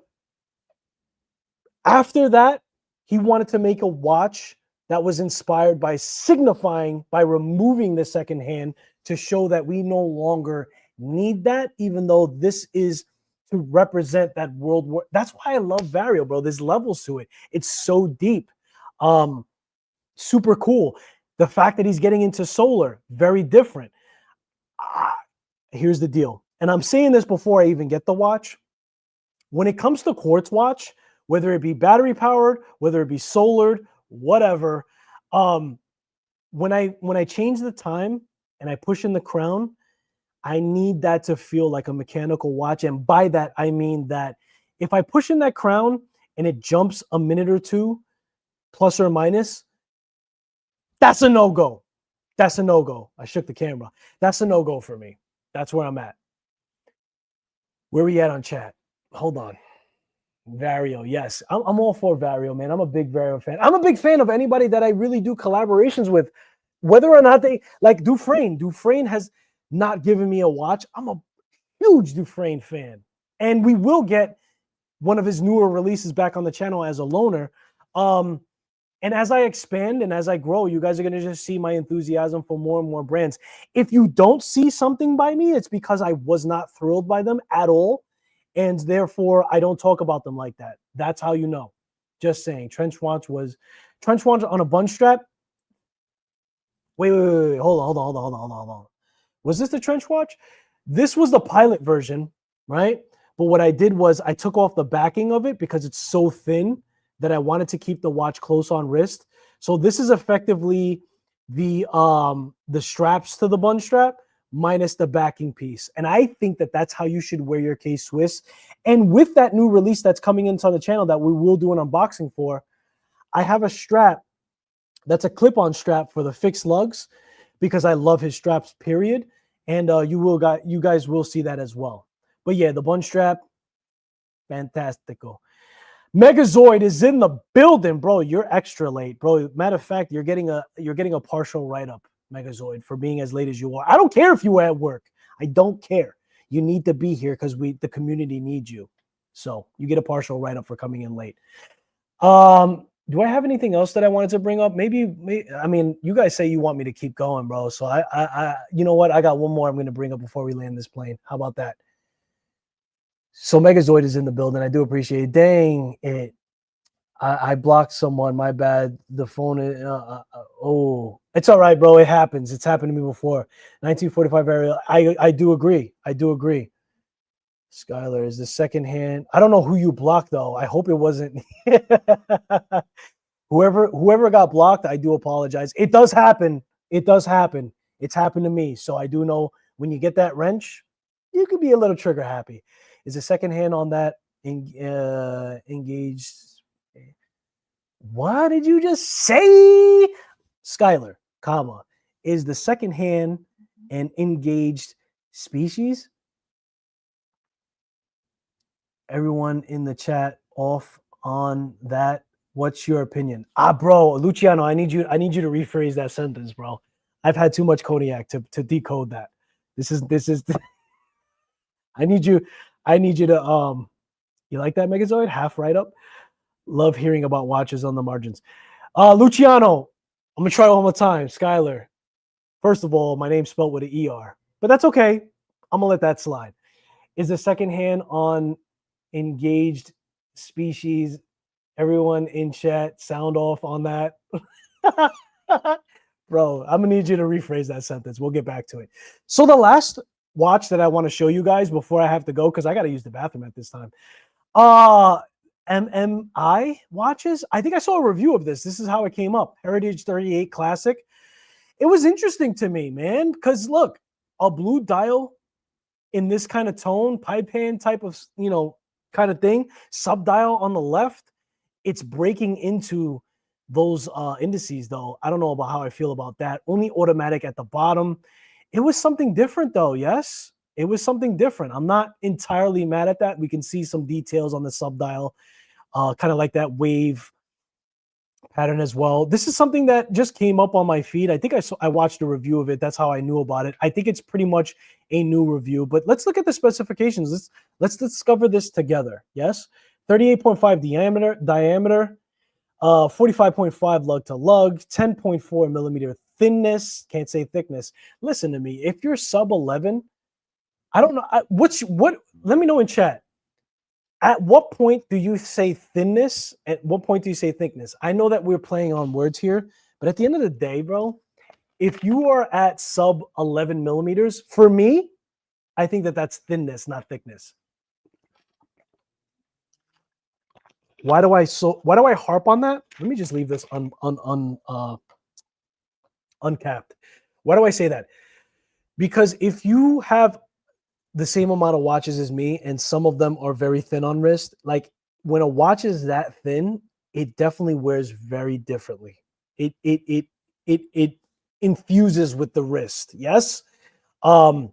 after that, he wanted to make a watch that was inspired by signifying, by removing the second hand to show that we no longer need that, even though this is to represent that World War. That's why I love Vario, bro. There's levels to it. It's so deep. Super cool. The fact that he's getting into solar, very different. Here's the deal. And I'm saying this before I even get the watch. When it comes to quartz watch, whether it be battery powered, whether it be solared, whatever, when I change the time and I push in the crown, I need that to feel like a mechanical watch. And by that, I mean that if I push in that crown and it jumps a minute or two, plus or minus, that's a no-go. That's a no-go. I shook the camera. That's a no-go for me. That's where I'm at. Where we at on chat? Hold on. Vario, yes. I'm all for Vario, man. I'm a big Vario fan. I'm a big fan of anybody that I really do collaborations with, whether or not they, like Dufresne. Dufresne has not given me a watch. I'm a huge Dufresne fan. And we will get one of his newer releases back on the channel as a loaner. And as I expand and as I grow, you guys are going to just see my enthusiasm for more and more brands. If you don't see something by me, it's because I was not thrilled by them at all. And therefore, I don't talk about them like that. That's how you know. Just saying. Trench watch on a bunch strap. Wait. Hold on. Was this the trench watch? This was the pilot version, right? But what I did was I took off the backing of it because it's so thin that I wanted to keep the watch close on wrist. So this is effectively the straps to the bun strap minus the backing piece. And I think that that's how you should wear your K-Swiss. And with that new release that's coming into the channel that we will do an unboxing for, I have a strap that's a clip-on strap for the fixed lugs because I love his straps, period. And you guys will see that as well. But yeah, the bun strap, fantastico. Megazoid is in the building, bro. You're extra late, bro. Matter of fact, you're getting a partial write-up, Megazoid, for being as late as you are. I don't care if you were at work. I don't care. You need to be here because the community needs you. So you get a partial write-up for coming in late. Do I have anything else that I wanted to bring up? Maybe I mean, you guys say you want me to keep going, bro. So I you know what? I got one more I'm going to bring up before we land this plane. How about that? So Megazoid is in the building. I do appreciate it. Dang it. I blocked someone. My bad. The phone is, oh, it's all right, bro. It happens. It's happened to me before. 1945 area. I do agree. I do agree. Skylar is the second hand. I don't know who you blocked though. I hope it wasn't whoever got blocked. I do apologize. It does happen. It does happen. It's happened to me. So I do know when you get that wrench, you could be a little trigger happy. Is the second hand on that engaged? What did you just say? Skylar, comma, is the second hand an engaged species? Everyone in the chat off on that. What's your opinion? Bro, Luciano, I need you to rephrase that sentence, bro. I've had too much cognac to decode that. This is I need you to you like that, Megazoid? Half right up. Love hearing about watches on the margins. Luciano, I'm gonna try one more time. Skylar. First of all, my name's spelled with an ER, but that's okay. I'm gonna let that slide. Is the second hand on engaged species? Everyone in chat, sound off on that. Bro, I'm gonna need you to rephrase that sentence. We'll get back to it. So the last watch that I want to show you guys before I have to go, because I got to use the bathroom at this time. MMI watches. I think I saw a review of this. This is how it came up. Heritage 38 Classic. It was interesting to me, man, because look, a blue dial in this kind of tone, pipe hand type of, kind of thing, sub dial on the left, it's breaking into those indices, though. I don't know about how I feel about that. Only automatic at the bottom. It was something different, though. Yes, it was something different. I'm not entirely mad at that. We can see some details on the sub dial, kind of like that wave pattern as well. This is something that just came up on my feed. I think I watched a review of it. That's how I knew about it. I think it's pretty much a new review, but let's look at the specifications. Let's discover this together. Yes, 38.5 diameter, 45.5 lug to lug, 10.4 millimeter thinness. Can't say thickness. Listen to me. If you're sub 11, I don't know what. Let me know in chat. At what point do you say thinness? At what point do you say thickness? I know that we're playing on words here, but at the end of the day, bro, if you are at sub 11 millimeters, for me, I think that that's thinness, not thickness. Why do I harp on that? Let me just leave this uncapped. Why do I say that? Because if you have the same amount of watches as me, and some of them are very thin on wrist, like when a watch is that thin, it definitely wears very differently. It infuses with the wrist. Yes. Along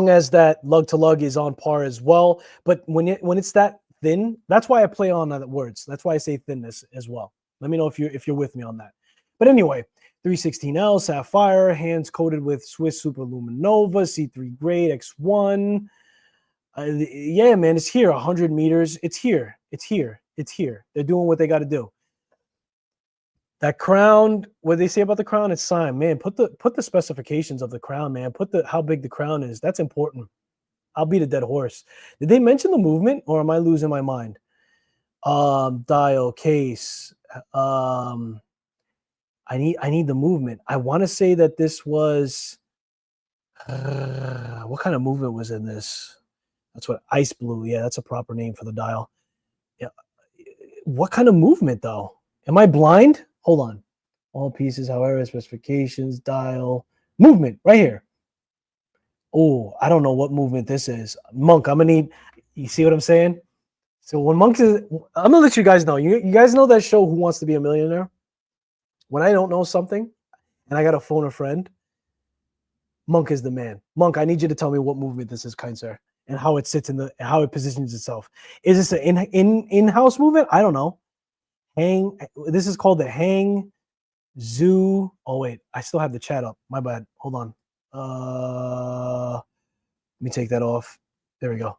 as that lug to lug is on par as well. But when it's that thin, that's why I play on the words. That's why I say thinness as well. Let me know if you're with me on that. But anyway, 316L sapphire, hands coated with Swiss Superluminova, C3 grade X1. Yeah, man, it's here. 100 meters. It's here. It's here. It's here. They're doing what they got to do. That crown, what they say about the crown, it's signed. Man, put the specifications of the crown, man. Put how big the crown is. That's important. I'll beat a dead horse. Did they mention the movement, or am I losing my mind? Dial, case. I need the movement. I want to say that this was what kind of movement was in this? That's what ice blue. Yeah, that's a proper name for the dial. Yeah. What kind of movement though? Am I blind? Hold on. All pieces, however, specifications, dial, movement right here. Oh, I don't know what movement this is. Monk, I'm gonna need. You see what I'm saying? So when Monk is, I'm gonna let you guys know. You guys know that show Who Wants to Be a Millionaire? When I don't know something and I got to phone a friend, Monk is the man. Monk, I need you to tell me what movement this is, kind sir, and how it sits how it positions itself. Is this an in-house movement? I don't know. This is called the Hang Zoo. Oh wait, I still have the chat up. My bad. Hold on. Let me take that off. There we go.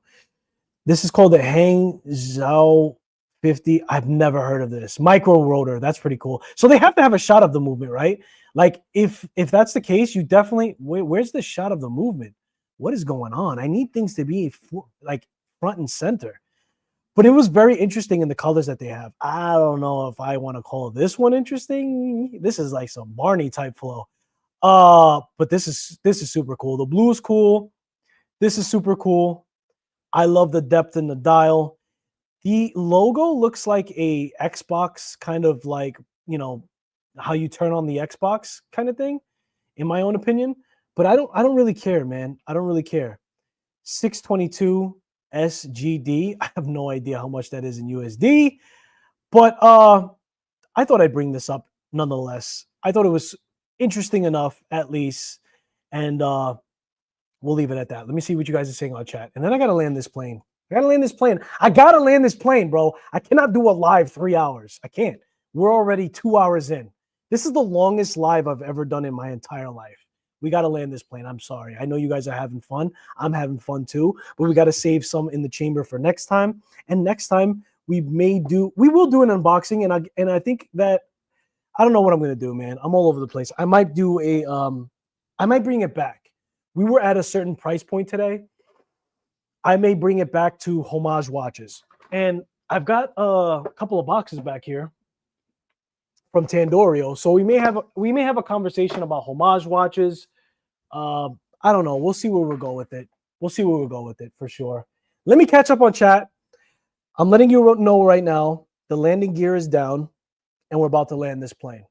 This is called the Hang Zhao 50. I've never heard of this. Micro rotor. That's pretty cool. So they have to have a shot of the movement, right? Like if that's the case, you definitely, where's the shot of the movement? What is going on? I need things to be like front and center. But it was very interesting in the colors that they have. I don't know if I want to call this one interesting. This is like some Barney type flow. But this is super cool. The blue is cool. This is super cool. I love the depth in the dial. The logo looks like a Xbox kind of like, you know, how you turn on the Xbox kind of thing, in my own opinion. But I don't really care, man. I don't really care. 622 SGD. I have no idea how much that is in USD, but I thought I'd bring this up nonetheless. I thought it was interesting enough, at least, and we'll leave it at that. Let me see what you guys are saying on chat, and then I gotta land this plane. I gotta land this plane. I gotta land this plane, bro. I cannot do a live 3 hours. I can't. We're already 2 hours in. This is the longest live I've ever done in my entire life. We got to land this plane. I'm sorry. I know you guys are having fun. I'm having fun too, but we got to save some in the chamber for next time. And next time we will do an unboxing. And I think that I don't know what I'm going to do, man. I'm all over the place. I might do I might bring it back. We were at a certain price point today. I may bring it back to homage watches. And I've got a couple of boxes back here from Tandorio. So we may have a conversation about homage watches. I don't know. We'll see where we'll go with it. We'll see where we'll go with it for sure. Let me catch up on chat. I'm letting you know right now, the landing gear is down and we're about to land this plane.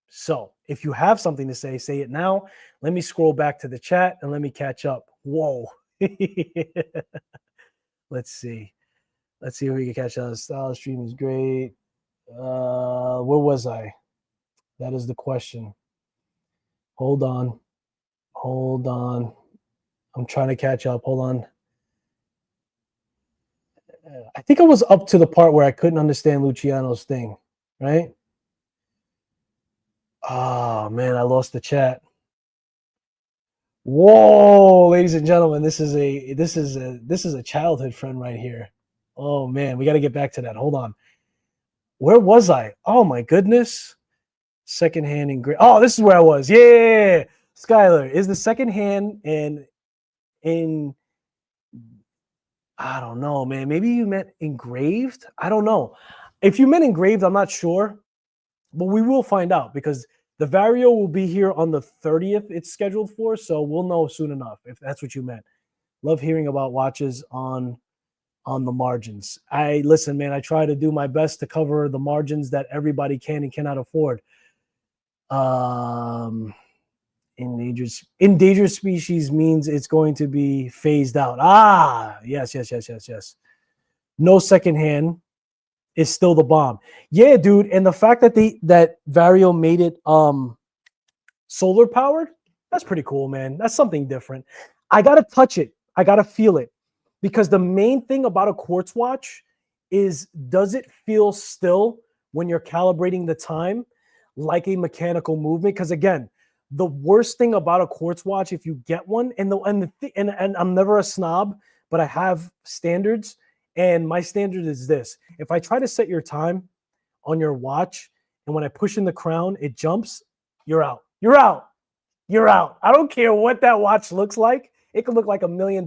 So if you have something to say it now. Let me scroll back to the chat and let me catch up. Whoa. Let's see. Let's see if we can catch up. Style stream is great. Where was I? That is the question. Hold on. I'm trying to catch up. Hold on. I think I was up to the part where I couldn't understand Luciano's thing, right? Oh man, I lost the chat. Whoa, ladies and gentlemen, this is a childhood friend right here. Oh man, we got to get back to that. Hold on. Where was I? Oh my goodness. Secondhand engraved. Oh, this is where I was. Yeah. Skylar, is the secondhand in I don't know, man. Maybe you meant engraved? I don't know. If you meant engraved, I'm not sure. But we will find out because the Vario will be here on the 30th. It's scheduled for, so we'll know soon enough if that's what you meant. Love hearing about watches on the margins. Listen, man, I try to do my best to cover the margins that everybody can and cannot afford. Endangered species means it's going to be phased out. Yes. No secondhand is still the bomb. Yeah, dude. And the fact that that Vario made it solar powered, that's pretty cool, man. That's something different. I gotta touch it. I gotta feel it. Because the main thing about a quartz watch is, does it feel still when you're calibrating the time like a mechanical movement? Because again, the worst thing about a quartz watch, if you get one, and I'm never a snob, but I have standards, and my standard is this: if I try to set your time on your watch, and when I push in the crown, it jumps, you're out. You're out. You're out. I don't care what that watch looks like. It could look like $1 million.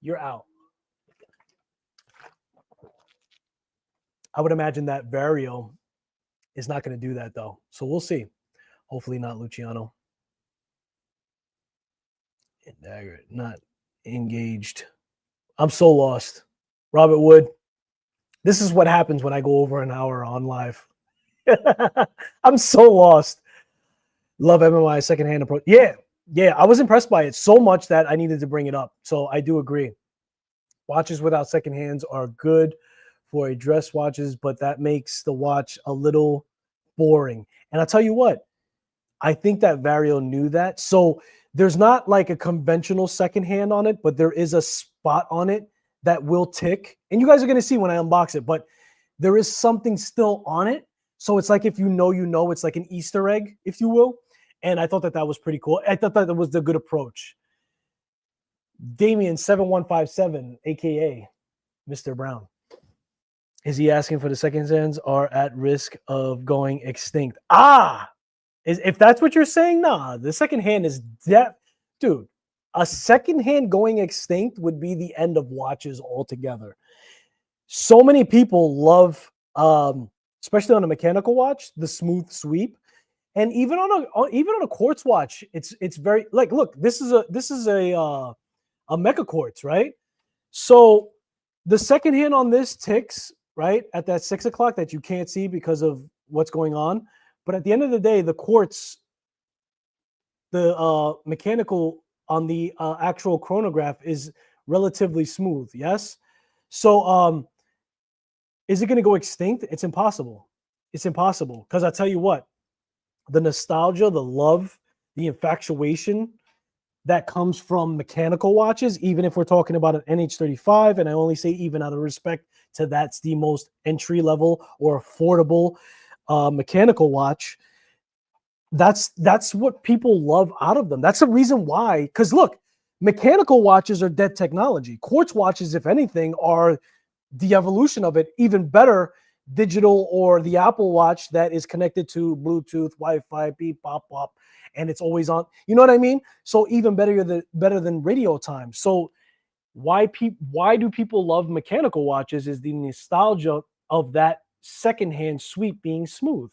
You're out. I would imagine that Vario is not going to do that, though. So we'll see. Hopefully not, Luciano. Dagger, not engaged. I'm so lost. Robert Wood, this is what happens when I go over an hour on live. I'm so lost. Love MMI secondhand approach. Yeah, I was impressed by it so much that I needed to bring it up. So I do agree. Watches without second hands are good for a dress watches, but that makes the watch a little boring. And I'll tell you what, I think that Vario knew that. So there's not like a conventional second hand on it, but there is a spot on it that will tick. And you guys are going to see when I unbox it, but there is something still on it. So it's like, if you know, it's like an Easter egg, if you will. And I thought that was pretty cool. I thought that was the good approach. Damien 7157, aka Mr. Brown. Is he asking for the second hands are at risk of going extinct? If that's what you're saying, nah. The second hand is dude. A second hand going extinct would be the end of watches altogether. So many people love, especially on a mechanical watch, the smooth sweep. And even on a quartz watch, it's very like, look, this is a mecha quartz, right? So the second hand on this ticks, right, at that 6 o'clock that you can't see because of what's going on. But at the end of the day, the quartz, the mechanical on the actual chronograph is relatively smooth. Yes. So is it going to go extinct? It's impossible. It's impossible because I tell you what, the nostalgia, the love, the infatuation that comes from mechanical watches, even if we're talking about an NH35, and I only say even out of respect to that's the most entry level or affordable mechanical watch. That's what people love out of them. That's the reason why. Because look, mechanical watches are dead technology. Quartz watches, if anything, are the evolution of it. Even better, digital or the Apple Watch that is connected to Bluetooth, Wi-Fi, beep, pop, pop, and it's always on. You know what I mean? So even better than radio time. So why do people love mechanical watches? Is the nostalgia of that secondhand sweep being smooth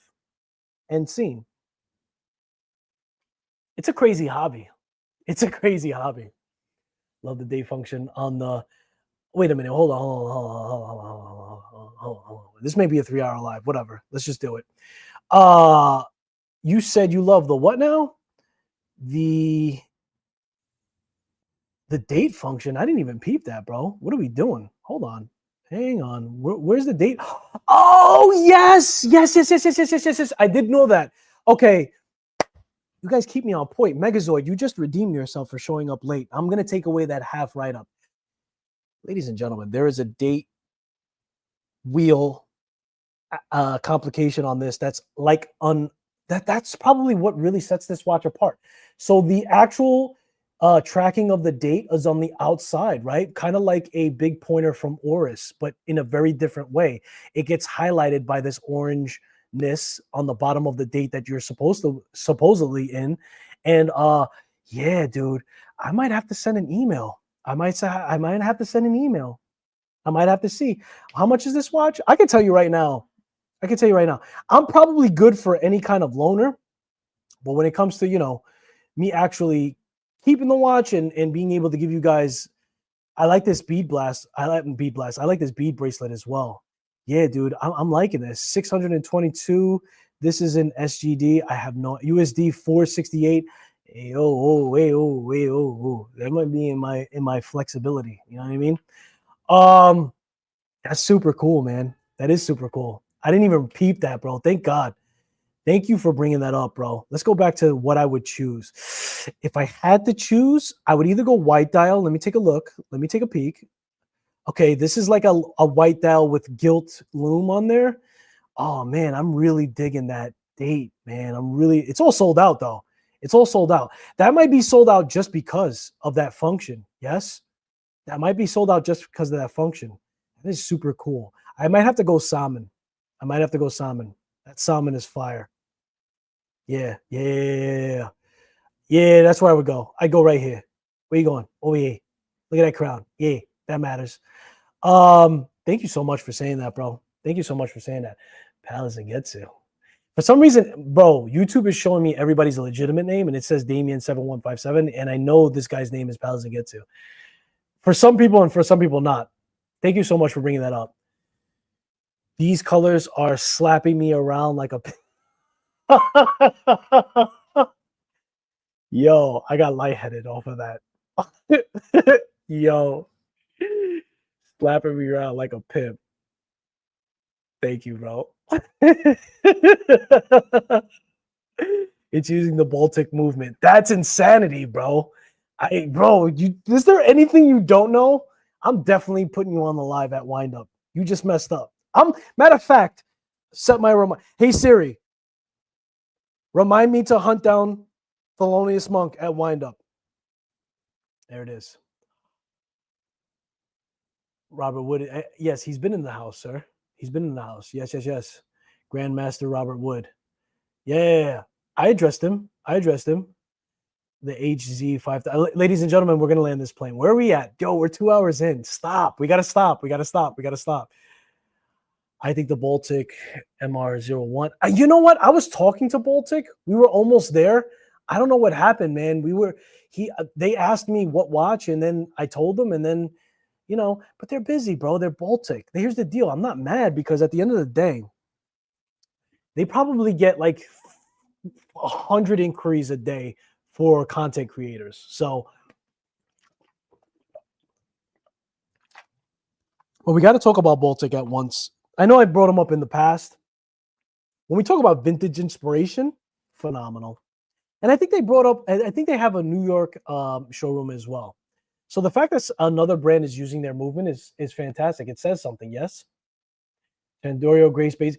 and seen. It's a crazy hobby. It's a crazy hobby. Love the day function on the. Wait a minute. Hold on. Hold on. This may be a 3-hour live. Whatever. Let's just do it. You said you love the what now? The date function. I didn't even peep that, bro. What are we doing? Hold on. Hang on. Where's the date? Oh, yes. Yes. I did know that. Okay. You guys keep me on point. Megazoid, you just redeemed yourself for showing up late. I'm going to take away that half write-up. Ladies and gentlemen, there is a date wheel complication on this that's like that's probably what really sets this watch apart. So the actual tracking of the date is on the outside, right? Kind of like a big pointer from Oris, but in a very different way. It gets highlighted by this orangeness on the bottom of the date that you're supposedly in. And yeah, dude, I might have to send an email. I might have to send an email. I might have to see. How much is this watch? I can tell you right now. I'm probably good for any kind of loaner, but when it comes to, me actually keeping the watch and being able to give you guys, I like this bead blast. I like this bead bracelet as well. Yeah, dude, I'm liking this. 622. This is an SGD. I have no USD 468. That might be in my flexibility. You know what I mean? That's super cool, man. That is super cool. I didn't even peep that, bro. Thank God. Thank you for bringing that up, bro. Let's go back to what I would choose. If I had to choose, I would either go white dial. Let me take a look. Let me take a peek. Okay, this is like a white dial with gilt loom on there. Oh, man, I'm really digging that date, man. It's all sold out, though. It's all sold out. That might be sold out just because of that function. Yes? That might be sold out just because of that function. That is super cool. I might have to go salmon. That salmon is fire. Yeah. Yeah, that's where I would go. I go right here. Where you going? Oh, yeah. Look at that crown. Yeah, that matters. Thank you so much for saying that, bro. Thank you so much for saying that. Palace and Getsu. For some reason, bro, YouTube is showing me everybody's legitimate name, and it says Damien7157, and I know this guy's name is Palace and Getsu. For some people and for some people not. Thank you so much for bringing that up. These colors are slapping me around like a... Yo, I got lightheaded off of that. Yo, slapping me around like a pimp. Thank you, bro. It's using the Baltic movement. That's insanity, bro. Is there anything you don't know? I'm definitely putting you on the live at Windup. You just messed up. Matter of fact, set my reminder. Hey Siri, remind me to hunt down Thelonious Monk at Windup. There it is. Robert Wood. Yes, he's been in the house, sir. He's been in the house. Yes. Grandmaster Robert Wood. Yeah. I addressed him. The HZ5000. Ladies and gentlemen, we're going to land this plane. Where are we at? Yo, we're 2 hours in. Stop. We got to stop. I think the Baltic MR01. You know what? I was talking to Baltic. We were almost there. I don't know what happened, man. They asked me what watch, and then I told them, and then but they're busy, bro. They're Baltic. Here's the deal. I'm not mad because at the end of the day, they probably get like 100 inquiries a day for content creators. So, but we got to talk about Baltic at once. I know I brought them up in the past. When we talk about vintage inspiration, phenomenal. And I think they brought up, I think they have a New York showroom as well. So the fact that another brand is using their movement is fantastic. It says something, yes? Tandorio Gray Space.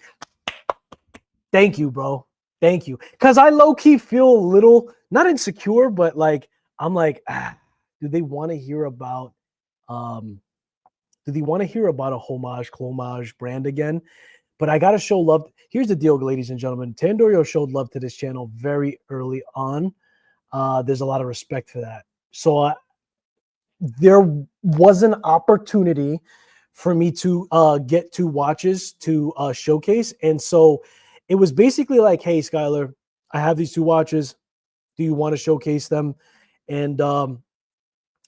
Thank you, bro. Thank you. Because I low-key feel a little, not insecure, but like, I'm like, do they want to hear about a homage, clomage brand again? But I got to show love. Here's the deal, ladies and gentlemen. Tandorio showed love to this channel very early on. There's a lot of respect for that. So there was an opportunity for me to get 2 watches to showcase. And so it was basically like, hey, Skylar, I have these 2 watches. Do you want to showcase them? And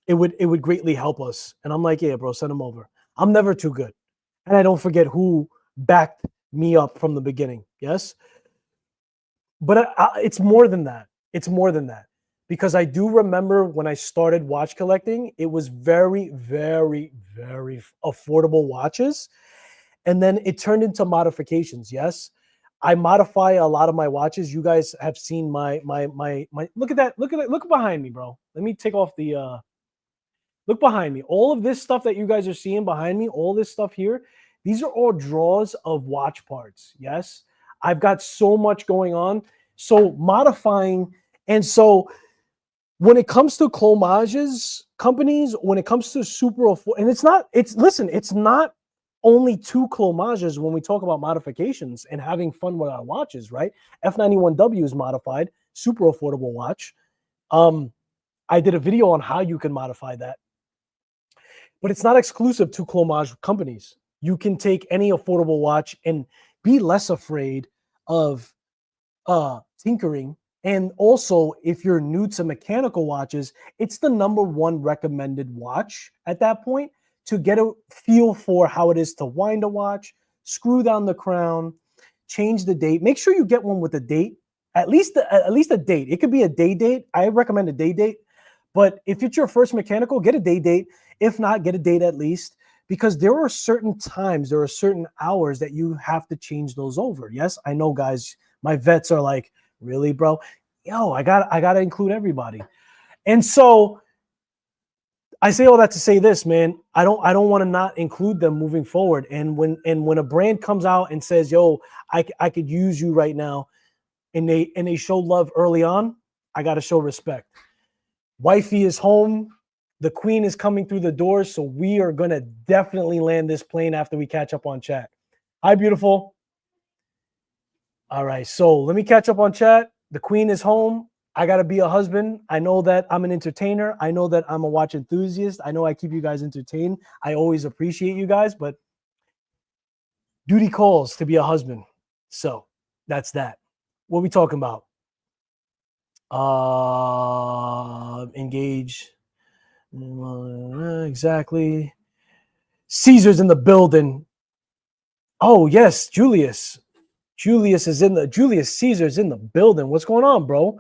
it would greatly help us. And I'm like, yeah, bro, send them over. I'm never too good. And I don't forget who backed me up from the beginning. Yes. But it's more than that. It's more than that. Because I do remember when I started watch collecting, it was very, very, very affordable watches. And then it turned into modifications. Yes. I modify a lot of my watches. You guys have seen my look at that. Look at that. Look behind me, bro. Let me take off the look behind me. All of this stuff that you guys are seeing behind me, all this stuff here, these are all draws of watch parts. Yes. I've got so much going on. So modifying. And so when it comes to clomages companies, when it comes to super affordable, and it's not only 2 clomages when we talk about modifications and having fun with our watches, right? F91W is modified, super affordable watch. I did a video on how you can modify that. But it's not exclusive to clomage companies. You can take any affordable watch and be less afraid of tinkering. And also, if you're new to mechanical watches, it's the #1 recommended watch at that point to get a feel for how it is to wind a watch, screw down the crown, change the date. Make sure you get one with a date, at least a date. It could be a day date. I recommend a day date. But if it's your first mechanical, get a day date. If not, get a date at least, because there are certain times, there are certain hours that you have to change those over. Yes, I know, guys. My vets are like, really, bro? Yo, I got to include everybody. And so I say all that to say this, man. I don't want to not include them moving forward. And when a brand comes out and says, "Yo, I could use you right now," and they show love early on, I got to show respect. Wifey is home. The queen is coming through the door, so we are gonna definitely land this plane after we catch up on chat. Hi, beautiful. All right, so let me catch up on chat. The queen is home. I got to be a husband. I know that I'm an entertainer. I know that I'm a watch enthusiast. I know I keep you guys entertained. I always appreciate you guys, but duty calls to be a husband. So that's that. What are we talking about? Engage. Exactly. Caesar's in the building. Oh, yes, Julius. Julius Caesar's in the building. What's going on, bro?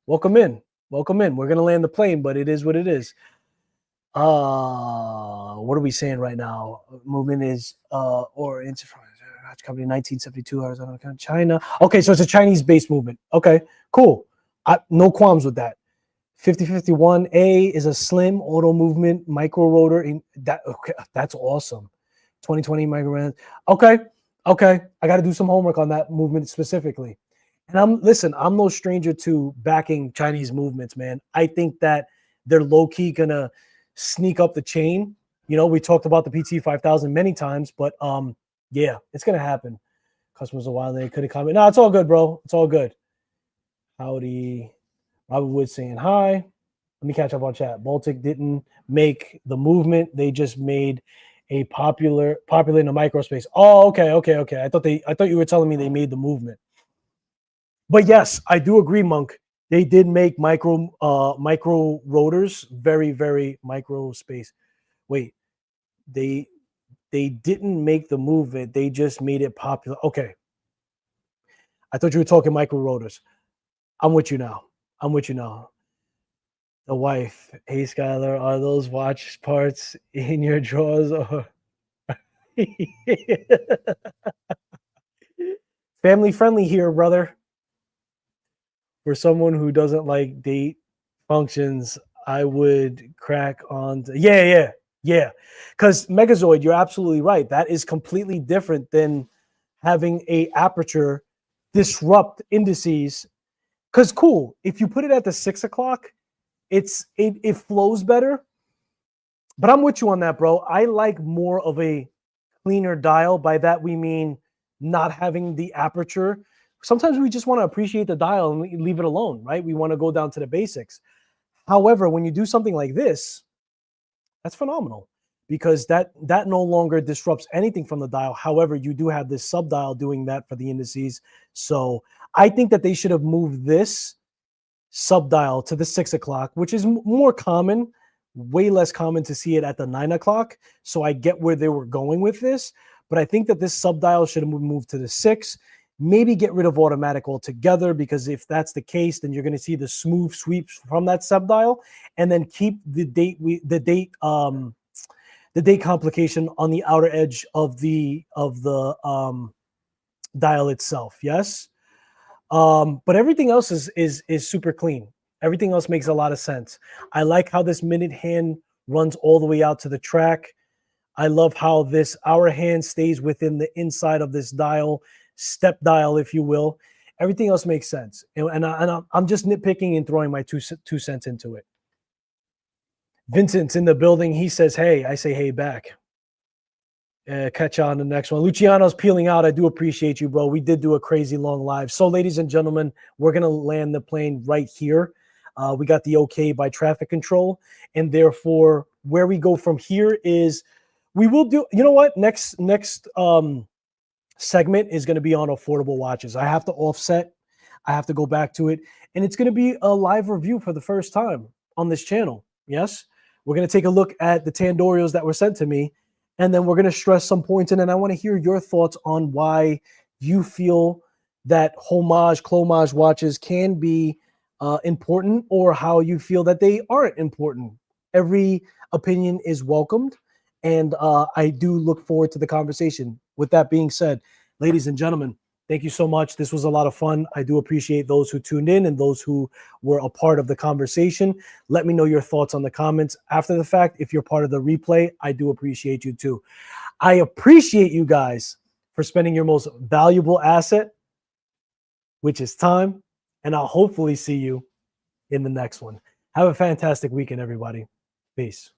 Welcome in. Welcome in. We're going to land the plane, but it is what it is. What are we saying right now? Movement is or into company 1972 hours on China. Okay, so it's a Chinese-based movement. Okay, cool. No qualms with that. 5051A is a slim auto movement micro rotor. That's awesome. 2020 Microbrand. Okay. I got to do some homework on that movement specifically. And I'm no stranger to backing Chinese movements, man. I think that they're low-key gonna sneak up the chain. We talked about the PT 5000 many times, but yeah, it's gonna happen. Customers a while they couldn't comment. No, it's all good, bro. It's all good. Howdy. Robert Wood saying hi. Let me catch up on chat. Baltic didn't make the movement. They just made a popular in the microspace. Oh, okay. I thought you were telling me they made the movement. But yes, I do agree, Monk. They did make micro rotors, very, very micro space. Wait, They didn't make the movement. They just made it popular. Okay. I thought you were talking micro rotors. I'm with you now. I'm with you now. The wife. Hey, Skylar, are those watch parts in your drawers or family friendly here, brother? For someone who doesn't like date functions, I would crack on. Yeah. Because Megazoid, you're absolutely right. That is completely different than having a aperture disrupt indices. Because cool, if you put it at the 6 o'clock, it flows better. But I'm with you on that, bro. I like more of a cleaner dial. By that we mean not having the aperture. Sometimes we just want to appreciate the dial and leave it alone, right? We want to go down to the basics. However, when you do something like this, that's phenomenal because that no longer disrupts anything from the dial. However, you do have this sub dial doing that for the indices. So I think that they should have moved this sub dial to the 6 o'clock, which is more common, way less common to see it at the 9 o'clock. So I get where they were going with this, but I think that this sub dial should have moved to the 6. Maybe get rid of automatic altogether, because if that's the case, then you're going to see the smooth sweeps from that sub dial, and then keep the date complication on the outer edge of the dial itself. Yes, but everything else is super clean. Everything else makes a lot of sense. I like how this minute hand runs all the way out to the track. I love how this hour hand stays within the inside of this dial, step dial, if you will. Everything else makes sense. And I'm just nitpicking and throwing my two cents into it. Vincent's in the building. He says, hey. I say, hey back. Catch you on the next one. Luciano's peeling out. I do appreciate you, bro. We did do a crazy long live. So, ladies and gentlemen, we're going to land the plane right here. We got the okay by traffic control. And therefore, where we go from here is we will do, you know what? Next segment is going to be on affordable watches. I have to offset. I have to go back to it. And it's going to be a live review for the first time on this channel. Yes. We're going to take a look at the Tandorios that were sent to me. And then we're going to stress some points. And then I want to hear your thoughts on why you feel that homage, clomage watches can be important, or how you feel that they aren't important. Every opinion is welcomed. And I do look forward to the conversation. With that being said, ladies and gentlemen, thank you so much. This was a lot of fun. I do appreciate those who tuned in and those who were a part of the conversation. Let me know your thoughts on the comments after the fact. If you're part of the replay, I do appreciate you too. I appreciate you guys for spending your most valuable asset, which is time. And I'll hopefully see you in the next one. Have a fantastic weekend, everybody. Peace.